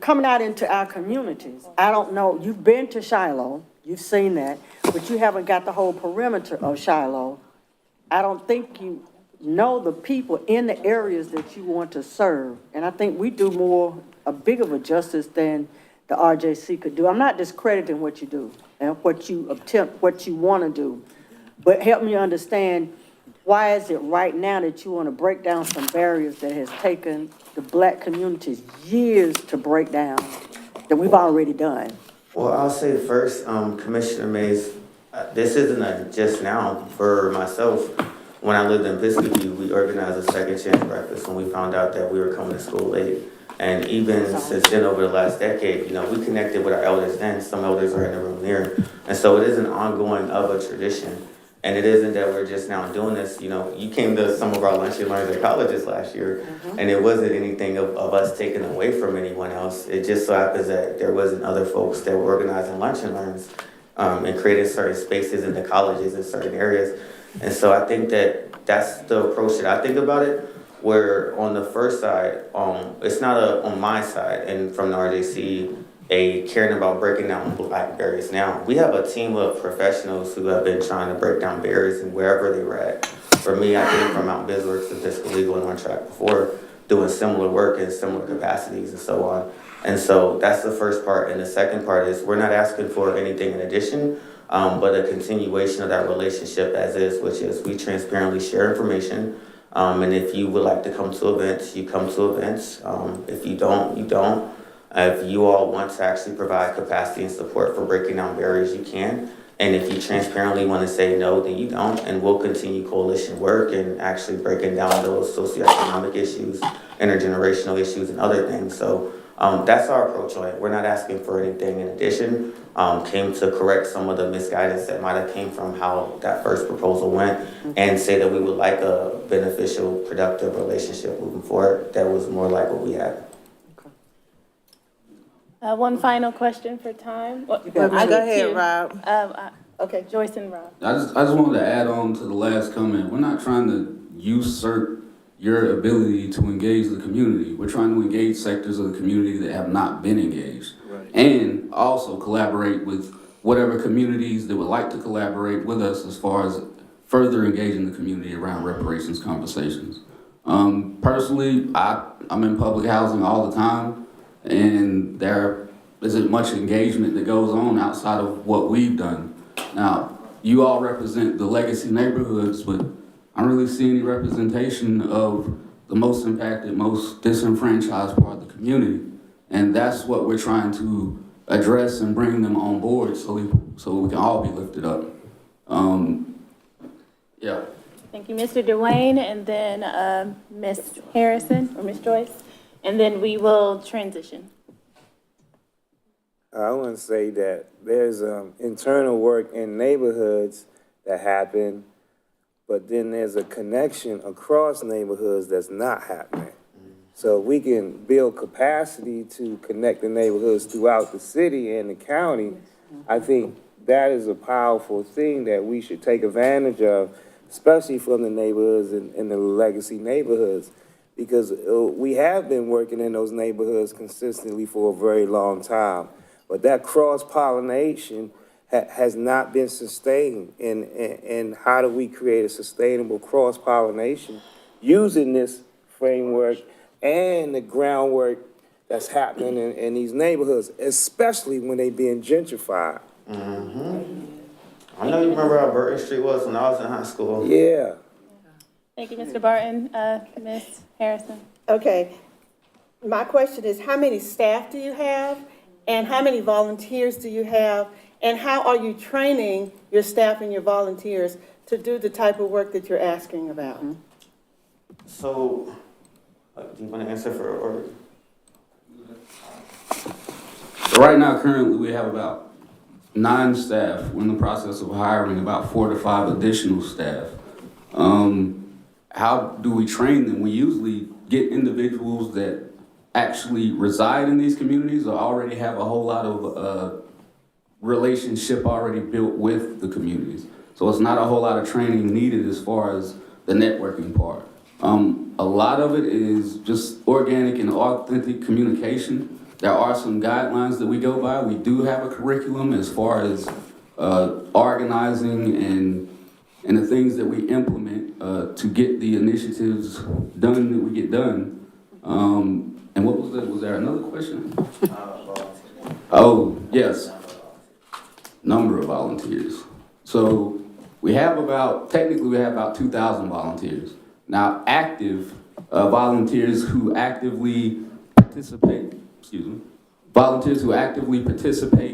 coming out into our communities. I don't know, you've been to Shiloh, you've seen that, but you haven't got the whole perimeter of Shiloh. I don't think you know the people in the areas that you want to serve. And I think we do a big of a justice than the RJC could do. I'm not discrediting what you do and what you want to do, but help me understand, why is it right now that you want to break down some barriers that has taken the black communities years to break down, that we've already done? Well, I'll say first, Commissioner Mays, this isn't a just now. For myself, when I lived in Biscuit View, we organized a second chance breakfast when we found out that we were coming to school late. And even since then, over the last decade, we connected with our elders then. Some elders are in the room here. And so it is an ongoing of a tradition. And it isn't that we're just now doing this. You came to some of our lunch and learns at colleges last year, and it wasn't anything of us taking away from anyone else. It just so happens that there wasn't other folks that were organizing lunch and learns and creating certain spaces in the colleges in certain areas. And so I think that that's the approach that I think about it, where on the first side, it's not on my side and from the RJC, caring about breaking down black barriers now. We have a team of professionals who have been trying to break down barriers and wherever they were at. For me, I came from Mount Bismarck to Fiscal Legal and on track before, doing similar work in similar capacities and so on. And so that's the first part. And the second part is we're not asking for anything in addition, but a continuation of that relationship as is, which is we transparently share information. And if you would like to come to events, you come to events. If you don't, you don't. If you all want to actually provide capacity and support for breaking down barriers, you can. And if you transparently want to say no, then you don't. And we'll continue coalition work and actually breaking down those socioeconomic issues, intergenerational issues, and other things. So that's our approach on it. We're not asking for anything in addition. Came to correct some of the misguidance that might have came from how that first proposal went and say that we would like a beneficial, productive relationship moving forward that was more like what we had. One final question for time. Go ahead, Rob. Okay, Joyce and Rob. I just wanted to add on to the last comment. We're not trying to usurp your ability to engage the community. We're trying to engage sectors of the community that have not been engaged. Right. And also collaborate with whatever communities that would like to collaborate with us as far as further engaging the community around reparations conversations. Personally, I'm in public housing all the time, and there isn't much engagement that goes on outside of what we've done. Now, you all represent the legacy neighborhoods, but I don't really see any representation of the most impacted, most disenfranchised part of the community. And that's what we're trying to address and bring them on board so we can all be lifted up. Yeah. Thank you, Mr. Dwayne, and then Ms. Harrison or Ms. Joyce, and then we will transition. I want to say that there's internal work in neighborhoods that happen, but then there's a connection across neighborhoods that's not happening. So we can build capacity to connect the neighborhoods throughout the city and the county. I think that is a powerful thing that we should take advantage of especially from the neighborhoods and the legacy neighborhoods, because we have been working in those neighborhoods consistently for a very long time. But that cross-pollination has not been sustained. And how do we create a sustainable cross-pollination using this framework and the groundwork that's happening in these neighborhoods, especially when they being gentrified? I know you remember how Burton Street was when I was in high school. Yeah. Thank you, Mr. Barton. Ms. Harrison? Okay. My question is, how many staff do you have? And how many volunteers do you have? And how are you training your staff and your volunteers to do the type of work that you're asking about? So, do you want to answer for, or? So right now, currently, we have about 9 staff. We're in the process of hiring about 4 to 5 additional staff. How do we train them? We usually get individuals that actually reside in these communities or already have a whole lot of relationship already built with the communities. So it's not a whole lot of training needed as far as the networking part. A lot of it is just organic and authentic communication. There are some guidelines that we go by. We do have a curriculum as far as organizing and the things that we implement to get the initiatives done that we get done. And what was that? Was there another question? Oh, yes. Number of volunteers. So technically we have about 2,000 volunteers. Now, active volunteers who actively participate,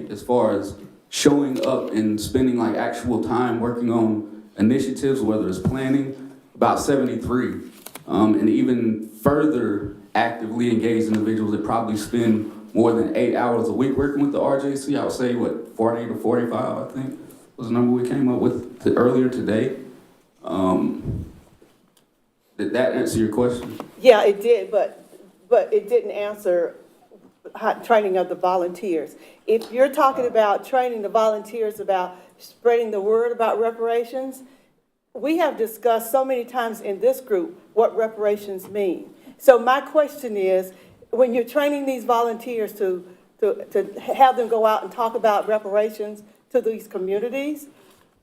as far as showing up and spending like actual time working on initiatives, whether it's planning, about 73. And even further actively engaged individuals that probably spend more than 8 hours a week working with the RJC. I would say, 40 to 45, I think, was the number we came up with earlier today. Did that answer your question? Yeah, it did, but it didn't answer training of the volunteers. If you're talking about training the volunteers about spreading the word about reparations, we have discussed so many times in this group what reparations mean. So my question is, when you're training these volunteers to have them go out and talk about reparations to these communities,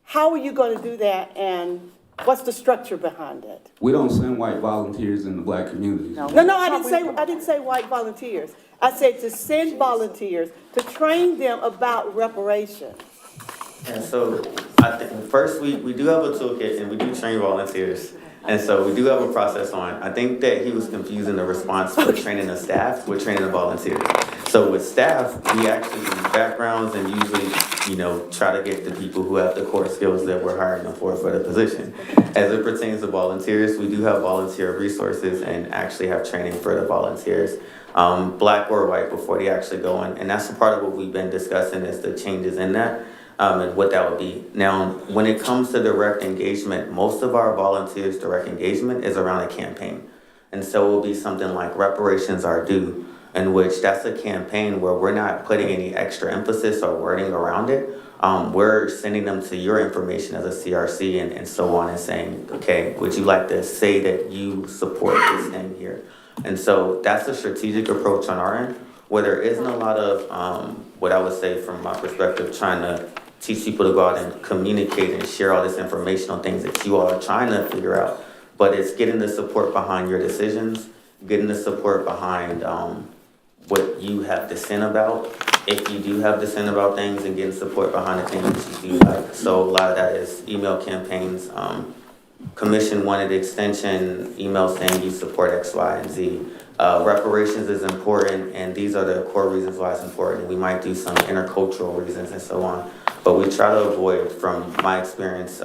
how are you going to do that, and what's the structure behind it? We don't send white volunteers in the Black communities. No, I didn't say white volunteers. I said to send volunteers to train them about reparations. And so, I think first we do have a toolkit and we do train volunteers. And so we do have a process on. I think that he was confusing the response for training the staff with training the volunteers. So with staff, we actually do backgrounds and usually, try to get the people who have the core skills that we're hiring them for the position. As it pertains to volunteers, we do have volunteer resources and actually have training for the volunteers, Black or white, before they actually go in. And that's a part of what we've been discussing is the changes in that. And what that would be. Now, when it comes to direct engagement, most of our volunteers' direct engagement is around a campaign. And so it will be something like Reparations Are Due, in which that's a campaign where we're not putting any extra emphasis or wording around it. We're sending them to your information as a CRC and so on and saying, okay, would you like to say that you support this thing here? And so that's a strategic approach on our end, where there isn't a lot of, what I would say from my perspective, trying to teach people to go out and communicate and share all this informational things that you all are trying to figure out. But it's getting the support behind your decisions, getting the support behind what you have dissent about, if you do have dissent about things, and getting support behind the things that you do like. So a lot of that is email campaigns, commission wanted extension, email saying you support X, Y, and Z. Reparations is important, and these are the core reasons why it's important. We might do some intercultural reasons and so on. But we try to avoid, from my experience,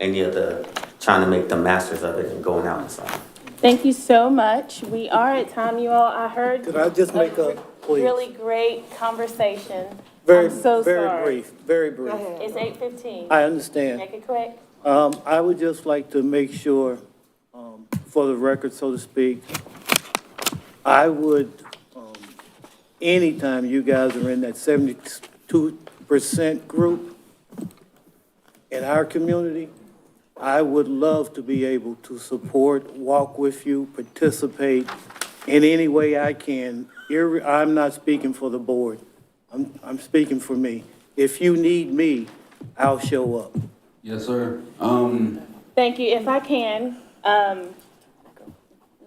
any of the trying to make the masters of it and going out and so on. Thank you so much. We are at time, you all. I heard Could I just make a, please? Really great conversation. Very, I'm so very sorry. brief, very brief. It's 8:15. I understand. Make it quick. I would just like to make sure, for the record, so to speak, I would, anytime you guys are in that 72% group in our community, I would love to be able to support, walk with you, participate in any way I can. I'm not speaking for the board. I'm speaking for me. If you need me, I'll show up. Yes, sir. Thank you. If I can,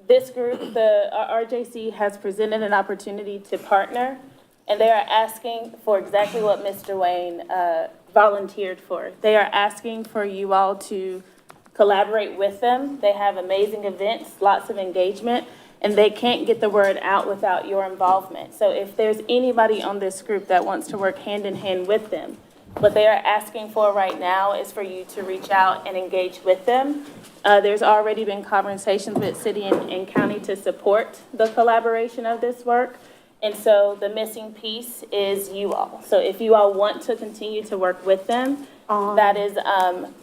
this group, the RJC, has presented an opportunity to partner, and they are asking for exactly what Mr. Wayne volunteered for. They are asking for you all to collaborate with them. They have amazing events, lots of engagement, and they can't get the word out without your involvement. So if there's anybody on this group that wants to work hand in hand with them, what they are asking for right now is for you to reach out and engage with them. There's already been conversations with city and county to support the collaboration of this work. And so the missing piece is you all. So if you all want to continue to work with them, that is,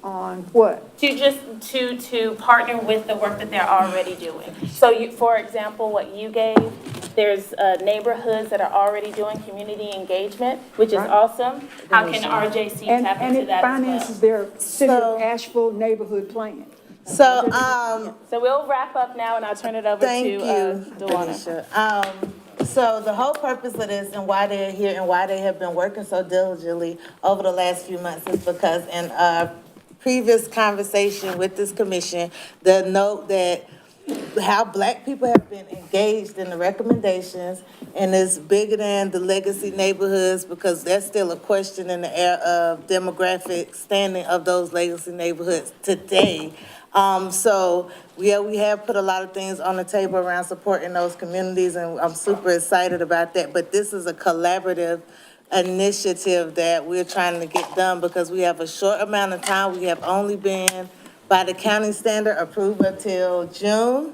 On what? to partner with the work that they're already doing. So you, for example, what you gave, there's neighborhoods that are already doing community engagement, which is awesome. How can RJC tap into that as well? And it finances their City of Asheville neighborhood plan. So, So we'll wrap up now, and I'll turn it over to thank you, Dewana. Denisha. So the whole purpose of this and why they're here and why they have been working so diligently over the last few months is because in a previous conversation with this commission, the note that how Black people have been engaged in the recommendations, and it's bigger than the legacy neighborhoods because there's still a question in the air of demographic standing of those legacy neighborhoods today. So, yeah, we have put a lot of things on the table around supporting those communities, and I'm super excited about that. But this is a collaborative initiative that we're trying to get done because we have a short amount of time. We have only been, by the county standard, approved until June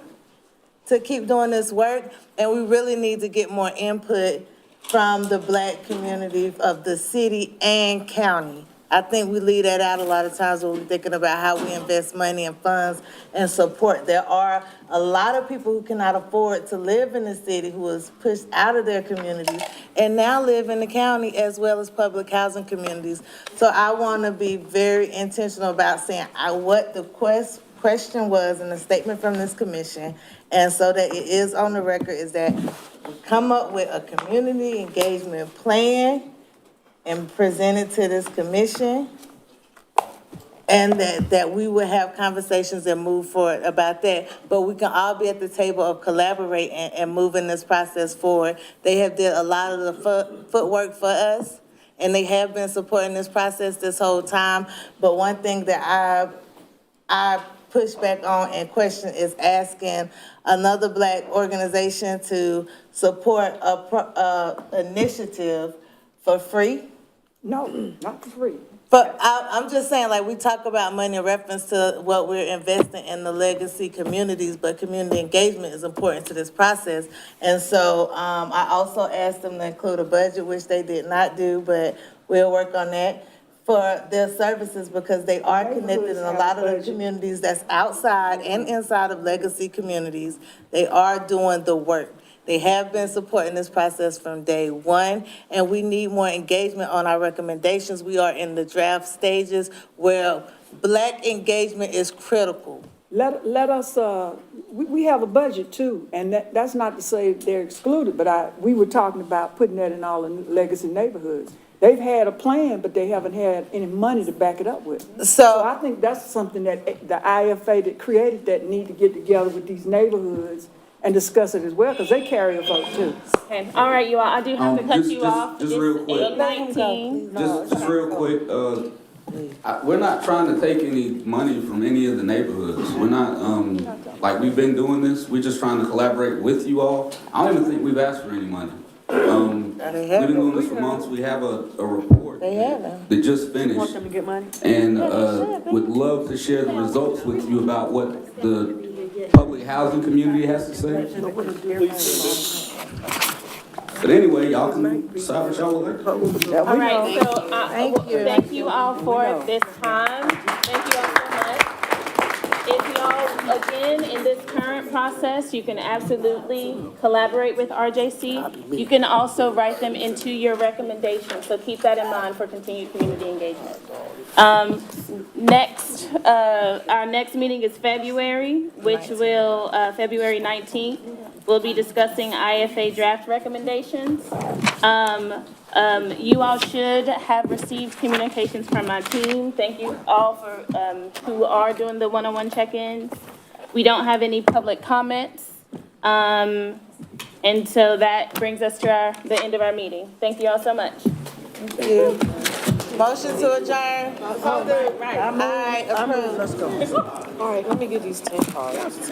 to keep doing this work. And we really need to get more input from the Black community of the city and county. I think we leave that out a lot of times when we're thinking about how we invest money and funds and support. There are a lot of people who cannot afford to live in the city who was pushed out of their communities and now live in the county as well as public housing communities. So I want to be very intentional about saying what the question was in the statement from this commission, and so that it is on the record, is that we come up with a community engagement plan and present it to this commission, and that we will have conversations and move forward about that. But we can all be at the table of collaborating and moving this process forward. They have did a lot of the footwork for us, and they have been supporting this process this whole time. But one thing that I push back on and question is asking another Black organization to support a initiative for free. No, not for free. But I'm just saying, like, we talk about money in reference to what we're investing in the legacy communities, but community engagement is important to this process. And so, I also asked them to include a budget, which they did not do, but we'll work on that for their services because they are connected in a lot of the communities that's outside and inside of legacy communities. They are doing the work. They have been supporting this process from day one, and we need more engagement on our recommendations. We are in the draft stages where Black engagement is critical. Let us, we have a budget too, and that's not to say they're excluded, but we were talking about putting that in all the legacy neighborhoods. They've had a plan, but they haven't had any money to back it up with. So I think that's something that the IFA that created that need to get together with these neighborhoods and discuss it as well, because they carry a vote too. Okay, all right, you all, I do have to cut you off. Just real quick. It's 8:19. Just real quick, we're not trying to take any money from any of the neighborhoods. We're not, like, we've been doing this, we're just trying to collaborate with you all. I don't even think we've asked for any money. We've been doing this for months, we have a report that just finished. Want them to get money? And, would love to share the results with you about what the public housing community has to say. But anyway, y'all can decide what y'all would like. All right, so, thank you all for this time. Thank you all so much. If y'all, again, in this current process, you can absolutely collaborate with RJC. You can also write them into your recommendations, so keep that in mind for continued community engagement. Next, our next meeting is February, which will, February 19th. We'll be discussing IFA draft recommendations. You all should have received communications from my team. Thank you all for, who are doing the one-on-one check-ins. We don't have any public comments. And so that brings us to the end of our meeting. Thank you all so much. Thank you. Motion to adjourn. All right, approved. Let's go. All right, let me get these 10 cards.